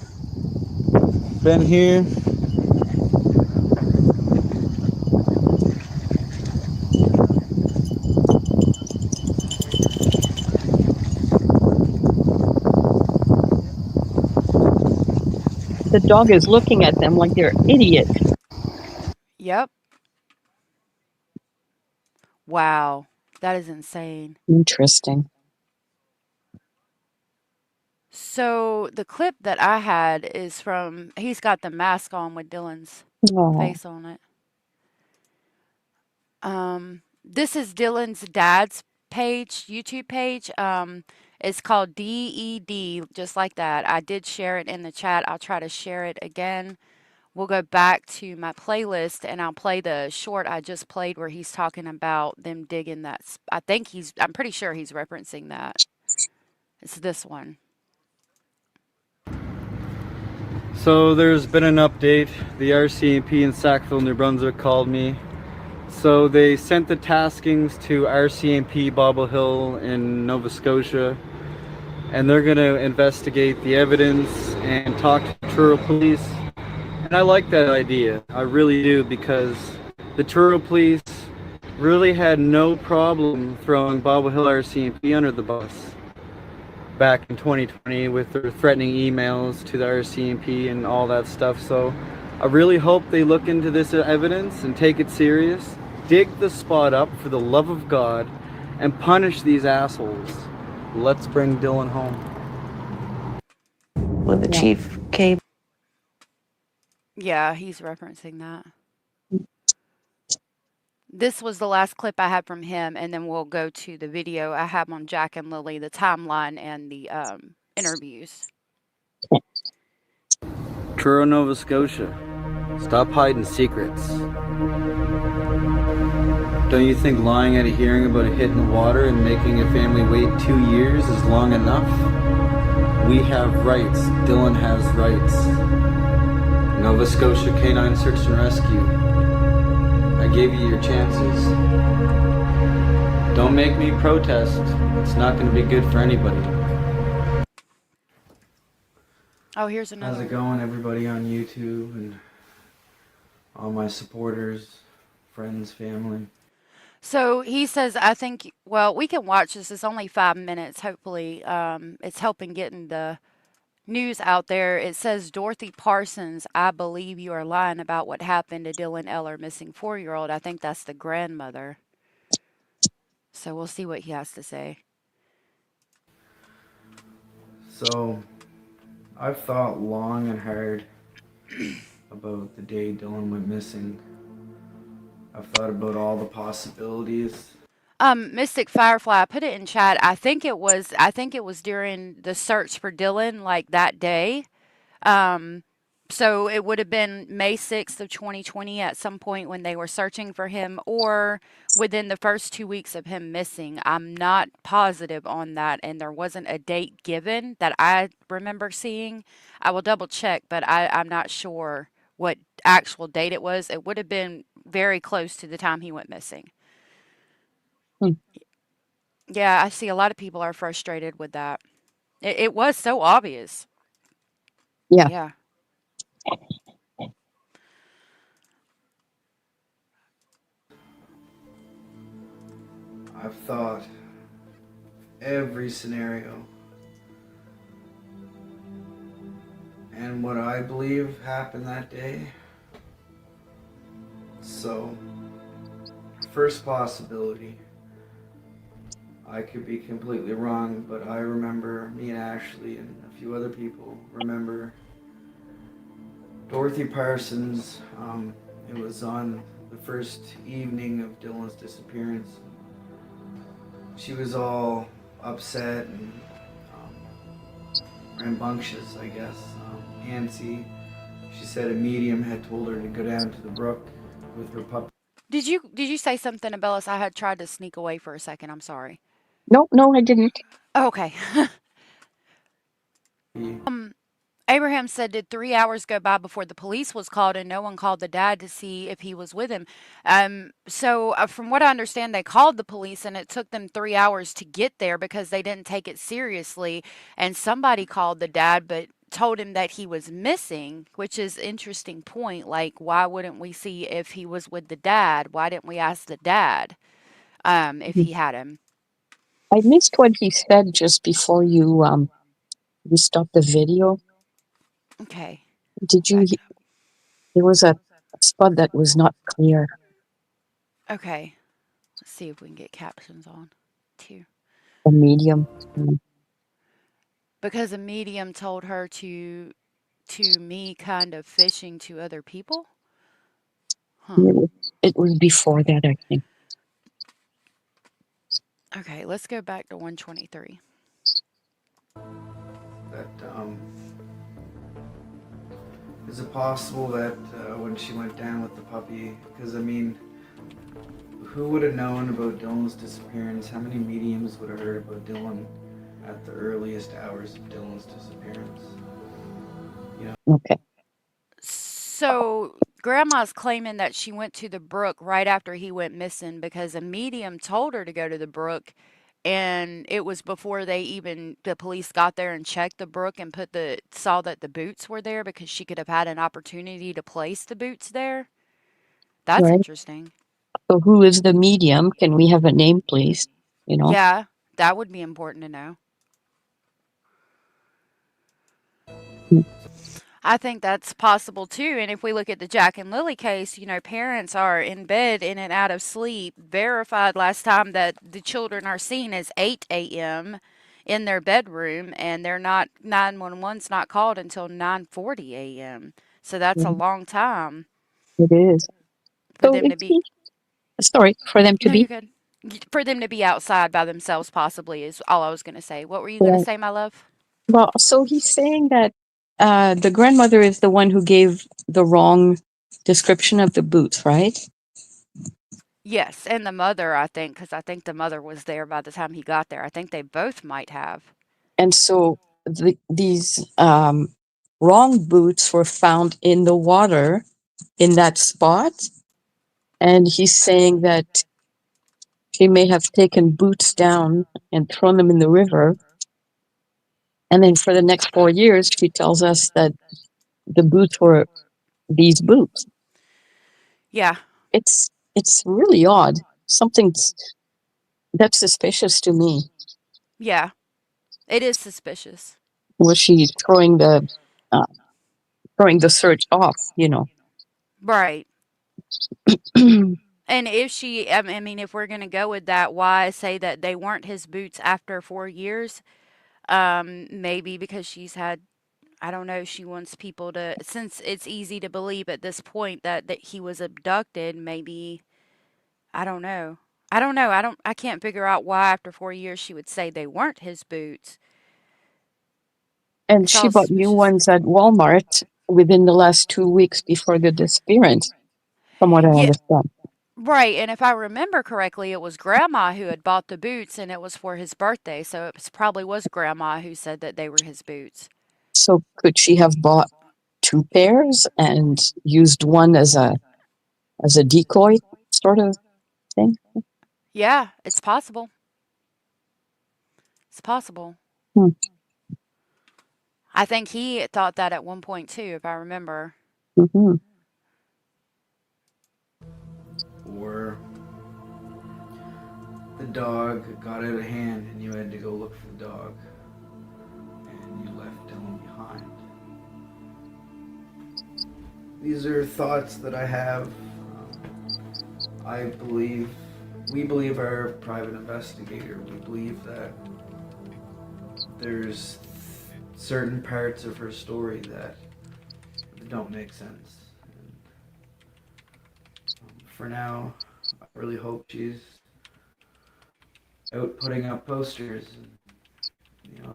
bend here. The dog is looking at them like they're idiots. Yep. Wow. That is insane. Interesting. So the clip that I had is from, he's got the mask on with Dylan's Oh, face on it. This is Dylan's dad's page, YouTube page. It's called DED, just like that. I did share it in the chat. I'll try to share it again. We'll go back to my playlist and I'll play the short I just played where he's talking about them digging that. I'm pretty sure he's referencing that. It's this one. So there's been an update. The RCMP in Sackville, New Brunswick called me. So they sent the taskings to RCMP Bobble Hill in Nova Scotia, and they're going to investigate the evidence and talk to the Truro police. And I like that idea. I really do, because the Truro police really had no problem throwing Bobble Hill RCMP under the bus back in 2020 with their threatening emails to the RCMP and all that stuff. So I really hope they look into this evidence and take it serious, dig the spot up for the love of God, and punish these assholes. Let's bring Dylan home. when the Yeah. chief came. Yeah, he's referencing that. This was the last clip I had from him, and then we'll go to the video I have on Jack and Lilly, the timeline and the interviews. Truro, Nova Scotia. Stop hiding secrets. Don't you think lying at a hearing about a hit in the water and making a family wait 2 years is long enough? We have rights. Dylan has rights. Nova Scotia Canine Search and Rescue. I gave you your chances. Don't make me protest. It's not going to be good for anybody. Oh, here's another How's it one. going, everybody on YouTube and all my supporters, friends, family? So he says, I think, well, we can watch this. It's only 5 minutes. Hopefully, it's helping getting the news out there. It says, Dorothy Parsons, I believe you are lying about what happened to Dylan Eller, missing 4-year-old. I think that's the grandmother. So we'll see what he has to say. So, I've thought long and hard about the day Dylan went missing. I've thought about all the possibilities. Mystic Firefly, I put it in chat. I think it was during the search for Dylan, like that day. So it would have been May 6th of 2020 at some point when they were searching for him, or within the first 2 weeks of him missing. I'm not positive on that, and there wasn't a date given that I remember seeing. I will double check, but I'm not sure what actual date it was. It would have been very close to the time he went missing. Hmm. Yeah, I see a lot of people are frustrated with that. It was so obvious. Yeah. Yeah. I've thought every scenario. And what I believe happened that day. So, first possibility. I could be completely wrong, but I remember me and Ashley and a few other people remember Dorothy Parsons. It was on the first evening of Dylan's disappearance. She was all upset and rambunctious, I guess. Antsy. She said a medium had told her to go down to the brook with her puppy. Did you say something, Abellis? I had tried to sneak away for a second. I'm sorry. No, I didn't. Okay. Abraham said, did 3 hours go by before the police was called and no one called the dad to see if he was with him? So from what I understand, they called the police and it took them 3 hours to get there because they didn't take it seriously. And somebody called the dad, but told him that he was missing, which is interesting point. Like, why wouldn't we see if he was with the dad? Why didn't we ask the dad if he had him? I missed what he said just before you stopped the video. Okay. Did you? There was a spot that was not clear. Okay. Let's see if we can get captions on too. A medium. Because a medium told her to me kind of fishing to other people? Huh. It was before that, I think. Okay, let's go back to 123. That, is it possible that when she went down with the puppy, because I mean, who would have known about Dylan's disappearance? How many mediums would have heard about Dylan at the earliest hours of Dylan's disappearance? You know? Okay. So grandma's claiming that she went to the brook right after he went missing because a medium told her to go to the brook, and it was before the police got there and checked the brook and saw that the boots were there because she could have had an opportunity to place the boots there. That's Right. interesting. So who is the medium? Can we have a name, please? You know? Yeah, that would be important to know. I think that's possible too. And if we look at the Jack and Lily case, parents are in bed in and out of sleep. Verified last time that the children are seen as 8 a.m. in their bedroom, and they're not 911's not called until 9:40 a.m. So that's a Mhm. long time It is. for So them to it's be. sorry for them to No, you're be. good. For them to be outside by themselves, possibly, is all I was going to say. What were you going to Right. say, my love? Well, so he's saying that the grandmother is the one who gave the wrong description of the boots, right? Yes, and the mother, I think, because I think the mother was there by the time he got there. I think they both might have. And so these wrong boots were found in the water in that spot. And he's saying that she may have taken boots down and thrown them in the river. And then for the next 4 years, she tells us that the boots were these boots. Yeah, It's really odd. Something that's suspicious to me. yeah, it is suspicious. Was she uh, throwing the search off? You know. Right. And if she, I mean, if we're going to go with that, why say that they weren't his boots after 4 years? Maybe because she's had, I don't know, she wants people to, since it's easy to believe at this point that he was abducted, maybe, I don't know. I don't know. I can't figure out why after 4 years she would say they weren't his boots. And It's she all bought new suspicious. ones at Walmart within the last 2 weeks before the disappearance, from what I Yeah, understand. right. And if I remember correctly, it was grandma who had bought the boots and it was for his birthday. So probably was grandma who said that they were his boots. So could she have bought two pairs and used one as a decoy sort of thing? Yeah, it's possible. It's possible. Hmm. I think he thought that at one point too, if I remember. Hmm. Or the dog got out of hand and you had to go look for the dog and you left Dylan behind. These are thoughts that I have. We believe our private investigator. We believe that there's certain parts of her story that don't make sense. And, for now, I really hope she's out putting up posters. And,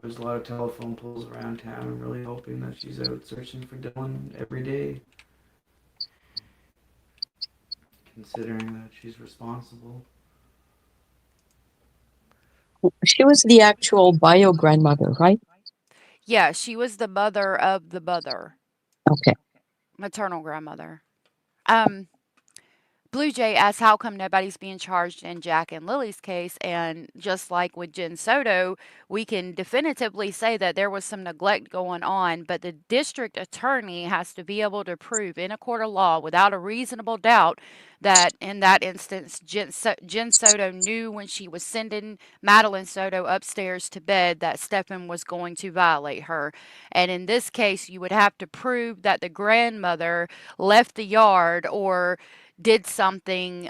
there's a lot of telephone poles around town. I'm really hoping that she's out searching for Dylan every day, considering that she's responsible. She was the actual bio grandmother, right? Yeah, she was the mother of the mother, Okay. maternal grandmother. Um, Blue Jay asks how come nobody's being charged in Jack and Lily's case, and just like with Jen Soto, we can definitively say that there was some neglect going on, but the district attorney has to be able to prove in a court of law without a reasonable doubt that in that instance, Jen Soto knew when she was sending Madeline Soto upstairs to bed that Stephen was going to violate her. And in this case, you would have to prove that the grandmother left the yard or did something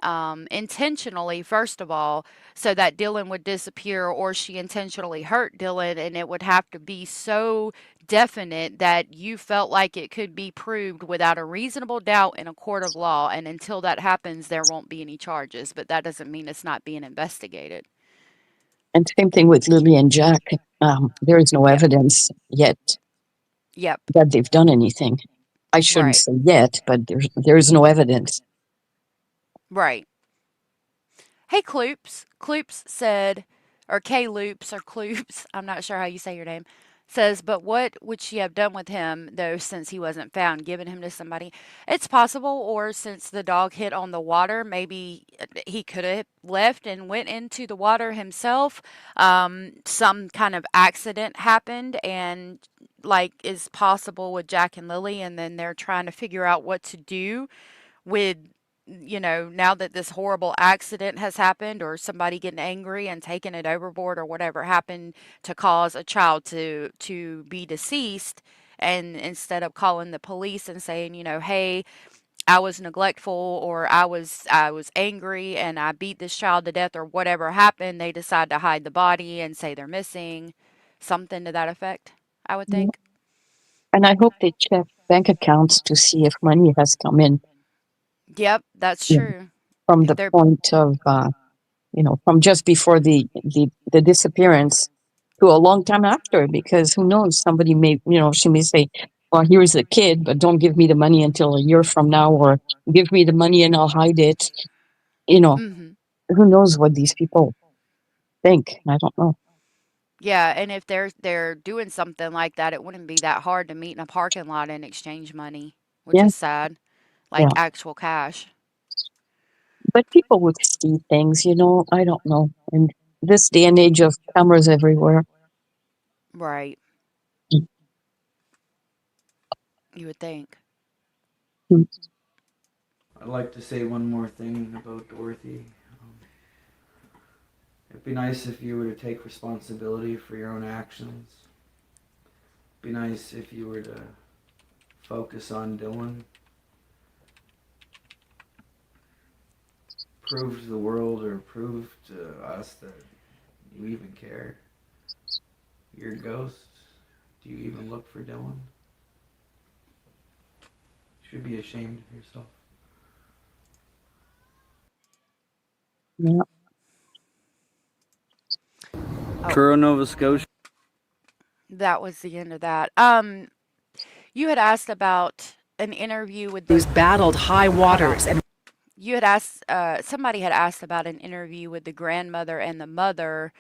intentionally, first of all, so that Dylan would disappear, or she intentionally hurt Dylan, and it would have to be so definite that you felt like it could be proved without a reasonable doubt in a court of law. And until that happens, there won't be any charges, but that doesn't mean it's not being investigated. And same thing with Lily and Jack. There is no Yep. evidence yet Yep. that they've done anything. I shouldn't Right. say yet, but there's no evidence. Right. Hey, Kloops. Kloops said, or K Loops or Kloops, I'm not sure how you say your name, says, but what would she have done with him, though, since he wasn't found? Given him to somebody? It's possible, or since the dog hit on the water, maybe he could have left and went into the water himself. Some kind of accident happened, and like is possible with Jack and Lily, and then they're trying to figure out what to do with now that this horrible accident has happened, or somebody getting angry and taking it overboard, or whatever happened to cause a child to be deceased, and instead of calling the police and saying, hey, I was neglectful, or I was angry and I beat this child to death, or whatever happened, they decide to hide the body and say they're missing. something to that effect, I would Yeah. think. And I hope they check bank accounts to see if money has come in. Yep, that's Yeah. true. From If the they're point of, from just before the disappearance to a long time after, because who knows, somebody may, she may say, well, here's the kid, but don't give me the money until a year from now, or give me the money and I'll hide it. mhm. Who knows what these people think? I don't know. Yeah, and if they're doing something like that, it wouldn't be that hard to meet in a parking lot and exchange money, which Yeah, is sad, like yeah. actual cash. But people would see things, I don't know. In this day and age of cameras everywhere. Right. You would think. Mm. I'd like to say one more thing about Dorothy. It'd be nice if you were to take responsibility for your own actions. It'd be nice if you were to focus on Dylan. Prove to the world, or prove to us, that you even care. You're a ghost. Do you even look for Dylan? You should be ashamed of yourself. Yeah. Truro, Nova Scotia. That was the end of that. You had asked about an interview with Who's the battled high hold waters on. and You had asked somebody had asked about an interview with the grandmother and the mother,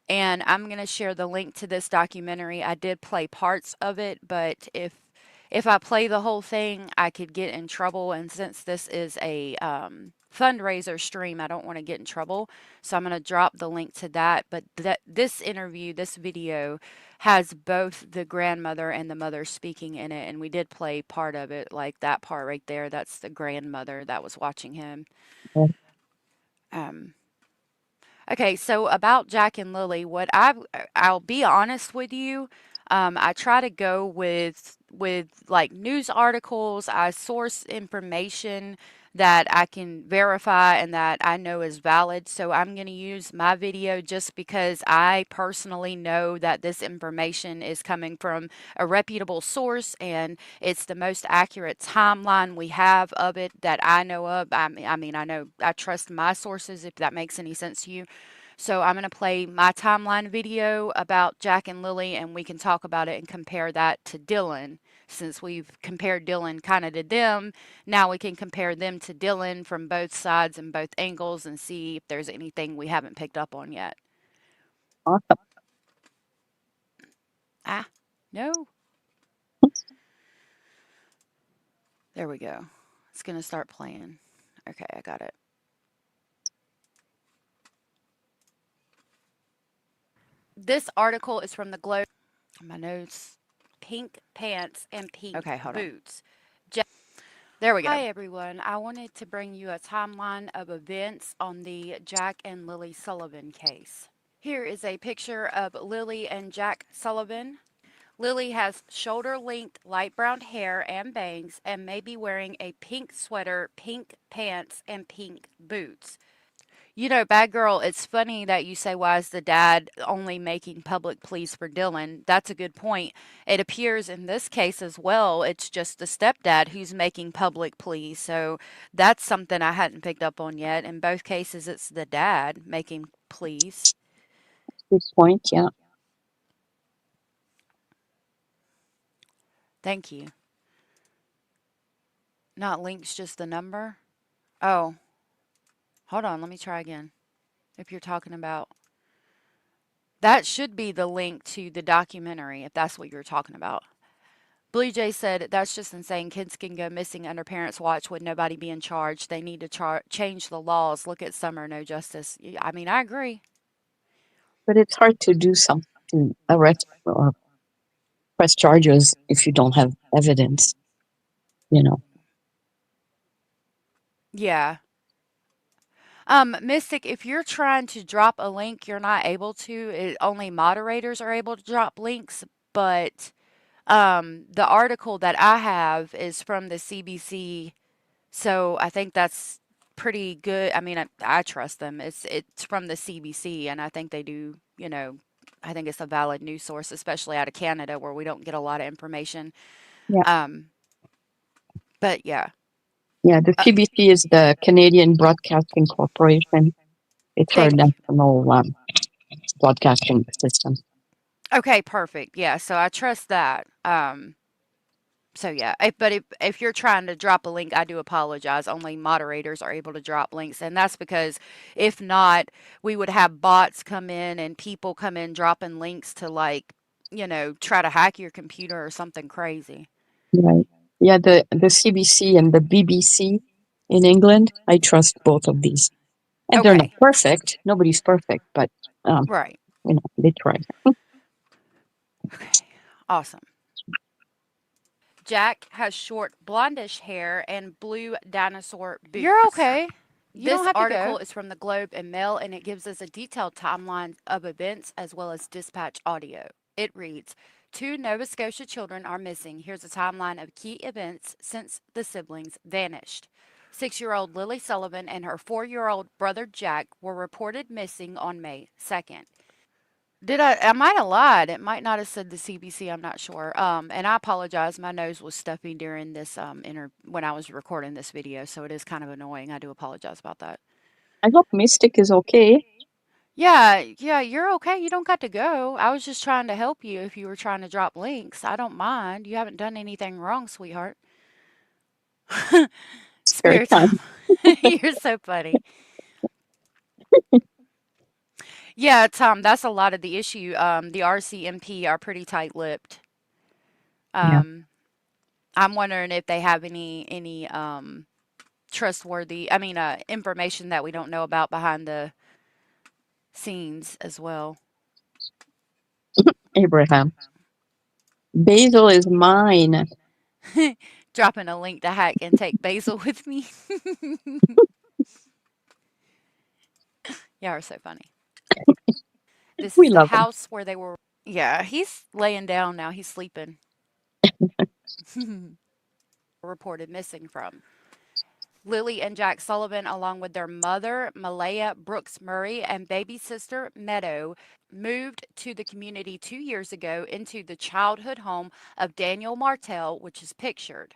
and I'm going to share the link to this documentary. I did play parts of it, but if I play the whole thing, I could get in trouble. And since this is a fundraiser stream, I don't want to get in trouble. So I'm going to drop the link to that. But this interview, this video, has both the grandmother and the mother speaking in it. And we did play part of it, like that part right there. That's the grandmother that was watching him. Yeah. Um, Okay, so about Jack and Lily, I'll be honest with you. I try to go with like news articles. I source information that I can verify and that I know is valid. So I'm going to use my video just because I personally know that this information is coming from a reputable source and it's the most accurate timeline we have of it that I know of. I mean, I know I trust my sources if that makes any sense to you. So I'm going to play my timeline video about Jack and Lily, and we can talk about it and compare that to Dylan. Since we've compared Dylan kind of to them, now we can compare them to Dylan from both sides and both angles and see if there's anything we haven't picked up on yet. Awesome. Ah, no. There we go. It's going to start playing. Okay, I got it. This article is from the Globe. My notes. Pink pants and pink boots. There we go. Hi, everyone. I wanted to bring you a timeline of events on the Jack and Lily Sullivan case. Here is a picture of Lily and Jack Sullivan. Lily has shoulder-length light brown hair and bangs and may be wearing a pink sweater, pink pants, and pink boots. You know, Bad Girl, it's funny that you say, why is the dad only making public pleas for Dylan? That's a good point. It appears in this case as well, it's just the stepdad who's making public pleas. So that's something I hadn't picked up on yet. In both cases, it's the dad making pleas. Good point. Yeah. Thank you. Not links, just the number? Oh, hold on, let me try again. If you're talking about that should be the link to the documentary, if that's what you're talking about. Blue Jay said, that's just insane. Kids can go missing under parents' watch with nobody being charged. They need to change the laws. Look at Summer, no justice. I mean, I agree. But it's hard to do something to arrest or press charges if you don't have evidence, Yeah. Mystic, if you're trying to drop a link, you're not able to. Only moderators are able to drop links, but the article that I have is from the CBC, so I think that's pretty good. I mean, I trust them. It's from the CBC, and I think they do, I think it's a valid news source, especially out of Canada where we don't get a lot of information. Yeah. Um, but yeah. Yeah, the CBC is the Canadian Broadcasting Corporation. It's our Thank you. national broadcasting system. Okay, perfect. Yeah, so I trust that. So yeah, but if you're trying to drop a link, I do apologize. Only moderators are able to drop links, and that's because if not, we would have bots come in and people come in dropping links to like, try to hack your computer or something crazy. Right. Yeah, the CBC and the BBC in England, I trust both of these. And they're not Okay. perfect. Nobody's perfect, but Right. they try. Okay. Awesome. Jack has short blondish hair and blue dinosaur boots. You're okay. You don't This have to article go. is from the Globe and Mail, and it gives us a detailed timeline of events as well as dispatch audio. It reads, 2 Nova Scotia children are missing. Here's a timeline of key events since the siblings vanished. 6-year-old Lily Sullivan and her 4-year-old brother Jack were reported missing on May 2nd. I might have lied. It might not have said the CBC. I'm not sure. And I apologize. My nose was stuffy during this when I was recording this video, so it is kind of annoying. I do apologize about that. I hope Mystic is okay. Yeah, you're okay. You don't got to go. I was just trying to help you if you were trying to drop links. I don't mind. You haven't done anything wrong, sweetheart. Very Spirit kind. time. You're so funny. Yeah, Tom, that's a lot of the issue. The RCMP are pretty tight-lipped. Yeah. I'm wondering if they have any trustworthy, information that we don't know about behind the scenes as well. Abraham. Basil is mine. Dropping a link to hack and take Basil with me. Y'all are so funny. This We is the love him. house where they were. Yeah, he's laying down now. He's sleeping. Reported missing from. Lily and Jack Sullivan, along with their mother, Malaya Brooks Murray, and baby sister, Meadow, moved to the community 2 years ago into the childhood home of Daniel Martell, which is pictured.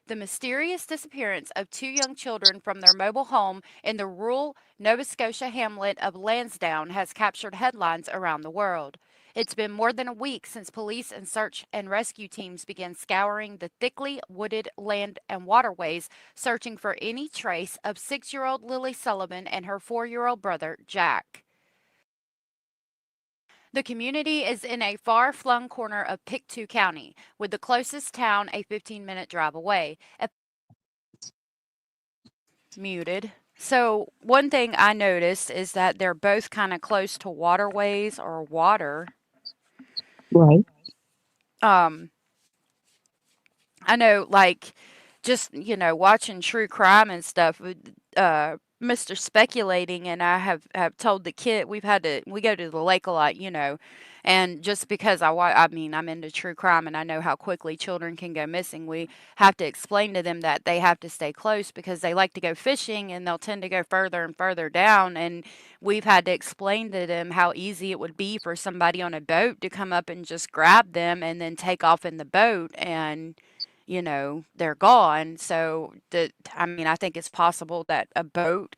The mysterious disappearance of 2 young children from their mobile home in the rural Nova Scotia hamlet of Lansdowne has captured headlines around the world. It's been more than a week since police and search and rescue teams began scouring the thickly wooded land and waterways, searching for any trace of 6-year-old Lily Sullivan and her 4-year-old brother, Jack. The community is in a far-flung corner of Pictou County, with the closest town a 15-minute drive away. Muted. So one thing I noticed is that they're both kind of close to waterways or water. Right. I know, like, just, watching true crime and stuff, Mr. Speculating and I have told the kid we go to the lake a lot, and just because I'm into true crime and I know how quickly children can go missing, we have to explain to them that they have to stay close because they like to go fishing and they'll tend to go further and further down. And we've had to explain to them how easy it would be for somebody on a boat to come up and just grab them and then take off in the boat and they're gone. So I think it's possible that a boat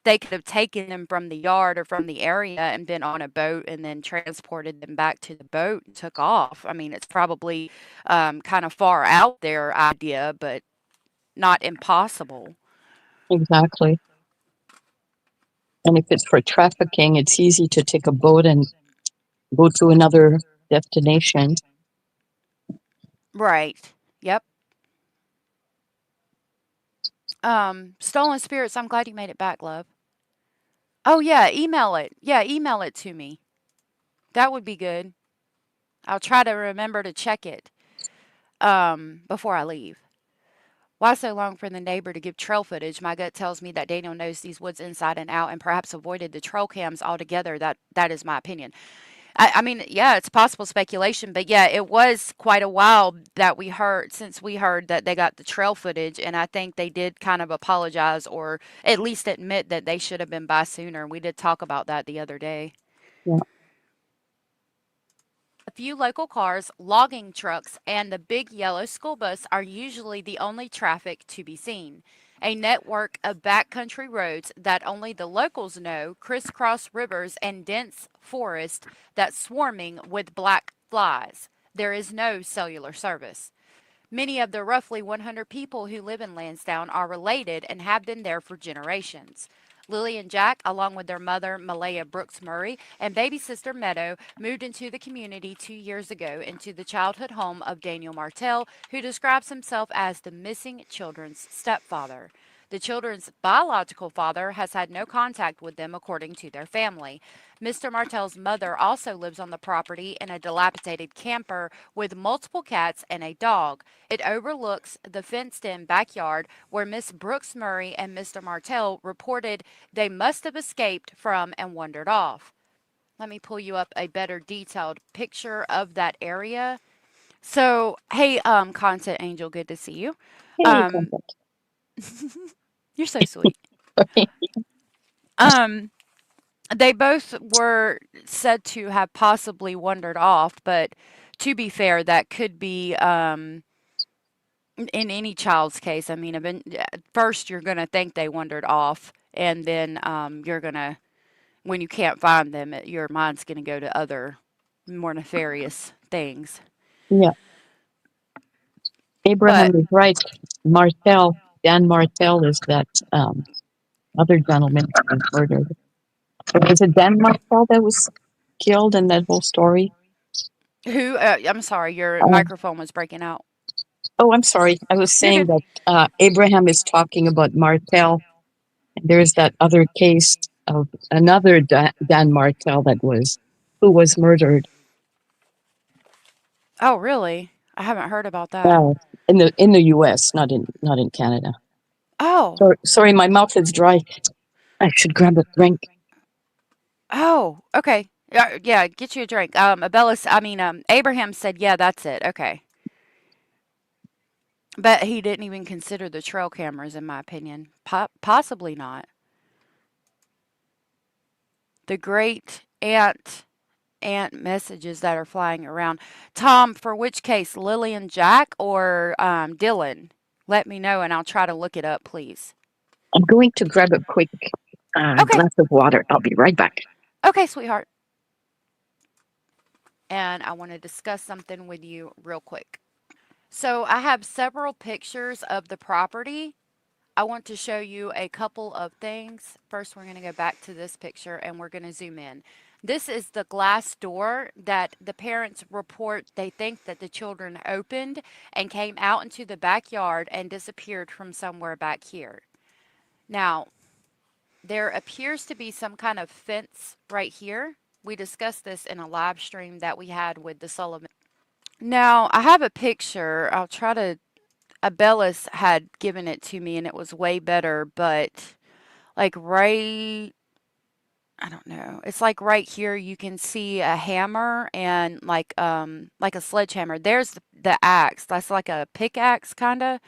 they could have taken them from the yard or from the area and been on a boat and then transported them back to the boat and took off. I mean, it's probably kind of far out there idea, but not impossible. Exactly. And if it's for trafficking, it's easy to take a boat and go to another destination. Right. Yep. Stolen spirits, I'm glad you made it back, love. Oh yeah, email it. Yeah, email it to me. That would be good. I'll try to remember to check it before I leave. Why so long for the neighbor to give trail footage? My gut tells me that Daniel knows these woods inside and out and perhaps avoided the trail cams altogether. That is my opinion. I mean, yeah, it's possible speculation, but yeah, it was quite a while that since we heard that they got the trail footage, and I think they did kind of apologize or at least admit that they should have been by sooner. We did talk about that the other day. Yeah. A few local cars, logging trucks, and the big yellow school bus are usually the only traffic to be seen. A network of backcountry roads that only the locals know crisscross rivers and dense forest that's swarming with black flies. There is no cellular service. Many of the roughly 100 people who live in Lansdowne are related and have been there for generations. Lily and Jack, along with their mother, Malaya Brooks Murray, and baby sister Meadow, moved into the community 2 years ago into the childhood home of Daniel Martell, who describes himself as the missing children's stepfather. The children's biological father has had no contact with them, according to their family. Mr. Martell's mother also lives on the property in a dilapidated camper with multiple cats and a dog. It overlooks the fenced in backyard where Miss Brooks Murray and Mr. Martell reported they must have escaped from and wandered off. Let me pull you up a better detailed picture of that area. So, hey, Content Angel, good to see you. Hey, Um, Content. you're so sweet. Um, they both were said to have possibly wandered off, but to be fair, that could be in any child's case. I mean, first you're going to think they wandered off, and then you're going to, when you can't find them, your mind's going to go to other more nefarious things. Yeah. Abraham But is right. Dan Martell is that other gentleman that was murdered. Was it Dan Martell that was killed in that whole story? who, I'm sorry, your Uh, microphone was breaking out. oh, I'm sorry. I was You're saying good. that Abraham is talking about Martell. There's that other case of another Dan Martell who was murdered. Oh, really? I haven't heard about that. Well, in the U.S., not in Canada. Oh, Sorry, my mouth is dry. I should grab a drink. oh, okay. Yeah, get you a drink. Abraham said, yeah, that's it. Okay. But he didn't even consider the trail cameras, in my opinion. Possibly not. The great aunt messages that are flying around. Tom, for which case, Lily and Jack or Dylan? Let me know and I'll try to look it up, please. I'm going to grab a quick Okay. glass of water. I'll be right back. Okay, sweetheart. And I want to discuss something with you real quick. So I have several pictures of the property. I want to show you a couple of things. First, we're going to go back to this picture and we're going to zoom in. This is the glass door that the parents report they think that the children opened and came out into the backyard and disappeared from somewhere back here. Now, there appears to be some kind of fence right here. We discussed this in a live stream that we had with the Sullivan. Now, I have a picture. I'll try to Abellis had given it to me and it was way better, but like right, I don't know. It's like right here you can see a hammer and like a sledgehammer. There's the axe. That's like a pickaxe kind of.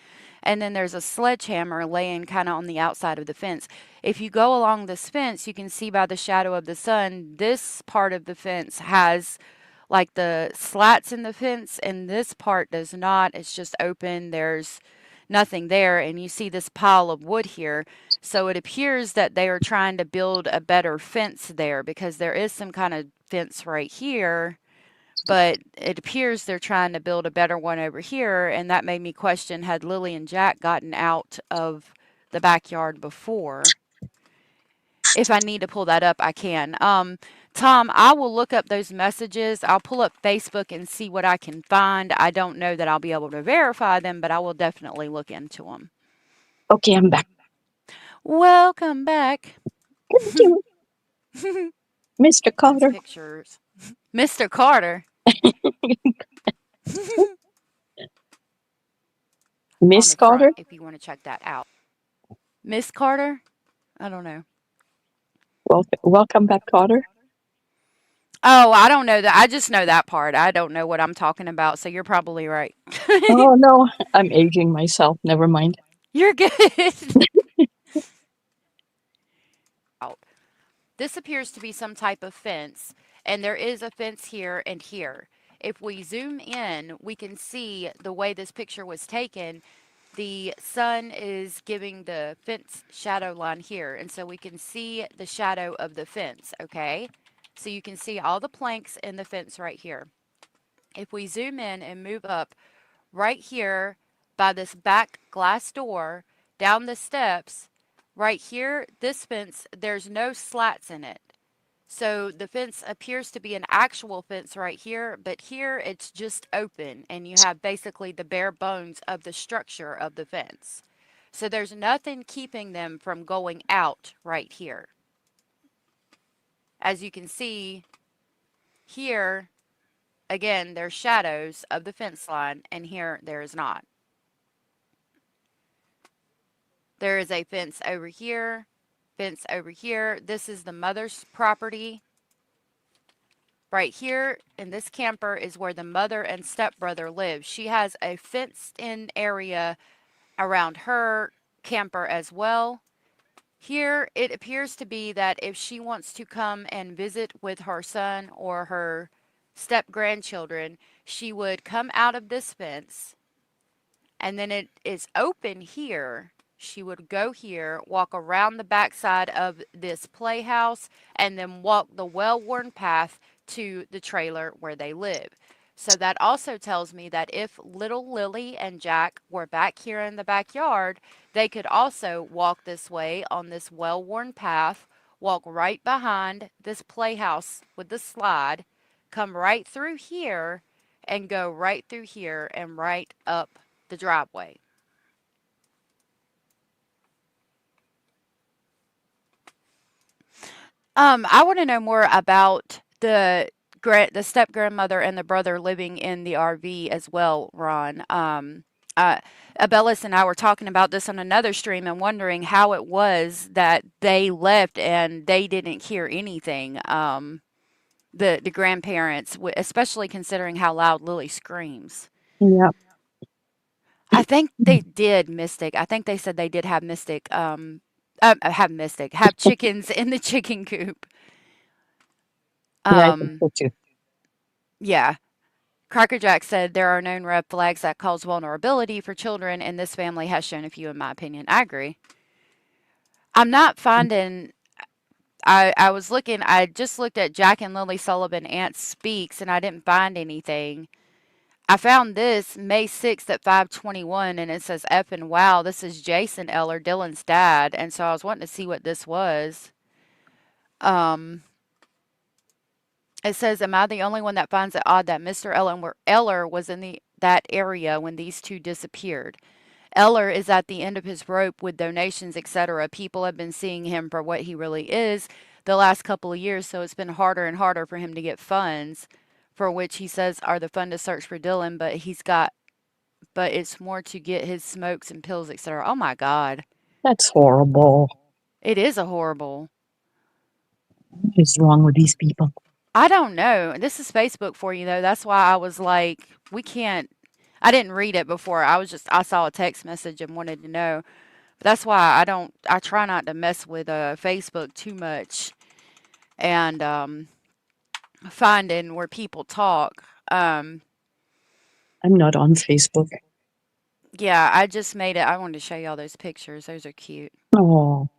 And then there's a sledgehammer laying kind of on the outside of the fence. If you go along this fence, you can see by the shadow of the sun, this part of the fence has like the slats in the fence, and this part does not. It's just open. There's nothing there, and you see this pile of wood here. So it appears that they are trying to build a better fence there because there is some kind of fence right here, but it appears they're trying to build a better one over here, and that made me question, had Lily and Jack gotten out of the backyard before? If I need to pull that up, I can. Tom, I will look up those messages. I'll pull up Facebook and see what I can find. I don't know that I'll be able to verify them, but I will definitely look into them. Okay, I'm back. Welcome back. Mr. Carter. Those pictures. Mr. Carter. Miss Carter? If you want to check that out. Miss Carter? I don't know. Welcome back, Carter. Oh, I don't know that. I just know that part. I don't know what I'm talking about, so you're probably right. Oh no, I'm aging myself. Never mind. You're good. This appears to be some type of fence, and there is a fence here and here. If we zoom in, we can see the way this picture was taken. The sun is giving the fence shadow line here, and so we can see the shadow of the fence, okay? So you can see all the planks in the fence right here. If we zoom in and move up right here by this back glass door, down the steps, right here, this fence, there's no slats in it. So the fence appears to be an actual fence right here, but here it's just open and you have basically the bare bones of the structure of the fence. So there's nothing keeping them from going out right here. As you can see here, again, there's shadows of the fence line, and here there is not. There is a fence over here, fence over here. This is the mother's property. Right here in this camper is where the mother and stepbrother live. She has a fenced in area around her camper as well. Here, it appears to be that if she wants to come and visit with her son or her step grandchildren, she would come out of this fence, and then it is open here. She would go here, walk around the backside of this playhouse, and then walk the well-worn path to the trailer where they live. So that also tells me that if little Lily and Jack were back here in the backyard, they could also walk this way on this well-worn path, walk right behind this playhouse with the slide, come right through here, and go right through here and right up the driveway. I want to know more about the step grandmother and the brother living in the RV as well, Ron. Abellis and I were talking about this on another stream and wondering how it was that they left and they didn't hear anything. The grandparents, especially considering how loud Lily screams. Yeah. I think they did Mystic. I think they said they did have Mystic. Have chickens in the chicken coop. Yeah, I think so too. Yeah. Cracker Jack said there are known red flags that cause vulnerability for children, and this family has shown a few, in my opinion. I agree. I'm not finding. I was looking. I just looked at Jack and Lily Sullivan Aunt Speaks, and I didn't find anything. I found this May 6th at 5:21, and it says F and wow. This is Jason Eller, Dylan's dad, and so I was wanting to see what this was. It says, "Am I the only one that finds it odd that Mr. Eller was in that area when these two disappeared? Eller is at the end of his rope with donations, etc. People have been seeing him for what he really is the last couple of years, so it's been harder and harder for him to get funds, for which he says are the fund to search for Dylan, but it's more to get his smokes and pills, etc." Oh my God. That's horrible. It is a horrible. What is wrong with these people? I don't know. This is Facebook for you, though. That's why I was like, we can't. I didn't read it before. I saw a text message and wanted to know. But that's why I try not to mess with Facebook too much and finding where people talk. I'm not on Facebook. Yeah, I just made it. I wanted to show you all those pictures. Those are cute. Oh.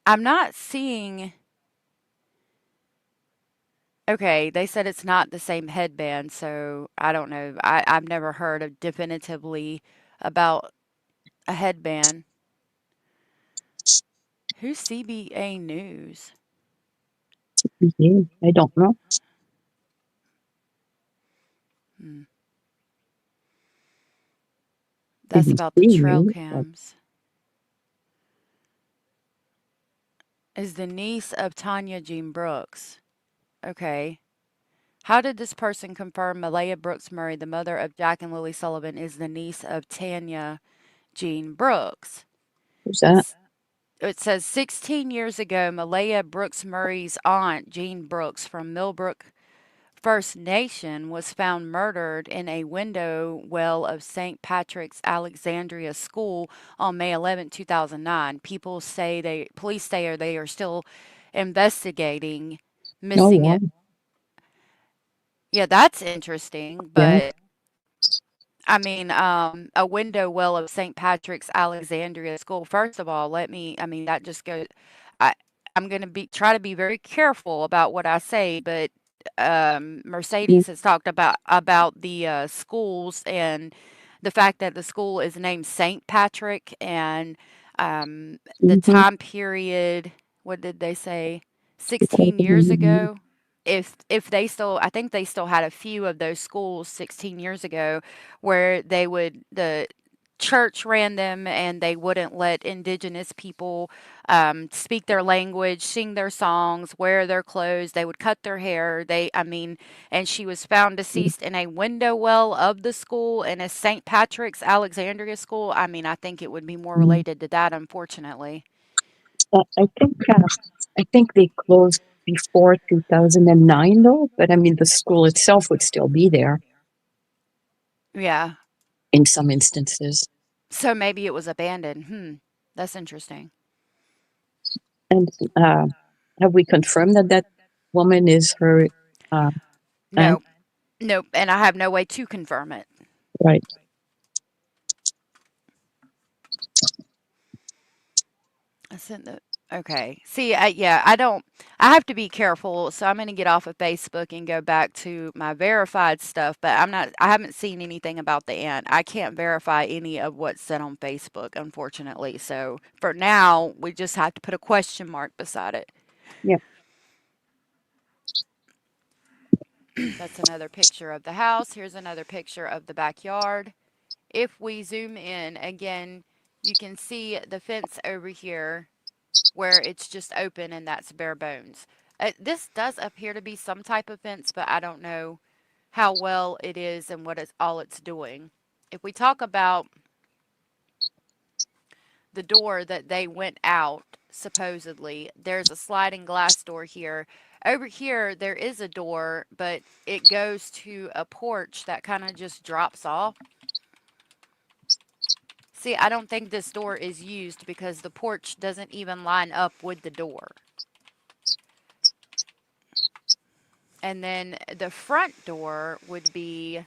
I'm not seeing. Okay, they said it's not the same headband, so I don't know. I've never heard of definitively about a headband. Who's CBA News? I don't know. That's about the trail cams. Is the niece of Tanya Jean Brooks. Okay. How did this person confirm Malaya Brooks Murray, the mother of Jack and Lily Sullivan, is the niece of Tanya Jean Brooks? Who's that? It says 16 years ago, Malaya Brooks Murray's aunt, Jean Brooks from Millbrook First Nation, was found murdered in a window well of St. Patrick's Alexandria School on May 11, 2009. Police say they are still investigating Oh, missing wow. it. Yeah, that's interesting, Yeah. but I mean, a window well of St. Patrick's Alexandria School. First of all, I mean, that just goes. I, I'm going to try to be very careful about what I say, but Mm-hmm. Mercedes has talked about the schools and the fact that the school is named St. Patrick and the Mm-hmm. time period. What did they say? 16 years ago. If they still, I think they still had a few of those schools 16 years ago where the church ran them and they wouldn't let indigenous people speak their language, sing their songs, wear their clothes. They would cut their hair. I mean, and she was found deceased in a window well of the school in a St. Patrick's Alexandria school. I mean, I think it would be more Mm-hmm. related to that, unfortunately. I think they closed before 2009, though. But I mean, the school itself would still be there Yeah. in some instances. So maybe it was abandoned. That's interesting. And have we confirmed that that woman is her aunt? No, nope, and I have no way to confirm it. Right. I sent the okay. See, I don't. I have to be careful, so I'm going to get off of Facebook and go back to my verified stuff. But I'm not. I haven't seen anything about the ant. I can't verify any of what's said on Facebook, unfortunately. So for now, we just have to put a question mark beside it. Yeah. That's another picture of the house. Here's another picture of the backyard. If we zoom in again, you can see the fence over here where it's just open and that's bare bones. This does appear to be some type of fence, but I don't know how well it is and what all it's doing. If we talk about the door that they went out, supposedly, there's a sliding glass door here. Over here, there is a door, but it goes to a porch that kind of just drops off. See, I don't think this door is used because the porch doesn't even line up with the door. And then the front door would be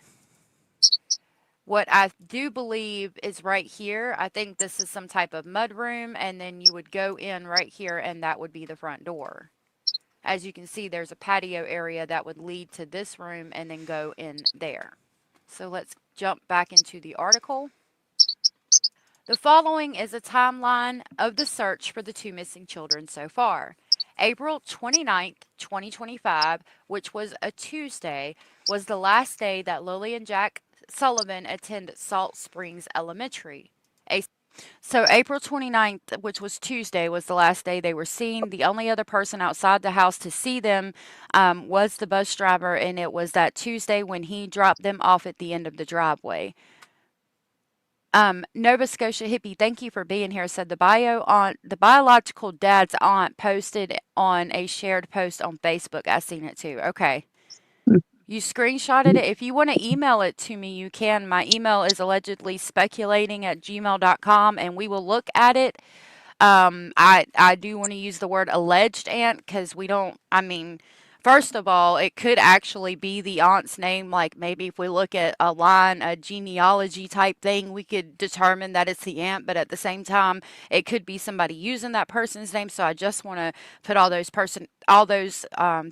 what I do believe is right here. I think this is some type of mud room, and then you would go in right here, and that would be the front door. As you can see, there's a patio area that would lead to this room and then go in there. So let's jump back into the article. The following is a timeline of the search for the two missing children so far. April 29th, 2025, which was a Tuesday, was the last day that Lilly and Jack Sullivan attended Salt Springs Elementary. So April 29th, which was Tuesday, was the last day they were seen. The only other person outside the house to see them was the bus driver, and it was that Tuesday when he dropped them off at the end of the driveway. Nova Scotia hippie, thank you for being here. Said the biological dad's aunt posted on a shared post on Facebook. I seen it too. Okay. You screenshotted it. If you want to email it to me, you can. My email is allegedly speculating@gmail.com, and we will look at it. I do want to use the word alleged aunt because we don't, I mean, first of all, it could actually be the aunt's name. Like maybe if we look at a genealogy type thing, we could determine that it's the aunt, but at the same time, it could be somebody using that person's name. So I just want to put all those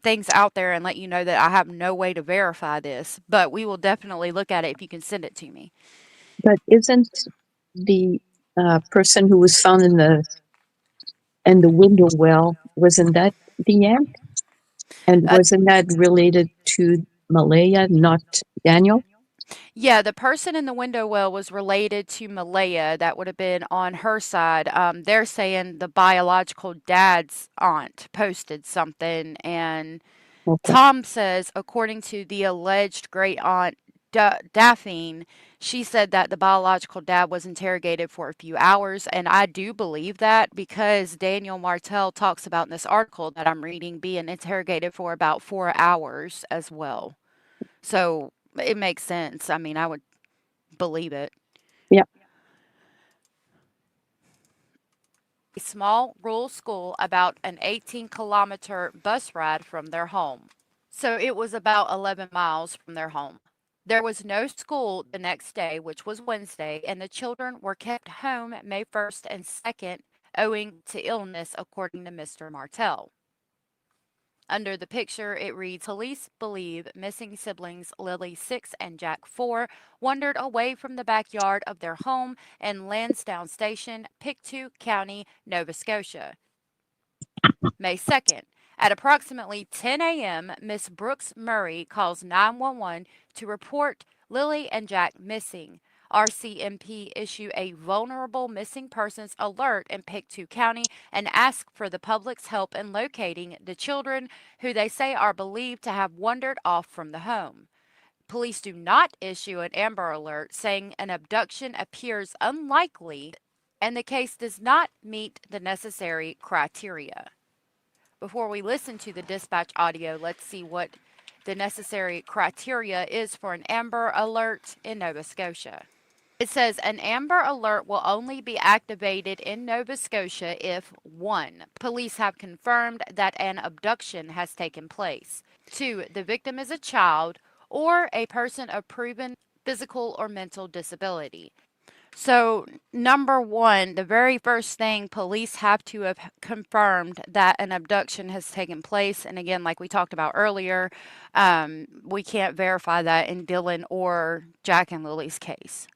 things out there and let you know that I have no way to verify this, but we will definitely look at it if you can send it to me. But isn't the person who was found in the window well, wasn't that the aunt? And wasn't that related to Malaya, not Daniel? Yeah, the person in the window well was related to Malaya. That would have been on her side. They're saying the biological dad's aunt posted something, and Okay. Tom says, according to the alleged great aunt Daphne, She said that the biological dad was interrogated for a few hours, and I do believe that because Daniel Martel talks about in this article that I'm reading being interrogated for about 4 hours as well. So it makes sense. I mean, I would believe it. Yeah. A small rural school about an 18-kilometer bus ride from their home. So it was about 11 miles from their home. There was no school the next day, which was Wednesday, and the children were kept home May 1st and 2nd owing to illness, according to Mr. Martel. Under the picture, it reads, police believe missing siblings Lilly 6 and Jack 4 wandered away from the backyard of their home in Lansdowne Station, Pictou County, Nova Scotia. May 2nd. At approximately 10 a.m., Miss Brooks Murray calls 911 to report Lilly and Jack missing. RCMP issue a vulnerable missing persons alert in Pictou County and ask for the public's help in locating the children who they say are believed to have wandered off from the home. Police do not issue an Amber Alert saying an abduction appears unlikely and the case does not meet the necessary criteria. Before we listen to the dispatch audio, let's see what the necessary criteria is for an Amber Alert in Nova Scotia. It says an Amber Alert will only be activated in Nova Scotia if 1. Police have confirmed that an abduction has taken place. 2. The victim is a child or a person of proven physical or mental disability. So, number one, the very first thing, police have to have confirmed that an abduction has taken place. And again, like we talked about earlier, we can't verify that in Dylan or Jack and Lily's case.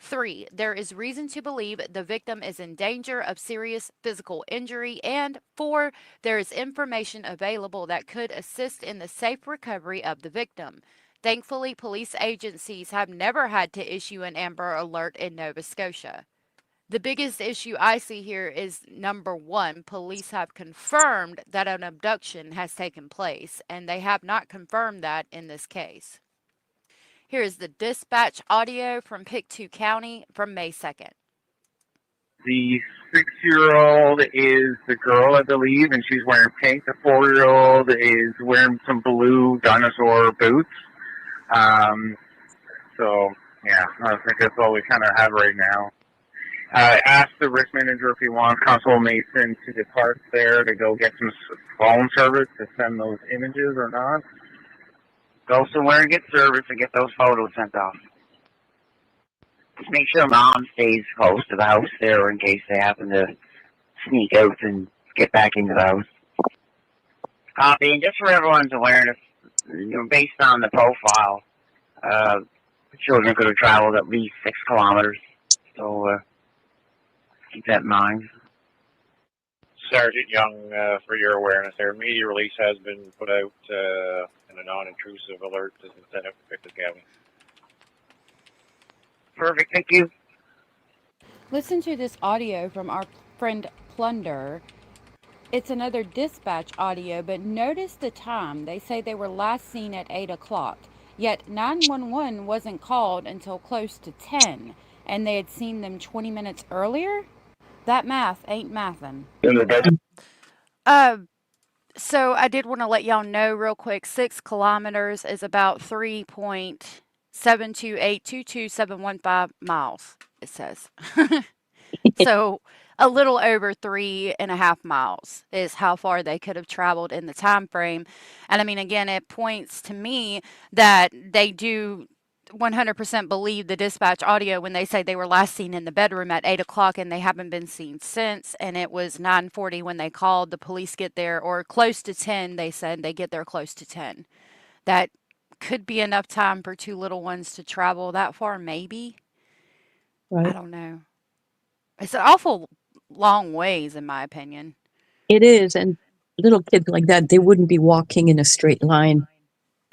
3. There is reason to believe the victim is in danger of serious physical injury. And 4. There is information available that could assist in the safe recovery of the victim. Thankfully, police agencies have never had to issue an Amber Alert in Nova Scotia. The biggest issue I see here is number 1, police have confirmed that an abduction has taken place, and they have not confirmed that in this case. Here is the dispatch audio from Pictou County from May 2nd. The 6-year-old is the girl, I believe, and she's wearing pink. The 4-year-old is wearing some blue dinosaur boots. So, yeah, I think that's all we kind of have right now. I asked the risk manager if he wants Constable Mason to depart there to go get some phone service to send those images or not. Go somewhere and get service and get those photos sent off. Just make sure Mom stays close to the house there in case they happen to sneak out and get back into the house. Copy, and just for everyone's awareness, based on the profile, the children could have traveled at least 6 kilometers. So keep that in mind. Sergeant Young, for your awareness, their media release has been put out and a non-intrusive alert has been sent out for Pictou County. Perfect, thank you. Listen to this audio from our friend Plunder. It's another dispatch audio, but notice the time. They say they were last seen at 8 o'clock, yet 911 wasn't called until close to 10, and they had seen them 20 minutes earlier? That math ain't mathin'. So I did want to let y'all know real quick, 6 kilometers is about 3.72822.715 miles, it says. So a little over 3.5 miles is how far they could have traveled in the time frame. And I mean, again, it points to me that they do 100% believe the dispatch audio when they say they were last seen in the bedroom at 8 o'clock and they haven't been seen since. And it was 9:40 when they called. The police get there, or close to 10. They said they get there close to 10. That could be enough time for 2 little ones to travel that far, maybe. Right. I don't know. It's an awful long ways, in my opinion. It is, and little kids like that, they wouldn't be walking in a straight line.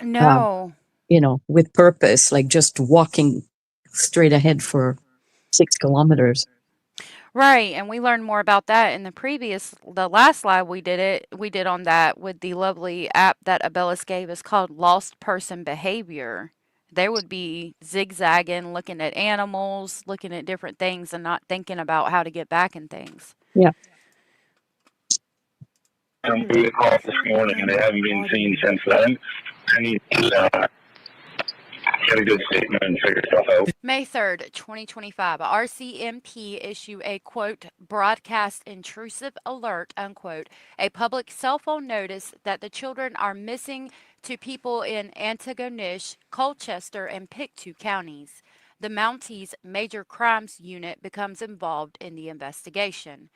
No. With purpose, like just walking straight ahead for 6 kilometers. Right, and we learned more about that in the last live we did on that with the lovely app that Abellis gave us called Lost Person Behavior. They would be zigzagging, looking at animals, looking at different things, and not thinking about how to get back in things. Yeah. We called this morning and they haven't been seen since then. I need to get a good statement and figure stuff out. May 3rd, 2025, RCMP issue a quote, broadcast intrusive alert, unquote, a public cell phone notice that the children are missing to people in Antigonish, Colchester, and Pictou counties. The Mounties Major Crimes Unit becomes involved in the investigation.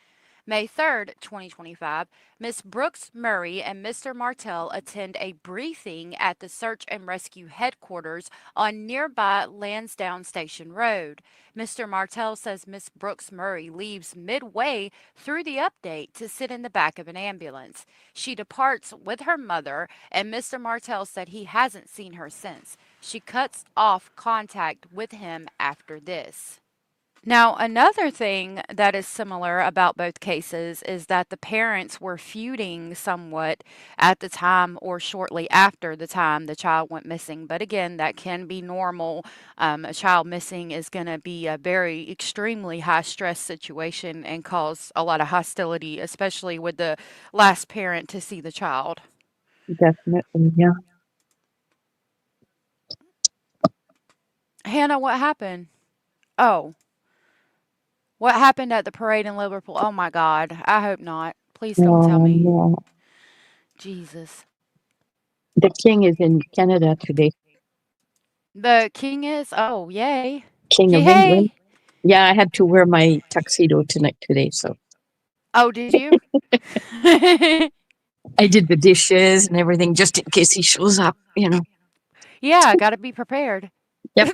May 3rd, 2025, Ms. Brooks Murray and Mr. Martell attend a briefing at the Search and Rescue headquarters on nearby Lansdowne Station Road. Mr. Martell says Ms. Brooks Murray leaves midway through the update to sit in the back of an ambulance. She departs with her mother, and Mr. Martell said he hasn't seen her since. She cuts off contact with him after this. Now, another thing that is similar about both cases is that the parents were feuding somewhat at the time or shortly after the time the child went missing. But again, that can be normal. A child missing is going to be a very extremely high stress situation and cause a lot of hostility, especially with the last parent to see the child. Definitely, yeah. Hannah, what happened? Oh. What happened at the parade in Liverpool? Oh my God. I hope not. Please don't tell me. No. Jesus. The king is in Canada today. The king is? Oh, yay. King of England. Yay. Yeah, I had to wear my tuxedo tonight today, so. Oh, did you? I did the dishes and everything just in case he shows up, you know. Yeah, got to be prepared. Yep.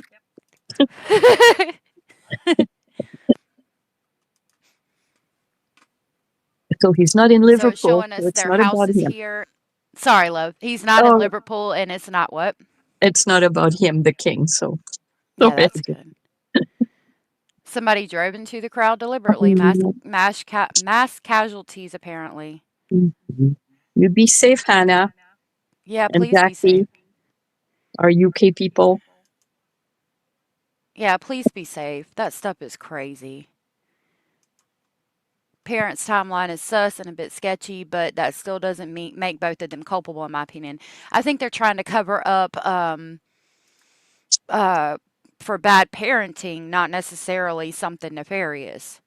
So he's not in So Liverpool, it's showing so us it's their not about houses him. here. Sorry, love. He's not in Oh, Liverpool, and it's not what? it's not about him, the king, so. Go Yeah, ahead. that's good. Somebody drove into the crowd deliberately. Mass casualties, apparently. Mhm. You be safe, Hannah Yeah, and please be safe. Jackie, our UK people. Yeah, please be safe. That stuff is crazy. Parents' timeline is sus and a bit sketchy, but that still doesn't make both of them culpable, in my opinion. I think they're trying to cover up uh, for bad parenting, not necessarily something nefarious.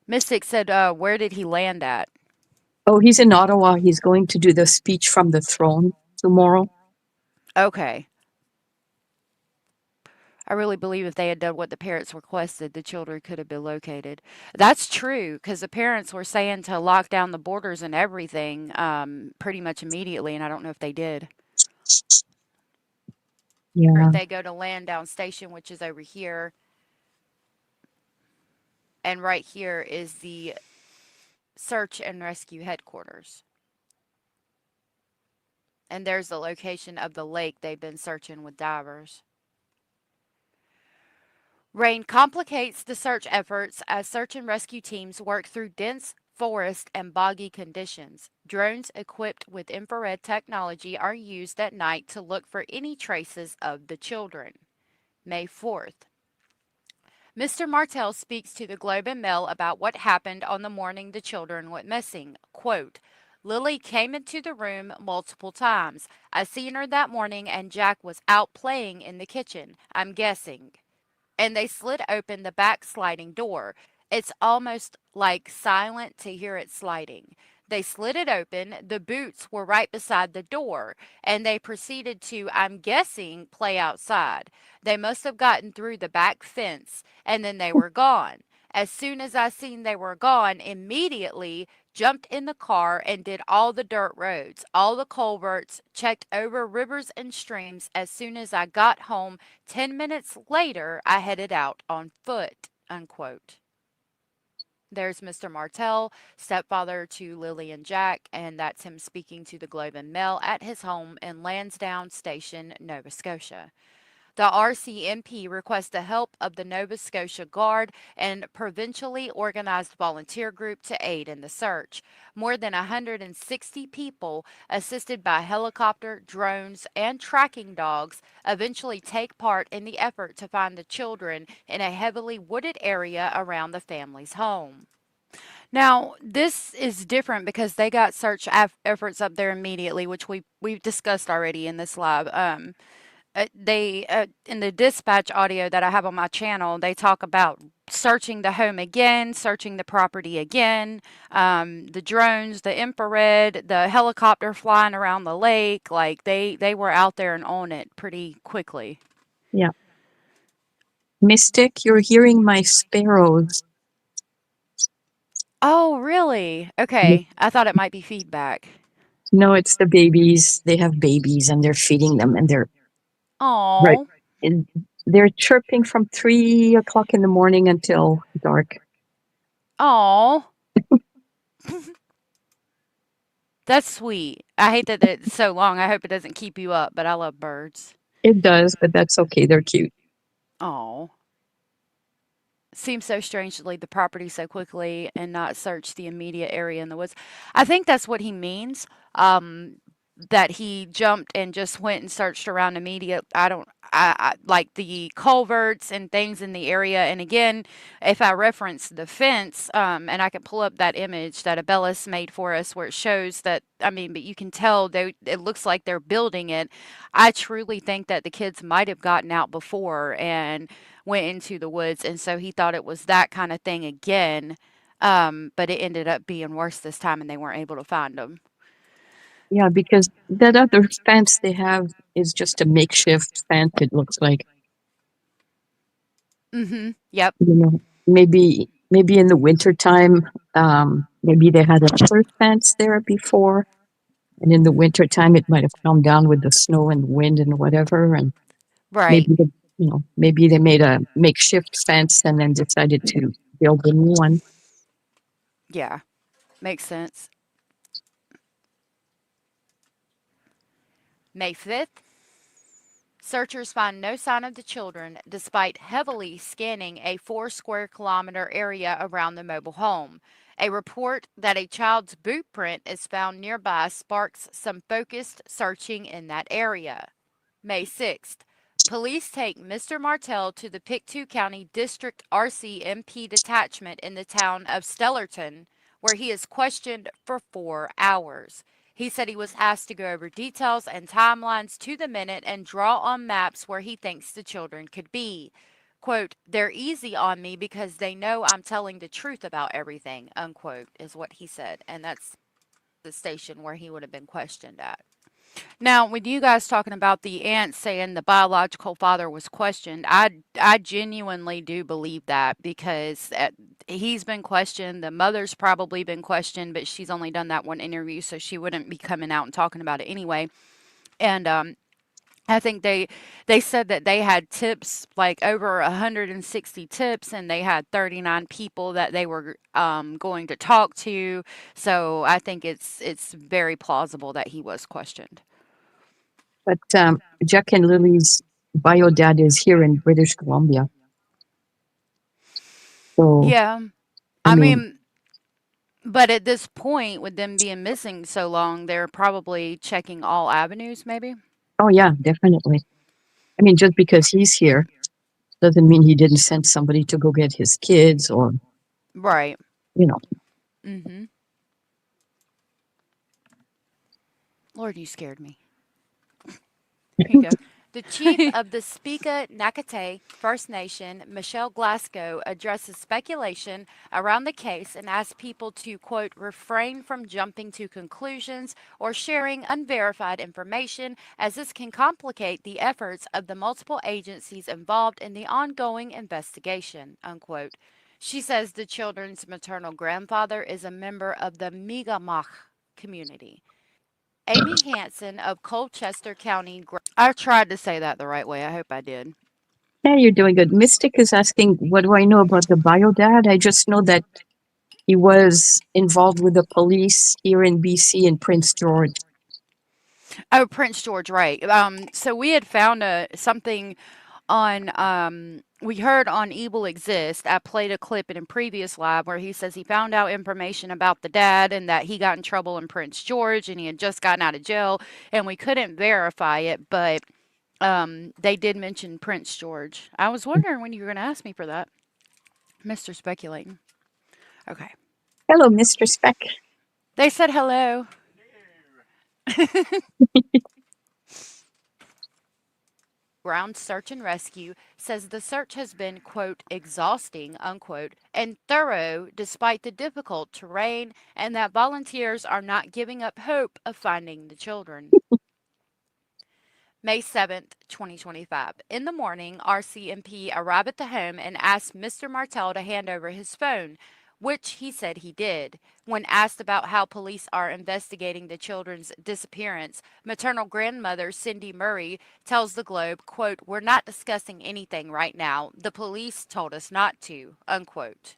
Mystic said, where did he land at? Oh, he's in Ottawa. He's going to do the speech from the throne tomorrow. Okay. I really believe if they had done what the parents requested, the children could have been located. That's true, because the parents were saying to lock down the borders and everything pretty much immediately, and I don't know if they did. Yeah. Or if they go to Lansdowne Station, which is over here, and right here is the search and rescue headquarters. And there's the location of the lake they've been searching with divers. Rain complicates the search efforts as search and rescue teams work through dense forest and boggy conditions. Drones equipped with infrared technology are used at night to look for any traces of the children. May 4th. Mr. Martell speaks to the Globe and Mail about what happened on the morning the children went missing. Quote, Lilly came into the room multiple times. I seen her that morning and Jack was out playing in the kitchen, I'm guessing. And they slid open the back sliding door. It's almost like silent to hear it sliding. They slid it open. The boots were right beside the door, and they proceeded to, I'm guessing, play outside. They must have gotten through the back fence, and then they were gone. As soon as I seen they were gone, immediately jumped in the car and did all the dirt roads, all the culverts, checked over rivers and streams. As soon as I got home, 10 minutes later, I headed out on foot, unquote. There's Mr. Martell, stepfather to Lily and Jack, and that's him speaking to the Globe and Mail at his home in Lansdowne Station, Nova Scotia. The RCMP requests the help of the Nova Scotia Guard and provincially organized volunteer group to aid in the search. More than 160 people, assisted by helicopter, drones, and tracking dogs, eventually take part in the effort to find the children in a heavily wooded area around the family's home. Now, this is different because they got search efforts up there immediately, which we've discussed already in this live. They in the dispatch audio that I have on my channel, they talk about searching the home again, searching the property again, the drones, the infrared, the helicopter flying around the lake. Like they were out there and on it pretty quickly. Yeah. Mystic, you're hearing my sparrows. Oh, really? Yeah. Okay. I thought it might be feedback. No, it's the babies. They have babies and they're feeding them and they're right. Oh, And they're chirping from 3 o'clock in the morning until dark. oh. That's sweet. I hate that it's so long. I hope it doesn't keep you up, but I love birds. It does, but that's okay. They're cute. Oh. Seems so strange to leave the property so quickly and not search the immediate area in the woods. I think that's what he means. That he jumped and just went and searched around immediate. I like the culverts and things in the area. And again, if I reference the fence, and I can pull up that image that Abellis made for us where it shows that, I mean, but you can tell it looks like they're building it. I truly think that the kids might have gotten out before and went into the woods. And so he thought it was that kind of thing again. But it ended up being worse this time and they weren't able to find them. Yeah, because that other fence they have is just a makeshift fence, it looks like. Mm-hmm. Yep. You know, maybe in the wintertime, maybe they had another fence there before. And in the wintertime, it might have come down with the snow and wind and whatever. And Right. maybe they made a makeshift fence and then decided to build a new one. Yeah. Makes sense. May 5th. Searchers find no sign of the children despite heavily scanning a 4 square kilometer area around the mobile home. A report that a child's boot print is found nearby sparks some focused searching in that area. May 6th. Police take Mr. Martell to the Pictou County District RCMP detachment in the town of Stellarton, where he is questioned for 4 hours. He said he was asked to go over details and timelines to the minute and draw on maps where he thinks the children could be. Quote, they're easy on me because they know I'm telling the truth about everything, unquote, is what he said. And that's the station where he would have been questioned at. Now, with you guys talking about the aunt saying the biological father was questioned, I genuinely do believe that because he's been questioned. The mother's probably been questioned, but she's only done that one interview, so she wouldn't be coming out and talking about it anyway. And I think they said that they had tips, like over 160 tips, and they had 39 people that they were going to talk to. So I think it's very plausible that he was questioned. But Jack and Lily's bio dad is here in British Columbia. So Yeah. I mean, but at this point, with them being missing so long, they're probably checking all avenues, maybe? oh yeah, definitely. I mean, just because he's here doesn't mean he didn't send somebody to go get his kids or, Right. you know. Mm-hmm. Lord, you scared me. Here you go. The chief of the Spika Nakate First Nation, Michelle Glasgow, addresses speculation around the case and asks people to, quote, refrain from jumping to conclusions or sharing unverified information, as this can complicate the efforts of the multiple agencies involved in the ongoing investigation, unquote. She says the children's maternal grandfather is a member of the Mi'kmaq community. Amy Hansen of Colchester County. I tried to say that the right way. I hope I did. Yeah, you're doing good. Mystic is asking, what do I know about the bio dad? I just know that he was involved with the police here in BC in Prince George. Oh, Prince George, right. So we had found something we heard on Evil Exist, I played a clip in a previous live where he says he found out information about the dad and that he got in trouble in Prince George and he had just gotten out of jail, and we couldn't verify it, but they did mention Prince George. I was wondering when you were going to ask me for that, Mr. Speculating. Okay. Hello, Mr. Speck. They said hello. Ground Search and Rescue says the search has been, quote, exhausting, unquote, and thorough despite the difficult terrain, and that volunteers are not giving up hope of finding the children. May 7th, 2025. In the morning, RCMP arrived at the home and asked Mr. Martell to hand over his phone, which he said he did. When asked about how police are investigating the children's disappearance, maternal grandmother Cindy Murray tells the Globe, quote, "We're not discussing anything right now. The police told us not to," unquote.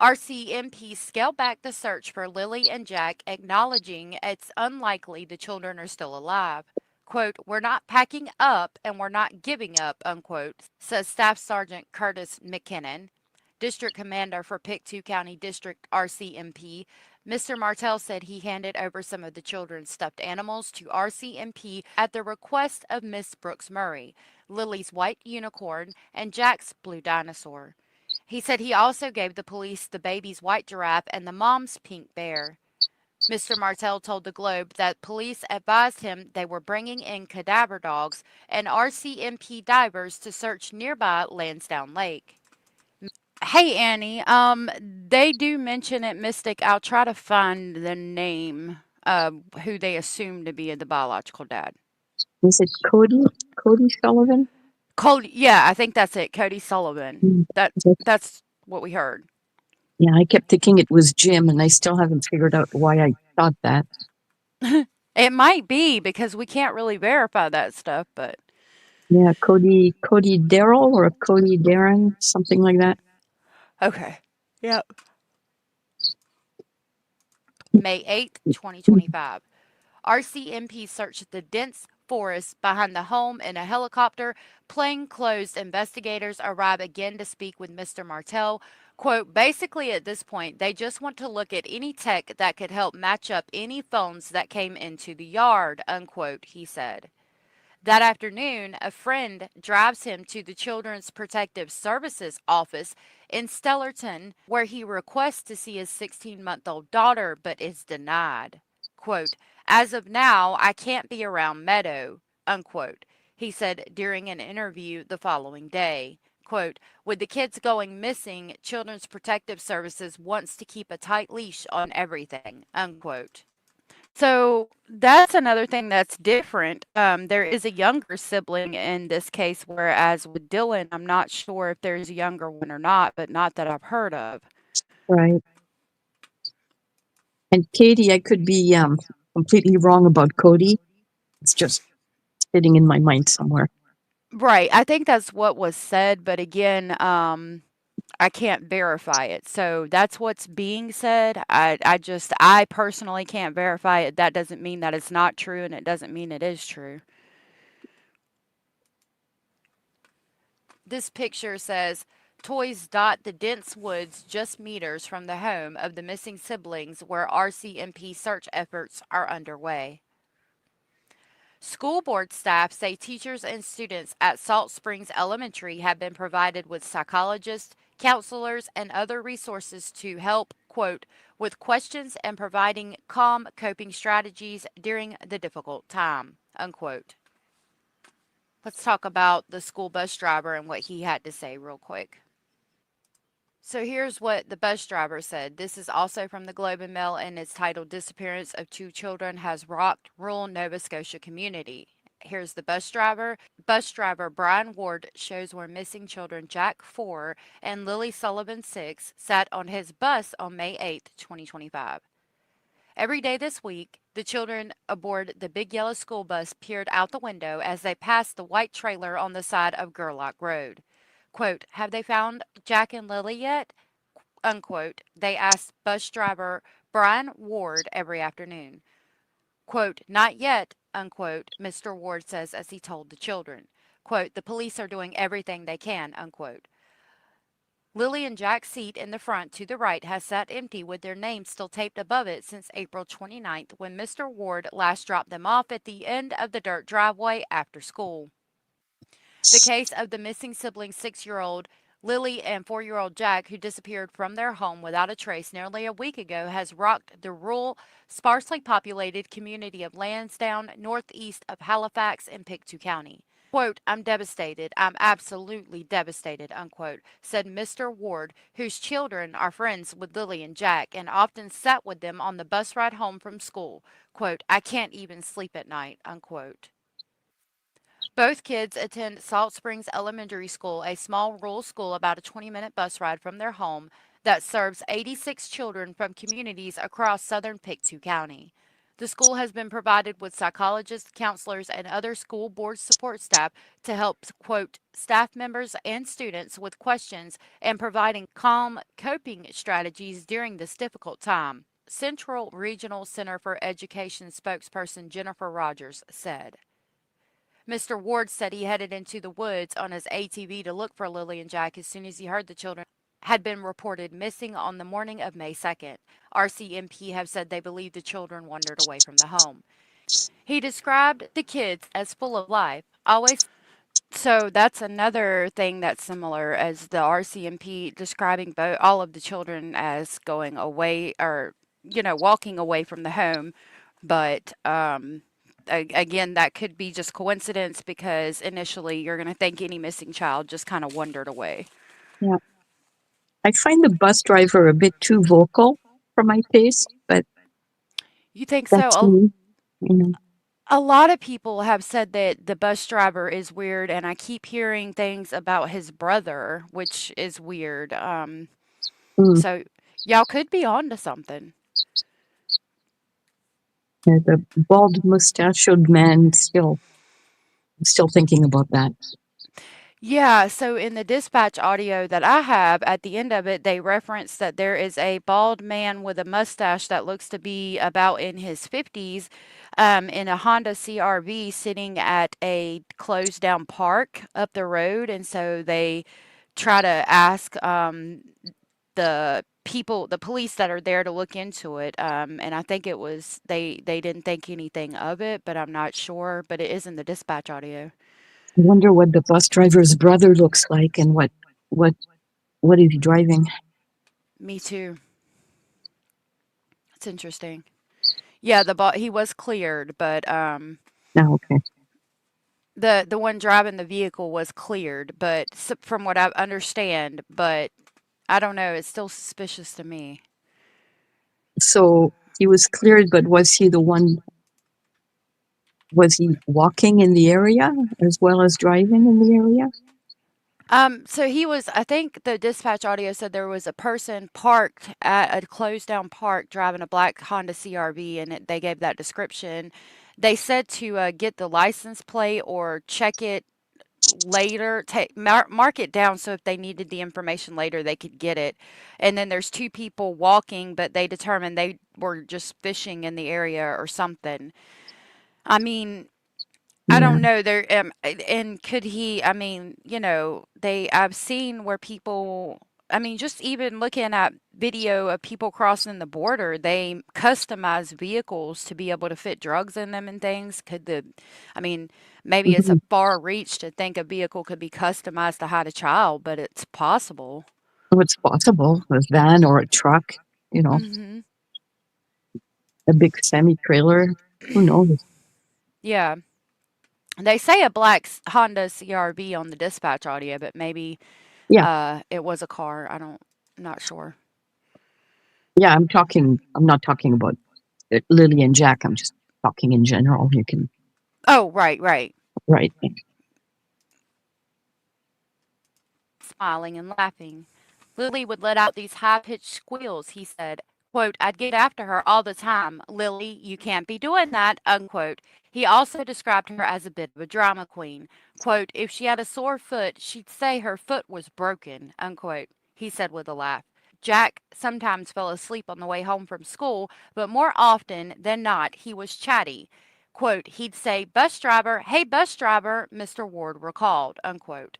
RCMP scaled back the search for Lilly and Jack, acknowledging it's unlikely the children are still alive. Quote, "We're not packing up and we're not giving up," unquote, says Staff Sergeant Curtis McKinnon, District Commander for Pictou County District RCMP. Mr. Martell said he handed over some of the children's stuffed animals to RCMP at the request of Miss Brooks Murray, Lily's white unicorn, and Jack's blue dinosaur. He said he also gave the police the baby's white giraffe and the mom's pink bear. Mr. Martell told the Globe that police advised him they were bringing in cadaver dogs and RCMP divers to search nearby Lansdowne Lake. Hey Annie, they do mention it, Mystic. I'll try to find the name of who they assume to be the biological dad. Is it Cody? Cody Sullivan? Cody, yeah, I think that's it. Cody Sullivan. That's what we heard. Yeah, I kept thinking it was Jim, and I still haven't figured out why I thought that. It might be because we can't really verify that stuff, but yeah, Cody Darrell or Cody Darren, something like that. Okay. Yep. May 8th, 2025. RCMP searched the dense forest behind the home in a helicopter. Plainclothes investigators arrive again to speak with Mr. Martell. Quote, "Basically, at this point, they just want to look at any tech that could help match up any phones that came into the yard," unquote, he said. That afternoon, a friend drives him to the Children's Protective Services office in Stellarton, where he requests to see his 16-month-old daughter, but is denied. Quote, "As of now, I can't be around Meadow," unquote, he said during an interview the following day. Quote, "With the kids going missing, Children's Protective Services wants to keep a tight leash on everything," unquote. So that's another thing that's different. There is a younger sibling in this case, whereas with Dylan, I'm not sure if there's a younger one or not, but not that I've heard of. Right. And Katie, I could be completely wrong about Cody. It's just sitting in my mind somewhere. Right. I think that's what was said, but again, I can't verify it. So that's what's being said. I personally can't verify it. That doesn't mean that it's not true, and it doesn't mean it is true. This picture says, "Toys dot the dense woods just meters from the home of the missing siblings where RCMP search efforts are underway." School board staff say teachers and students at Salt Springs Elementary have been provided with psychologists, counselors, and other resources to help, quote, "with questions and providing calm coping strategies during the difficult time," unquote. Let's talk about the school bus driver and what he had to say real quick. So here's what the bus driver said. This is also from the Globe and Mail, and it's titled, "Disappearance of Two Children Has Rocked Rural Nova Scotia Community." Here's the bus driver. Bus driver Brian Ward shows where missing children Jack 4 and Lily Sullivan 6 sat on his bus on May 8, 2025. Every day this week, the children aboard the big yellow school bus peered out the window as they passed the white trailer on the side of Gerlach Road. Quote, "Have they found Jack and Lily yet?" unquote, they asked bus driver Brian Ward every afternoon. Quote, "Not yet," unquote, Mr. Ward says as he told the children. quote, the police are doing everything they can, unquote. Lilly and Jack's seat in the front to the right has sat empty with their names still taped above it since April 29th, when Mr. Ward last dropped them off at the end of the dirt driveway after school. The case of the missing siblings, 6-year-old Lilly and 4-year-old Jack, who disappeared from their home without a trace nearly a week ago, has rocked the rural, sparsely populated community of Lansdowne, northeast of Halifax in Pictou County. Quote, I'm devastated. I'm absolutely devastated, unquote, said Mr. Ward, whose children are friends with Lilly and Jack and often sat with them on the bus ride home from school. Quote, I can't even sleep at night, unquote. Both kids attend Salt Springs Elementary School, a small rural school about a 20-minute bus ride from their home that serves 86 children from communities across southern Pictou County. The school has been provided with psychologists, counselors, and other school board support staff to help, quote, staff members and students with questions and providing calm coping strategies during this difficult time, Central Regional Center for Education spokesperson Jennifer Rogers said. Mr. Ward said he headed into the woods on his ATV to look for Lilly and Jack as soon as he heard the children had been reported missing on the morning of May 2nd. RCMP have said they believe the children wandered away from the home. He described the kids as full of life, always. So that's another thing that's similar as the RCMP describing all of the children as going away or, walking away from the home. But again, that could be just coincidence because initially you're going to think any missing child just kind of wandered away. Yeah. I find the bus driver a bit too vocal for my taste, but you think that's so? me. You know. A lot of people have said that the bus driver is weird, and I keep hearing things about his brother, which is weird. So y'all could be on to something. Yeah, the bald mustachioed man still thinking about that. Yeah, so in the dispatch audio that I have, at the end of it, they reference that there is a bald man with a mustache that looks to be about in his 50s in a Honda CRV sitting at a closed down park up the road. And so they try to ask the police that are there to look into it. And I think it was, they didn't think anything of it, but I'm not sure. But it is in the dispatch audio. I wonder what the bus driver's brother looks like and what is he driving. Me too. It's interesting. Yeah, he was cleared, but okay. The one driving the vehicle was cleared, but from what I understand, but I don't know, it's still suspicious to me. So he was cleared, but was he walking in the area as well as driving in the area? So he was, I think the dispatch audio said there was a person parked at a closed down park driving a black Honda CRV, and they gave that description. They said to get the license plate or check it later, mark it down so if they needed the information later, they could get it. And then there's two people walking, but they determined they were just fishing in the area or something. I mean, I don't know. There and could he? I mean, I've seen where people. I mean, just even looking at video of people crossing the border, they customize vehicles to be able to fit drugs in them and things. I mean, maybe it's a far reach to think a vehicle could be customized to hide a child, but it's possible. Oh, it's possible. A van or a truck, Mm-hmm. a big semi-trailer. Who knows? Yeah. They say a black Honda CRV on the dispatch audio, but maybe it was a car. I'm not sure. Yeah, I'm not talking about Lilly and Jack. I'm just talking in general. You can. Oh, right. Right. Smiling and laughing. Lilly would let out these high-pitched squeals, he said. Quote, I'd get after her all the time. Lilly, you can't be doing that, unquote. He also described her as a bit of a drama queen. Quote, if she had a sore foot, she'd say her foot was broken, unquote, he said with a laugh. Jack sometimes fell asleep on the way home from school, but more often than not, he was chatty. Quote, he'd say, "Bus driver, hey, bus driver," Mr. Ward recalled, unquote.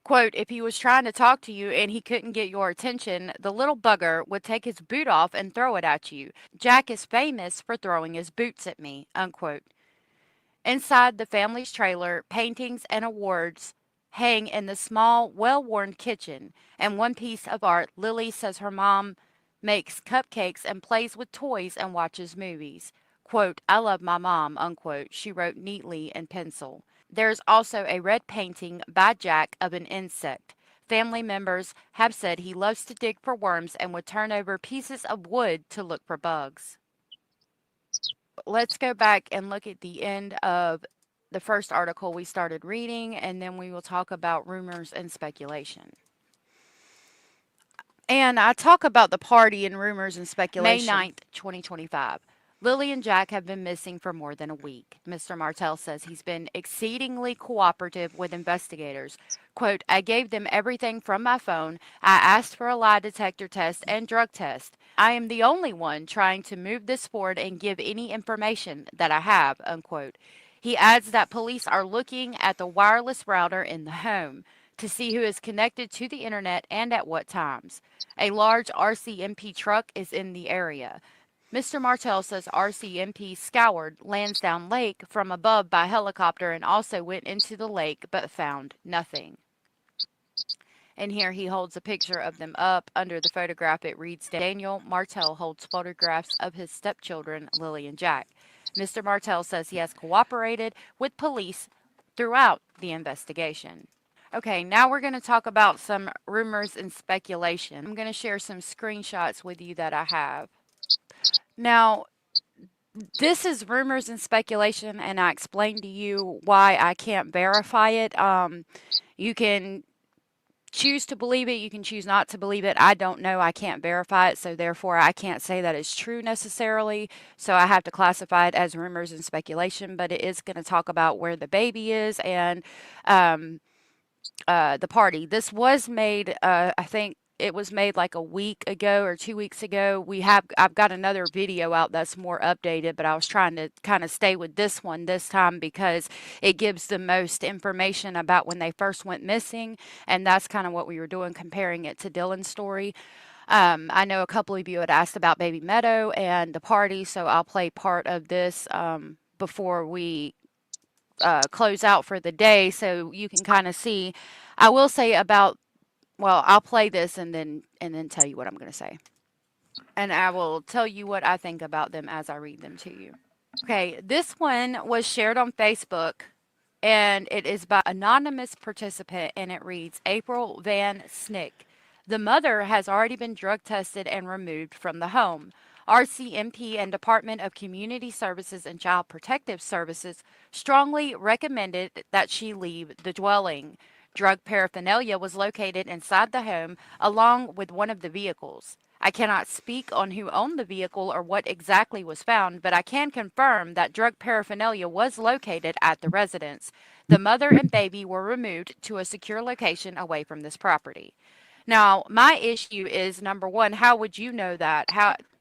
Quote, if he was trying to talk to you and he couldn't get your attention, the little bugger would take his boot off and throw it at you. Jack is famous for throwing his boots at me, unquote. Inside the family's trailer, paintings and awards hang in the small, well worn kitchen. And one piece of art, Lily says her mom makes cupcakes and plays with toys and watches movies. Quote, "I love my mom," unquote, she wrote neatly in pencil. There's also a red painting by Jack of an insect. Family members have said he loves to dig for worms and would turn over pieces of wood to look for bugs. Let's go back and look at the end of the first article we started reading, and then we will talk about rumors and speculation. And I talk about the party and rumors and speculation. May 9th, 2025. Lily and Jack have been missing for more than a week. Mr. Martell says he's been exceedingly cooperative with investigators. Quote, "I gave them everything from my phone. I asked for a lie detector test and drug test. I am the only one trying to move this forward and give any information that I have," unquote. He adds that police are looking at the wireless router in the home to see who is connected to the internet and at what times. A large RCMP truck is in the area. Mr. Martell says RCMP scoured Lansdowne Lake from above by helicopter and also went into the lake but found nothing. And here he holds a picture of them up. Under the photograph, it reads, "Daniel Martell holds photographs of his stepchildren, Lily and Jack." Mr. Martell says he has cooperated with police throughout the investigation. Okay, now we're going to talk about some rumors and speculation. I'm going to share some screenshots with you that I have. Now, this is rumors and speculation, and I explained to you why I can't verify it. You can choose to believe it, you can choose not to believe it. I don't know, I can't verify it, so therefore I can't say that it's true necessarily. So I have to classify it as rumors and speculation, but it is going to talk about where the baby is and the party. This was made, I think it was made like a week ago or 2 weeks ago. I've got another video out that's more updated, but I was trying to kind of stay with this one this time because it gives the most information about when they first went missing, and that's kind of what we were doing, comparing it to Dylan's story. I know a couple of you had asked about Baby Meadow and the party, so I'll play part of this before we close out for the day so you can kind of see. I will say about, well, I'll play this and then tell you what I'm going to say. And I will tell you what I think about them as I read them to you. Okay, this one was shared on Facebook and it is by anonymous participant and it reads, April Van Snick. The mother has already been drug tested and removed from the home. RCMP and Department of Community Services and Child Protective Services strongly recommended that she leave the dwelling. Drug paraphernalia was located inside the home along with one of the vehicles. I cannot speak on who owned the vehicle or what exactly was found, but I can confirm that drug paraphernalia was located at the residence. The mother and baby were removed to a secure location away from this property. Now, my issue is, number one, how would you know that?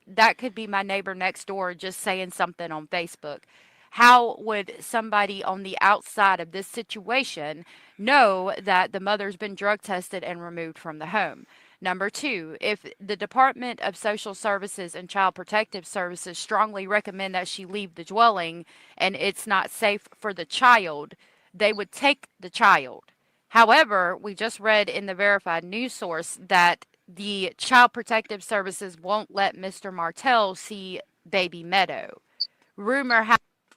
That could be my neighbor next door just saying something on Facebook. How would somebody on the outside of this situation know that the mother's been drug tested and removed from the home? Number two, if the Department of Social Services and Child Protective Services strongly recommend that she leave the dwelling and it's not safe for the child, they would take the child. However, we just read in the verified news source that the Child Protective Services won't let Mr. Martell see Baby Meadow.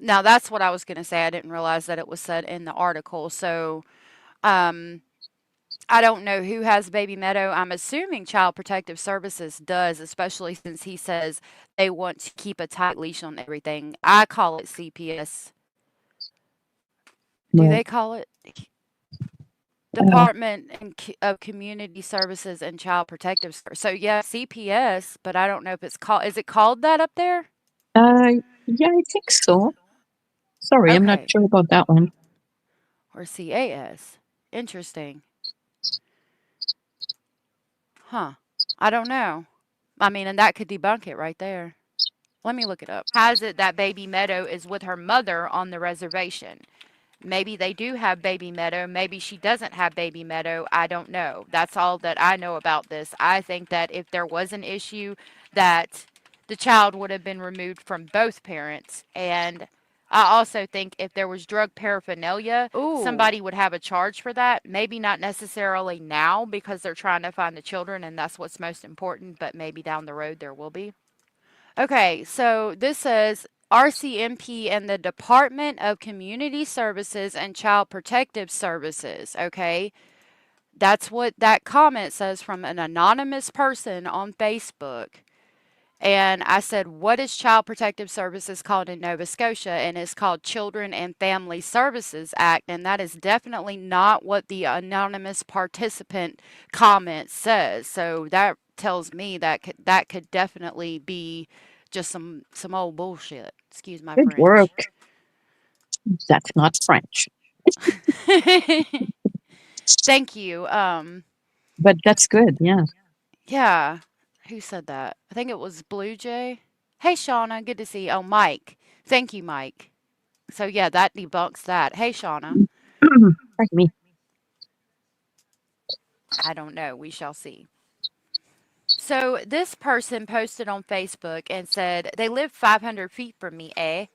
Now that's what I was going to say. I didn't realize that it was said in the article. So, I don't know who has Baby Meadow. I'm assuming Child Protective Services does, especially since he says they want to keep a tight leash on everything. I call it CPS. Do they call it Department of Community Services and Child Protective Services? So yeah, CPS, but I don't know if it's called. Is it called that up there? Yeah, I think so. Sorry, I'm not Okay. sure about that one. Or CAS. Interesting. Huh. I don't know. I mean, and that could debunk it right there. Let me look it up. Has it that Baby Meadow is with her mother on the reservation. Maybe they do have Baby Meadow. Maybe she doesn't have Baby Meadow. I don't know. That's all that I know about this. I think that if there was an issue, that the child would have been removed from both parents. And I also think if there was drug paraphernalia, somebody would have a charge for that. Maybe not necessarily now because they're trying to find the children and that's what's most important, but maybe down the road there will be. Okay, so this says RCMP and the Department of Community Services and Child Protective Services. Okay, that's what that comment says from an anonymous person on Facebook. And I said, what is Child Protective Services called in Nova Scotia? And it's called Children and Family Services Act. And that is definitely not what the anonymous participant comment says. So that tells me that that could definitely be just some old bullshit. Excuse my Good French. work. That's not French. Thank you. But that's good, yeah. Yeah. Who said that? I think it was Blue Jay. Hey, Shauna. Good to see you. Oh, Mike. Thank you, Mike. So, yeah, that debunks that. Hey, Shauna. Pardon me. I don't know. We shall see. So, this person posted on Facebook and said, they live 500 feet from me, eh?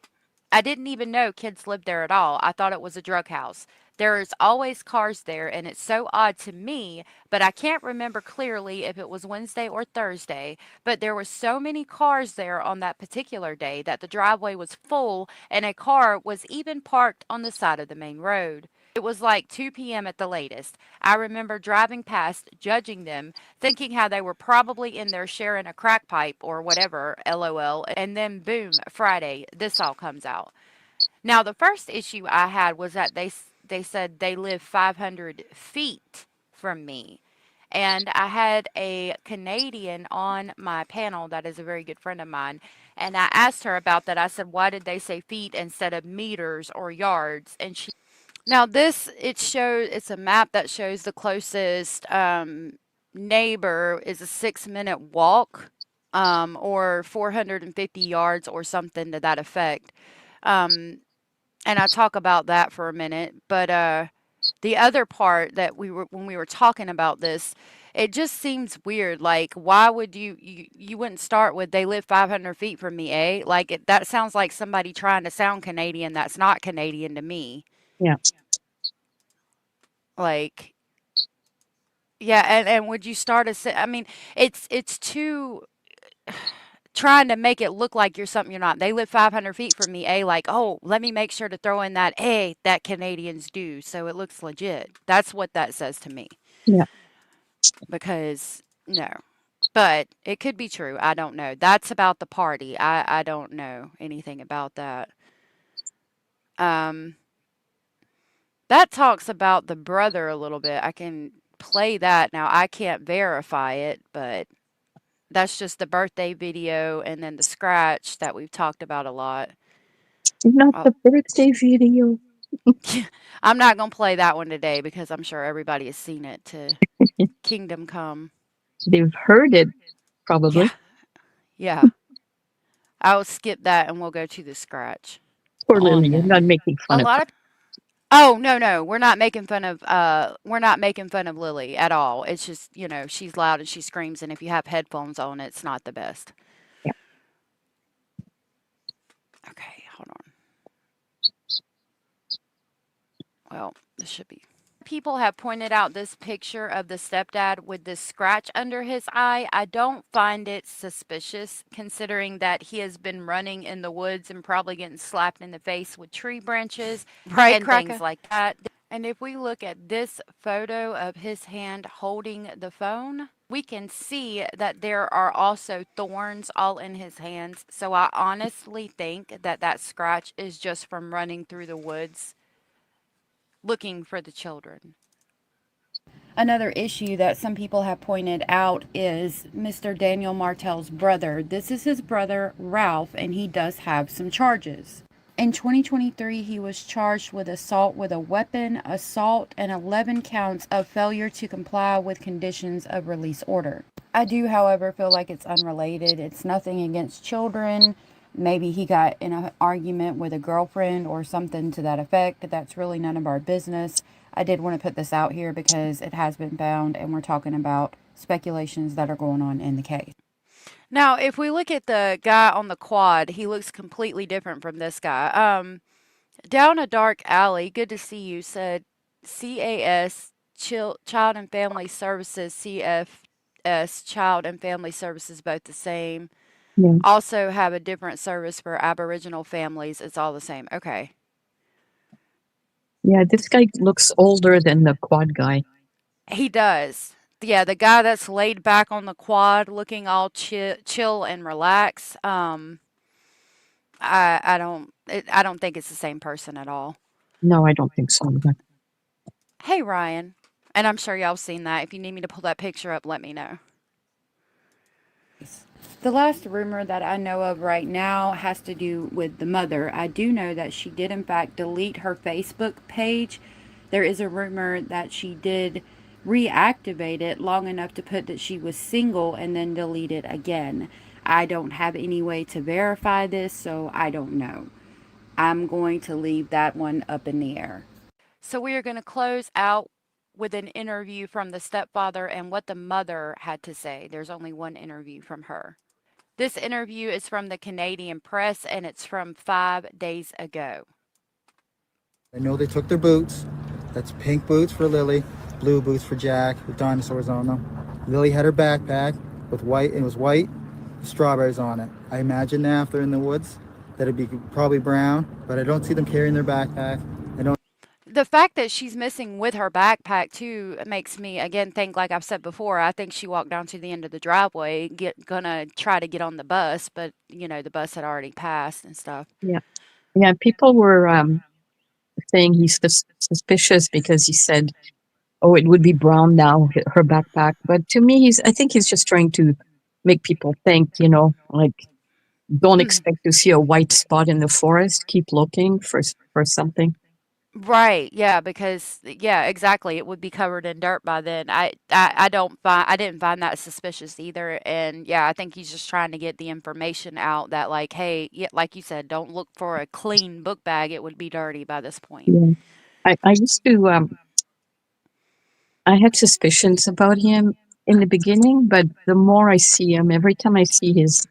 I didn't even know kids lived there at all. I thought it was a drug house. There's always cars there, and it's so odd to me, but I can't remember clearly if it was Wednesday or Thursday. But there were so many cars there on that particular day that the driveway was full, and a car was even parked on the side of the main road. It was like 2 p.m. at the latest. I remember driving past, judging them, thinking how they were probably in there sharing a crack pipe or whatever, lol, and then boom, Friday, this all comes out. Now, the first issue I had was that they said they live 500 feet from me. And I had a Canadian on my panel that is a very good friend of mine. And I asked her about that. I said, why did they say feet instead of meters or yards? And she now this it's a map that shows the closest neighbor is a 6 minute walk, or 450 yards or something to that effect. Um, and I talk about that for a minute, but the other part that we were when we were talking about this, it just seems weird. Like, why would you wouldn't start with they live 500 feet from me, eh? Like that sounds like somebody trying to sound Canadian that's not Canadian to me. Yeah. Like, yeah, and would you start I mean, it's too trying to make it look like you're something you're not. They live 500 feet from me, A, like, oh, let me make sure to throw in that A that Canadians do so it looks legit. That's what that says to me. Yeah. Because, no. But it could be true. I don't know. That's about the party. I don't know anything about that. That talks about the brother a little bit. I can play that. Now, I can't verify it, but that's just the birthday video and then the scratch that we've talked about a lot. Not the birthday video. I'm not going to play that one today because I'm sure everybody has seen it to Kingdom Come. They've heard it, probably. Yeah. I'll skip that and we'll go to the scratch. Poor Lily, you're not making fun of her. Oh, no. We're not making fun of Lily at all. It's just, she's loud and she screams, and if you have headphones on, it's not the best. Yeah. Okay, hold on. Well, this should be. People have pointed out this picture of the stepdad with this scratch under his eye. I don't find it suspicious considering that he has been running in the woods and probably getting slapped in the face with tree branches and things like that. And if we look at this photo of his hand holding the phone, we can see that there are also thorns all in his hands. So I honestly think that that scratch is just from running through the woods looking for the children. Another issue that some people have pointed out is Mr. Daniel Martel's brother. This is his brother, Ralph, and he does have some charges. In 2023, he was charged with assault with a weapon, assault, and 11 counts of failure to comply with conditions of release order. I do, however, feel like it's unrelated. It's nothing against children. maybe he got in an argument with a girlfriend or something to that effect. That's really none of our business. I did want to put this out here because it has been found and we're talking about speculations that are going on in the case. Now, if we look at the guy on the quad, he looks completely different from this guy. Down a dark alley, good to see you, said CAS, Child and Family Services, CFS, Child and Family Services, both the same. Yeah. Also have a different service for Aboriginal families. It's all the same. Okay. Yeah, this guy looks older than the quad guy. He does. Yeah, the guy that's laid back on the quad, looking all chill and relaxed. I don't think it's the same person at all. No, I don't think so either. Hey, Ryan. And I'm sure y'all seen that. If you need me to pull that picture up, let me know. The last rumor that I know of right now has to do with the mother. I do know that she did, in fact, delete her Facebook page. There is a rumor that she did reactivate it long enough to put that she was single and then delete it again. I don't have any way to verify this, so I don't know. I'm going to leave that one up in the air. So we are going to close out with an interview from the stepfather and what the mother had to say. There's only one interview from her. This interview is from the Canadian Press and it's from 5 days ago. I know they took their boots. That's pink boots for Lily, blue boots for Jack with dinosaurs on them. Lily had her backpack with white, and it was white, with strawberries on it. I imagine now if they're in the woods that it'd be probably brown, but I don't see them carrying their backpack. The fact that she's missing with her backpack too makes me again think, like I've said before, I think she walked down to the end of the driveway, gonna try to get on the bus, but you know the bus had already passed and stuff. Yeah, yeah. People were saying he's suspicious because he said, "Oh, it would be brown now, her backpack." But to me, I think he's just trying to make people think, like, don't expect to see a white spot in the forest. Keep looking for something. Right, yeah, because yeah, exactly. It would be covered in dirt by then. I didn't find that suspicious either. And yeah, I think he's just trying to get the information out that like, hey, yeah, like you said, don't look for a clean book bag. It would be dirty by this point. Yeah, I used to. I had suspicions about him in the beginning, but the more I see him, every time I see his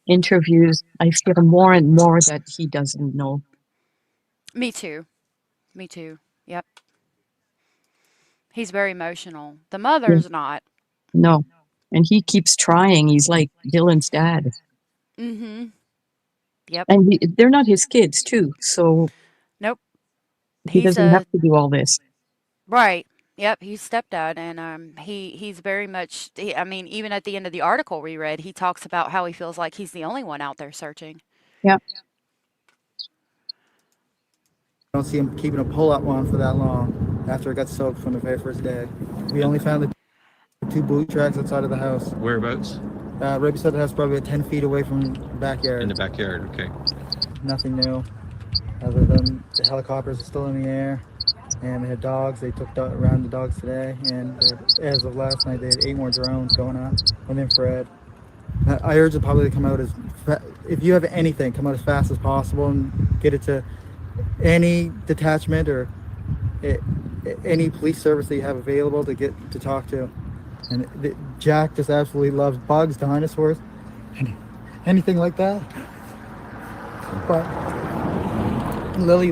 interviews, I feel more and more that he doesn't know. Me too. Me too. Yep. He's very emotional. The Yeah. mother's not. No, and he keeps trying. He's like Dylan's dad. Mm-hmm. Yep. And they're not his kids, too, so Nope. he He's doesn't have to do all this. right. Yep, he's stepdad, and he's very much. I mean, even at the end of the article we read, he talks about how he feels like he's the only one out there searching. Yeah. I don't see him keeping a pull-up on for that long after it got soaked from the very first day. We only found the 2 boot tracks outside of the house. Whereabouts? Right beside the house, probably 10 feet away from the backyard. In the backyard, okay. Nothing new, other than the helicopters are still in the air, and they had dogs. They took around the dogs today, and as of last night, they had 8 more drones going on with infrared. I urge the public to come out if you have anything, come out as fast as possible and get it to any detachment or any police service that you have available to get to talk to. And Jack just absolutely loves bugs, dinosaurs, anything like that. But Lily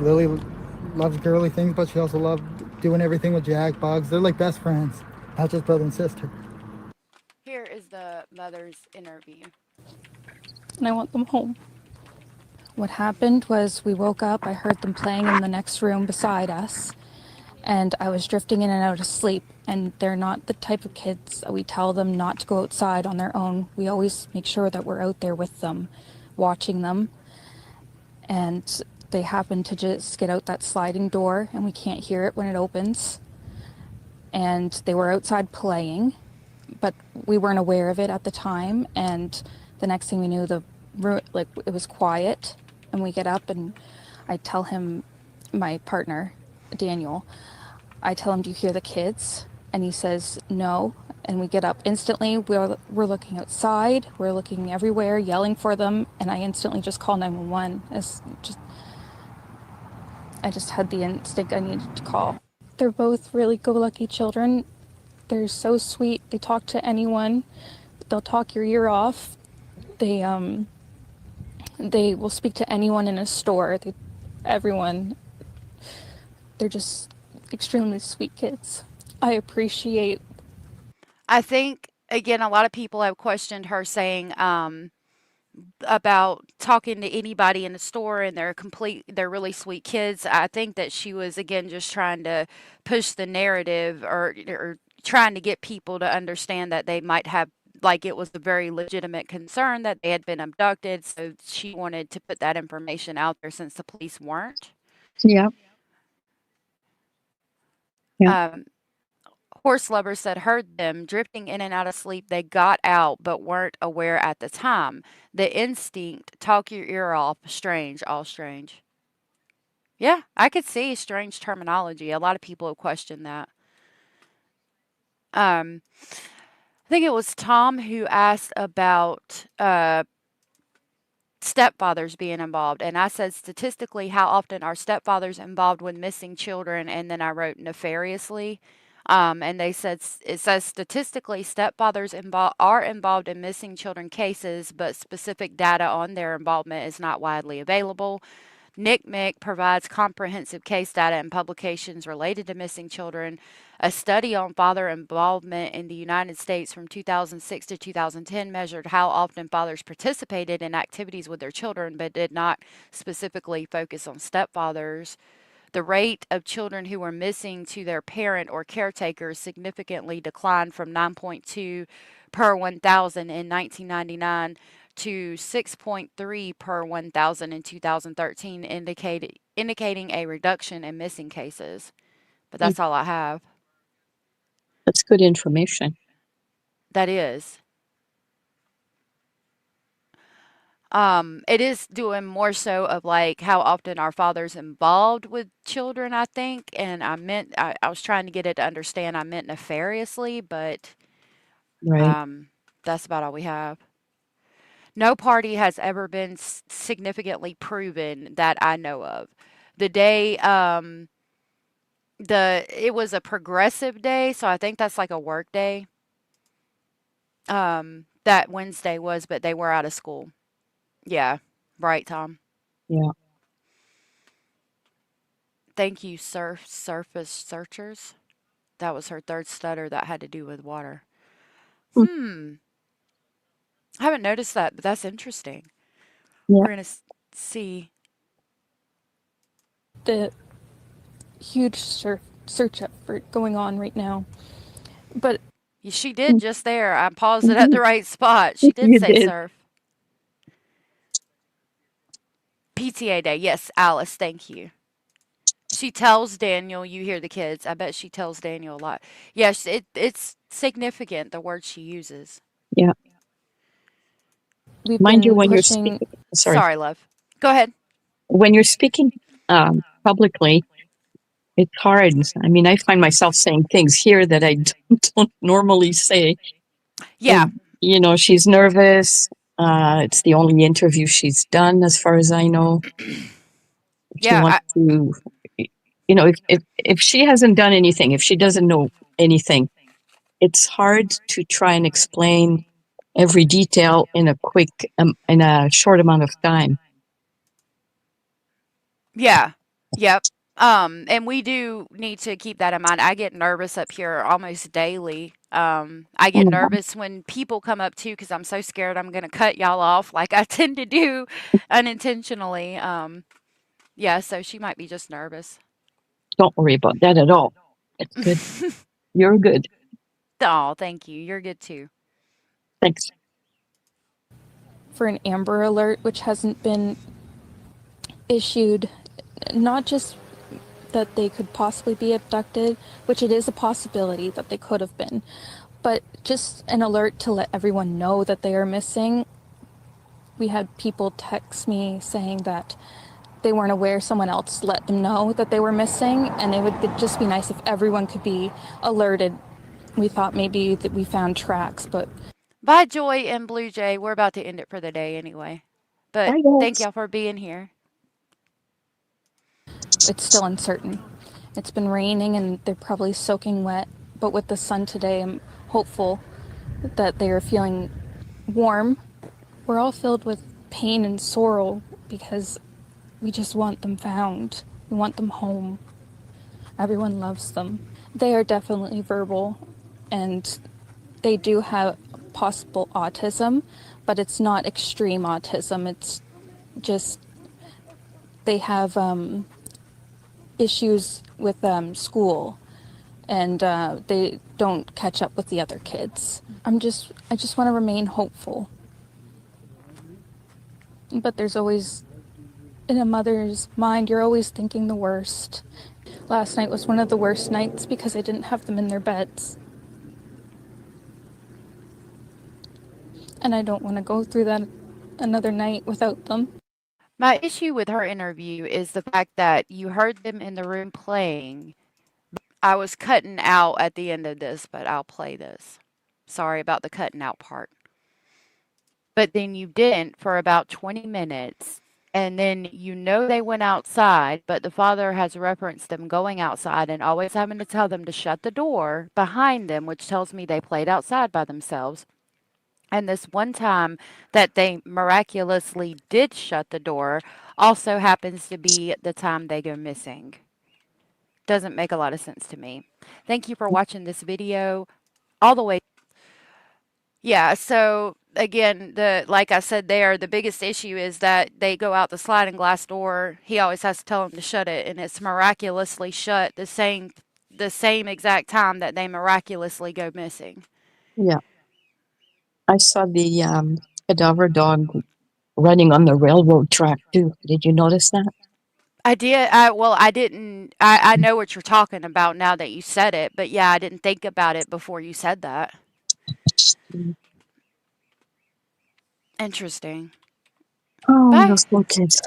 loves girly things, but she also loves doing everything with Jack, bugs. They're like best friends, not just brother and sister. Here is the mother's interview. And I want them home. What happened was we woke up, I heard them playing in the next room beside us, and I was drifting in and out of sleep, and they're not the type of kids that we tell them not to go outside on their own. We always make sure that we're out there with them, watching them, and they happen to just get out that sliding door, and we can't hear it when it opens, and they were outside playing, but we weren't aware of it at the time, and the next thing we knew, it was quiet, and we get up, and I tell him, my partner, Daniel, I tell him, do you hear the kids? And he says, no. and we get up instantly. We're looking outside, we're looking everywhere, yelling for them, and I instantly just call 911. I just had the instinct I needed to call. They're both really go-lucky children. They're so sweet. They talk to anyone. They'll talk your ear off. They will speak to anyone in a store. Everyone. They're just extremely sweet kids. I appreciate. I think, again, a lot of people have questioned her saying about talking to anybody in the store and they're really sweet kids. I think that she was, again, just trying to push the narrative or trying to get people to understand that they might have, like, it was a very legitimate concern that they had been abducted. So she wanted to put that information out there since the police weren't. Yeah. Um, Horse Lover said heard them drifting in and out of sleep. They got out but weren't aware at the time. The instinct, talk your ear off, strange, all strange. Yeah, I could see strange terminology. A lot of people have questioned that. I think it was Tom who asked about stepfathers being involved. And I said, statistically, how often are stepfathers involved with missing children? And then I wrote nefariously. And they said, it says statistically, stepfathers are involved in missing children cases, but specific data on their involvement is not widely available. NCMEC provides comprehensive case data and publications related to missing children. A study on father involvement in the United States from 2006 to 2010 measured how often fathers participated in activities with their children, but did not specifically focus on stepfathers. The rate of children who were missing to their parent or caretaker significantly declined from 9.2 per 1,000 in 1999 to 6.3 per 1,000 in 2013, indicating a reduction in missing cases. But that's all I have. That's good information. That is. It is doing more so of like how often are fathers involved with children, I think. And I was trying to get it to understand I meant nefariously, but Right. that's about all we have. No party has ever been significantly proven that I know of. The day, it was a progressive day, so I think that's like a work day. That Wednesday was, but they were out of school. Yeah, right, Tom. Yeah. Thank you, surface searchers. That was her third stutter that had to do with water. I haven't noticed that, but that's interesting. Yeah. We're gonna see. The huge search effort going on right now. But she did just there. I paused it at the right spot. She did You say did. surf. PTA day. Yes, Alice, thank you. She tells Daniel, you hear the kids. I bet she tells Daniel a lot. Yes, it's significant, the word she uses. Yeah. We've Mind you, been when you're pushing. speaking, Sorry, love. Go ahead. When you're speaking publicly, it's hard. I mean, I find myself saying things here that I don't normally say. Yeah. And, you know, she's nervous. It's the only interview she's done, as far as I know. She wants to, you know, if she hasn't done anything, if she doesn't know anything, it's hard to try and explain every detail in a short amount of time. Yeah. Yep. And we do need to keep that in mind. I get nervous up here almost daily. I get nervous when people come up too, because I'm so scared I'm going to cut y'all off like I tend to do unintentionally. Yeah, so she might be just nervous. Don't worry about that at all. It's good. You're good. Oh, thank you. You're good too. Thanks. For an Amber Alert, which hasn't been issued, not just that they could possibly be abducted, which it is a possibility that they could have been, but just an alert to let everyone know that they are missing. We had people text me saying that they weren't aware someone else let them know that they were missing, and it would just be nice if everyone could be alerted We thought maybe that we found tracks, but Bye, Joy and Blue Jay. We're about to end it for the day anyway. But Bye, thank guys. y'all for being here. it's still uncertain. It's been raining and they're probably soaking wet, but with the sun today, I'm hopeful that they are feeling warm. We're all filled with pain and sorrow because we just want them found. We want them home. Everyone loves them. They are definitely verbal and they do have possible autism, but it's not extreme autism. It's just they have issues with school and they don't catch up with the other kids. I just want to remain hopeful. But there's always, in a mother's mind, you're always thinking the worst. Last night was one of the worst nights because I didn't have them in their beds. And I don't want to go through that another night without them. My issue with her interview is the fact that you heard them in the room playing. I was cutting out at the end of this, but I'll play this. Sorry about the cutting out part. But then you didn't for about 20 minutes. And then they went outside, but the father has referenced them going outside and always having to tell them to shut the door behind them, which tells me they played outside by themselves. And this one time that they miraculously did shut the door also happens to be the time they go missing. Doesn't make a lot of sense to me. Thank you for watching this video all the way. Yeah, so again, like I said there, the biggest issue is that they go out the sliding glass door. He always has to tell them to shut it, and it's miraculously shut the same exact time that they miraculously go missing. Yeah. I saw the cadaver dog running on the railroad track too. Did you notice that? I did. I didn't. I know what you're talking about now that you said it, but yeah, I didn't think about it before you said that. Mm. Interesting. Oh, Bye. those little kids.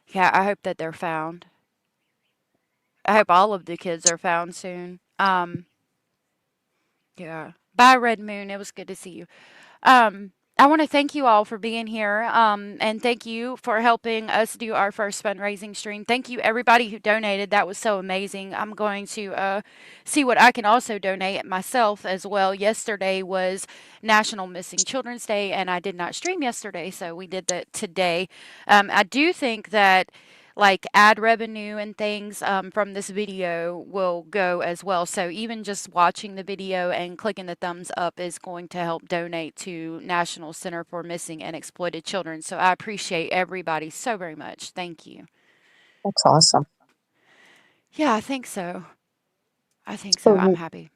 Yeah, I hope that they're found. I hope all of the kids are found soon. Yeah. Bye, Red Moon. It was good to see you. I want to thank you all for being here. And thank you for helping us do our first fundraising stream. Thank you, everybody who donated. That was so amazing. I'm going to see what I can also donate myself as well. Yesterday was National Missing Children's Day, and I did not stream yesterday, so we did that today. I do think that like ad revenue and things from this video will go as well. So even just watching the video and clicking the thumbs up is going to help donate to National Center for Missing and Exploited Children. So I appreciate everybody so very much. Thank you. That's awesome. Yeah, I think so. So I'm happy.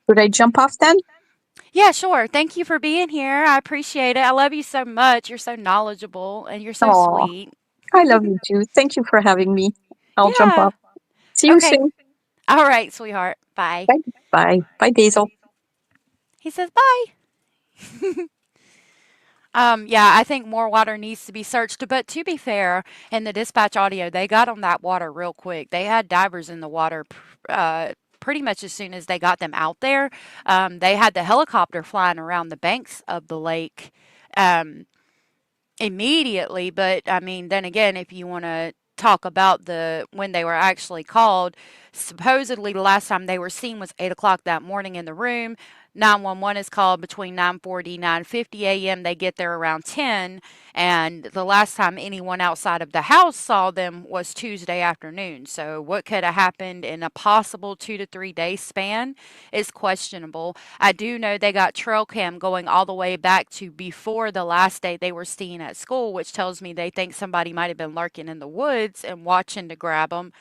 should I jump off then? Yeah, sure. Thank you for being here. I appreciate it. I love you so much. You're so knowledgeable and you're so Oh, sweet. I love you too. Thank you for having me. I'll jump Yeah. off. See you Okay. soon. All right, sweetheart. Bye. Bye. Bye. Bye, Basil. He says bye. Yeah, I think more water needs to be searched. But to be fair, in the dispatch audio, they got on that water real quick. They had divers in the water pretty much as soon as they got them out there. They had the helicopter flying around the banks of the lake immediately. But I mean, then again, if you want to talk about when they were actually called, supposedly the last time they were seen was 8 o'clock that morning in the room. 911 is called between 9:40 9:50 a.m. They get there around 10, and the last time anyone outside of the house saw them was Tuesday afternoon. So what could have happened in a possible 2 to 3 day span is questionable. I do know they got trail cam going all the way back to before the last day they were seen at school, which tells me they think somebody might have been lurking in the woods and watching to grab them,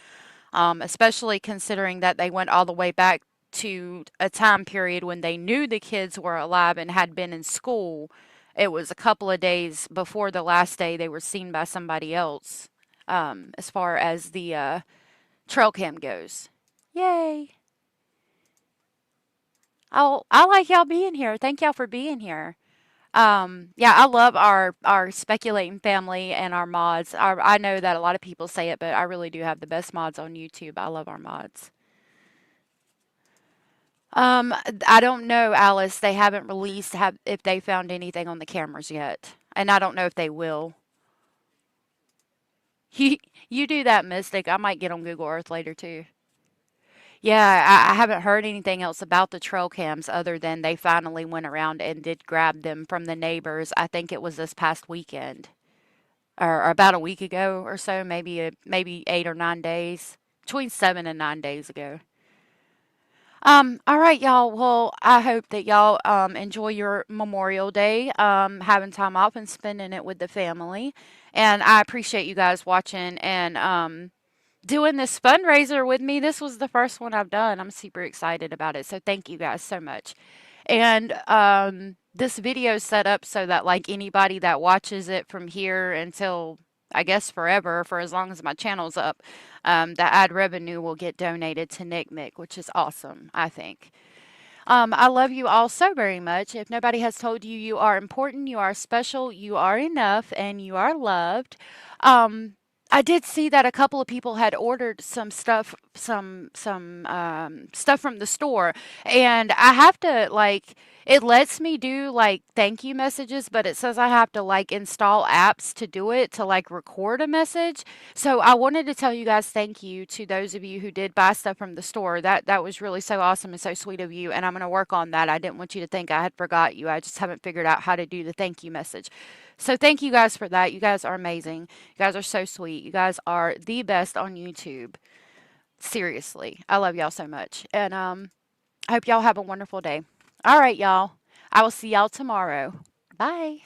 especially considering that they went all the way back to a time period when they knew the kids were alive and had been in school. It was a couple of days before the last day they were seen by somebody else, as far as the trail cam goes. Yay. Oh, I like y'all being here. Thank y'all for being here. Yeah, I love our speculating family and our mods. I know that a lot of people say it, but I really do have the best mods on YouTube. I love our mods. I don't know, Alice. They haven't released if they found anything on the cameras yet, and I don't know if they will. You you do that, Mystic. I might get on Google Earth later too. Yeah, I haven't heard anything else about the trail cams other than they finally went around and did grab them from the neighbors. I think it was this past weekend or about a week ago or so, maybe 8 or 9 days, between 7 and 9 days ago. All right, y'all. Well, I hope that y'all enjoy your Memorial Day, having time off and spending it with the family. And I appreciate you guys watching and doing this fundraiser with me. This was the first one I've done. I'm super excited about it. So thank you guys so much. And this video is set up so that like anybody that watches it from here until I guess forever, for as long as my channel's up, the ad revenue will get donated to Nick Mick, which is awesome, I think. I love you all so very much. If nobody has told you you are important, you are special, you are enough, and you are loved. I did see that a couple of people had ordered some stuff, some stuff from the store, and I have to like. It lets me do like thank you messages, but it says I have to like install apps to do it to like record a message. So I wanted to tell you guys thank you to those of you who did buy stuff from the store. That was really so awesome and so sweet of you, and I'm going to work on that. I didn't want you to think I had forgot you. I just haven't figured out how to do the thank you message. So thank you guys for that. You guys are amazing. You guys are so sweet. You guys are the best on YouTube. Seriously. I love y'all so much. And I hope y'all have a wonderful day. All right, y'all. I will see y'all tomorrow. Bye.